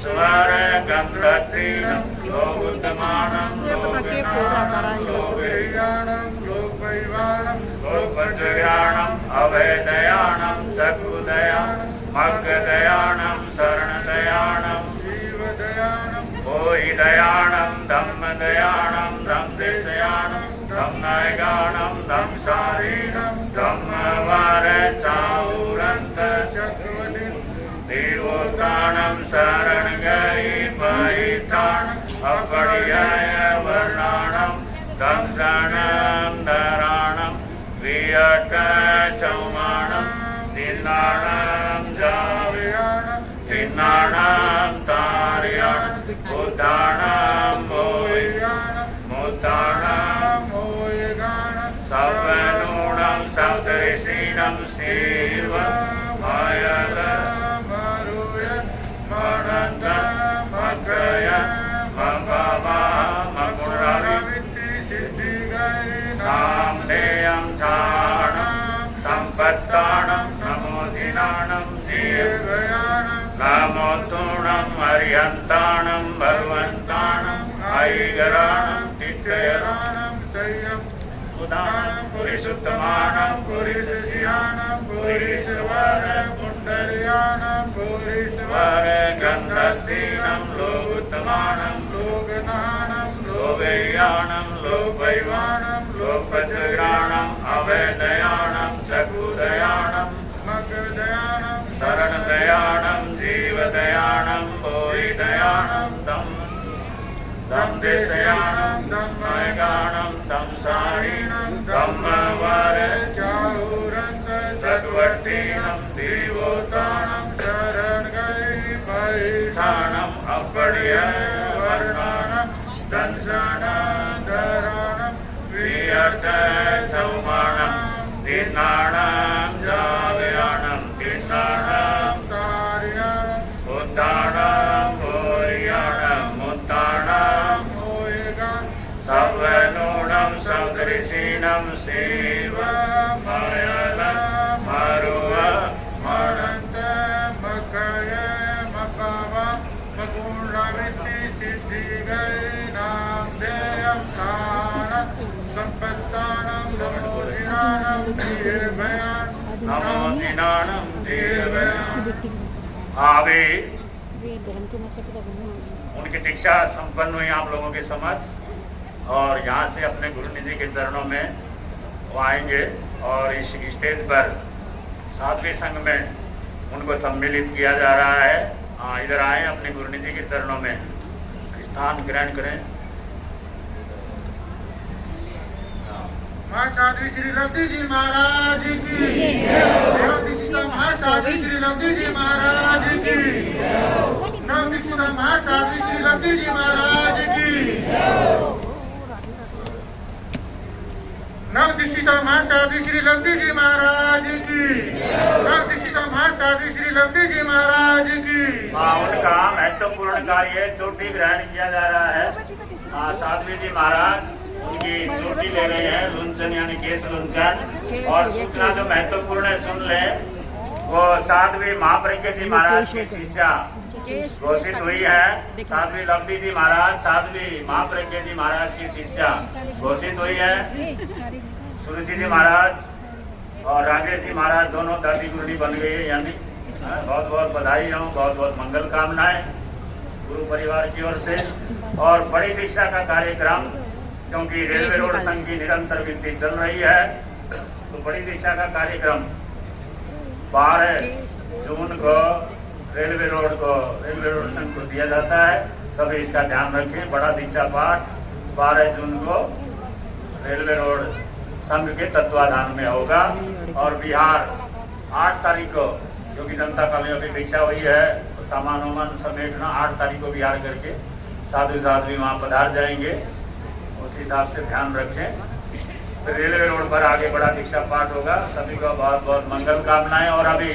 स्वर गंधत्रीणम लोकोत्तमाणम लोकनाणम लोकयाणम लोकवैवाणम लोकवज्रयाणम अभयदयाणम सकुदयाणम मग्गदयाणम शरणदयाणम जीवदयाणम भोहिदयाणम धम्मदयाणम धम्मदेशयाणम धम्मनायगाणम धम्मसारीणम धम्मवार चाउरंत चक्रवली देवोत्ताणम शरण गई परिताणम अपरियाय वर्णाणम दंसणम धराणम वियट चौमाणम दिनाणम जावयाणम दिनाणम तारयाणम उदाणम मोयाणम मुदाणम मोयगाणम सवनूणम सप्तऋषीणम शिव मायल मरुय मनंत मक्रय ममवा मकुरावित्ति सिद्धि गई सामनेयम धाणम संपत्ताणम नमो दिनाणम जीवयाणम नमो तूर्णम अरिहंताणम भगवंताणम ऐगराणम तित्यराणम संयम उदानम पुरीसुत्तमाणम पुरीसस्याणम पुरीसवर पुंडर्याणम पुरीसवर गंधत्रीणम लोकोत्तमाणम लोकनाणम लोकयाणम लोकवैवाणम लोकवज्रयाणम अभयदयाणम सकुदयाणम मग्गदयाणम शरणदयाणम जीवदयाणम भोहिदयाणम धम्मदेशयाणम धम्मनायगाणम धम्मसारीणम धम्मवार चाउरंत चक्रवर्तीणम देवोत्ताणम शरण गई परिठाणम अपरियाय वर्णाणम दंसणम धराणम वियट चौमाणम दिनाणम जावयाणम दिनाणम तारयाणम उदाणम भोरियाणम मुदाणम मोयगाणम सवनूणम सप्तऋषीणम शिव मायलम मरुव मनंत मकय मकवा मकुरावित्ति सिद्धि गई नामधेयम ताणम संपत्ताणम नमो दिनाणम जीवयाणम नमो दिनाणम जीवयाणम। अभी उनकी दीक्षा संपन्न हुई आप लोगों के समक्ष और यहाँ से अपने गुरु निधि के चरणों में वो आएंगे और इस स्टेज पर साध्वी संघ में उनको सम्मिलित किया जा रहा है। इधर आए अपने गुरु निधि के चरणों में स्थान ग्रहण करें। माँ साध्वी श्री लब्धि जी महाराज की नवदीक्षिता माँ साध्वी श्री लब्धि जी महाराज की नवदीक्षिता माँ साध्वी श्री लब्धि जी महाराज की नवदीक्षिता माँ साध्वी श्री लब्धि जी महाराज की नवदीक्षिता माँ साध्वी श्री लब्धि जी महाराज की। उनका महत्वपूर्ण कार्य चोटी ग्रहण किया जा रहा है। साध्वी जी महाराज उनकी चोटी ले रहे हैं, लुंचन यानी केस लुंचन। और सूचना जो महत्वपूर्ण है सुन ले, वो साध्वी महाप्रज्ञ जी महाराज की शिष्या घोषित हुई है। साध्वी लब्धि जी महाराज साध्वी महाप्रज्ञ जी महाराज की शिष्या घोषित हुई है। सुरुचि जी महाराज और राजेश जी महाराज दोनों दादी गुरुनी बन गई है। यानी बहुत बहुत बधाई हो, बहुत बहुत मंगल कामनाएं गुरु परिवार की ओर से। और बड़ी दीक्षा का कार्यक्रम, क्योंकि रेलवे रोड संघ की निरंतर वृद्धि चल रही है, तो बड़ी दीक्षा का कार्यक्रम 12 जून को रेलवे रोड संघ को दिया जाता है। सभी इसका ध्यान रखें। बड़ा दीक्षा पाठ 12 जून को रेलवे रोड संघ के तत्वाधान में होगा। और बिहार 8 तारीख को, क्योंकि जनता काल में अभी दीक्षा हुई है, तो सामान वामान समेटना 8 तारीख को बिहार करके साधु साधु भी वहाँ पधार जाएंगे। उस हिसाब से ध्यान रखें। फिर रेलवे रोड पर आगे बड़ा दीक्षा पाठ होगा। सभी को बहुत बहुत मंगल कामनाएं। और अभी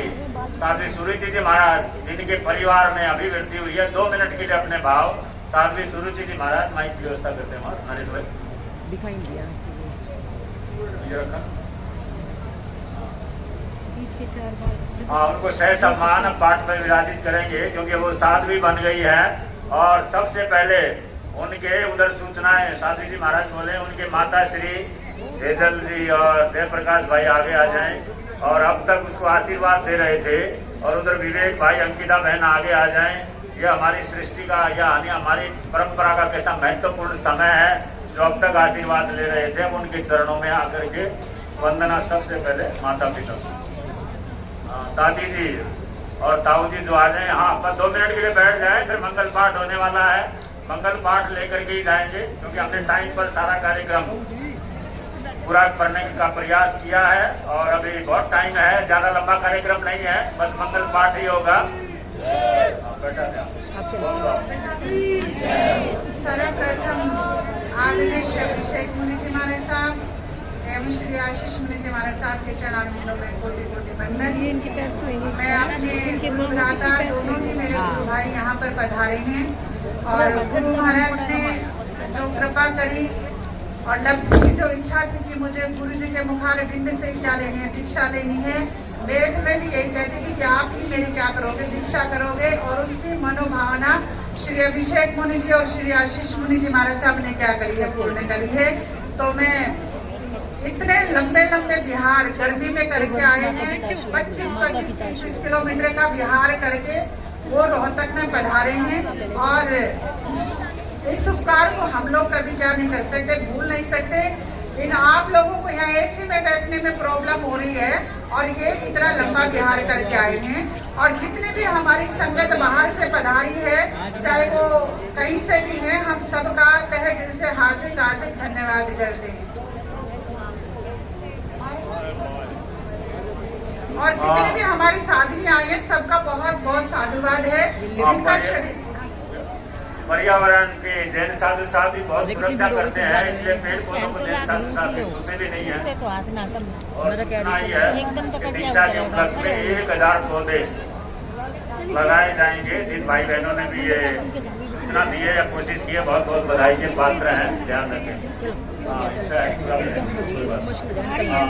साध्वी सुरुचि जी महाराज, जिनके परिवार में अभी वृद्धि हुई है, 2 मिनट के लिए अपने भाव साध्वी सुरुचि जी महाराज माइक की व्यवस्था करते हैं। हमारे नरेश भाई दिखाई दिया ये रखा। बीच के 4 बार। हाँ, उनको सह सम्मान पाठ में विराजित करेंगे, क्योंकि वो साध्वी बन गई है। और सबसे पहले उनके उधर सूचनाएं साध्वी जी महाराज बोले, उनके माता श्री सेजल जी और जयप्रकाश भाई आगे आ जाएं। और अब तक उसको आशीर्वाद दे रहे थे। और उधर विवेक भाई, अंकिता बहन आगे आ जाएं। यह हमारी सृष्टि का या हमारी परंपरा का कैसा महत्वपूर्ण समय है, जो अब तक आशीर्वाद ले रहे थे। उनके चरणों में आकर के वंदना। सबसे पहले माता पिता, दादी जी और ताऊ जी जो आ जाए। हाँ, बस 2 मिनट के लिए बैठ जाए, फिर मंगल पाठ होने वाला है। मंगल पाठ लेकर के ही जाएंगे, क्योंकि हमने टाइम पर सारा कार्यक्रम पूरा करने का प्रयास किया है। और अभी बहुत टाइम है, ज्यादा लंबा कार्यक्रम नहीं है, बस मंगल पाठ ही होगा। सर्वप्रथम आदरणीय श्री अभिषेक मुनि जी महाराज साहब एवं श्री आशीष मुनि जी महाराज साहब के चरणों में कोटि कोटि वंदन। मैं अपने भ्राता दोनों ही मेरे गुरु भाई यहाँ पर पधारे हैं। और गुरु महाराज ने जो कृपा करी और लक्ष्मी की जो इच्छा थी कि मुझे गुरु जी के मुखार बिंद से क्या लेनी है, दीक्षा लेनी है। मेरे में भी यही कहती थी कि आप ही मेरी क्या करोगे, दीक्षा करोगे। और उसकी मनोभावना श्री अभिषेक मुनि जी और श्री आशीष मुनि जी महाराज साहब ने क्या करी है, पूर्ण करी है। तो मैं इतने लंबे लंबे बिहार गर्मी में करके आए हैं, 25-30 किलोमीटर का बिहार करके वो रोहतक में पधारे हैं। और इस उपकार को हम लोग कभी क्या नहीं कर सकते, भूल नहीं सकते। इन आप लोगों को यहाँ एसी में बैठने में प्रॉब्लम हो रही है और ये इतना लंबा बिहार करके आए हैं। और जितने भी हमारी संगत बाहर से पधारी है, चाहे वो कहीं से भी है, हम सबका तहे दिल से हार्दिक हार्दिक धन्यवाद करते हैं। और जितने भी हमारी साधवी आई है, सबका बहुत बहुत साधुवाद है। पर्यावरण के जैन साधु साहब भी बहुत सुरक्षा करते हैं, इसलिए पेड़ पौधों को जैन साधु साहब भी छूते भी नहीं है। और इतना ही है कि दीक्षा के उपलक्ष्य में 1000 पौधे लगाए जाएंगे। जिन भाई बहनों ने भी ये सूचना दी है या कोशिश की है, बहुत बहुत बधाई के पात्र हैं। ध्यान रखें।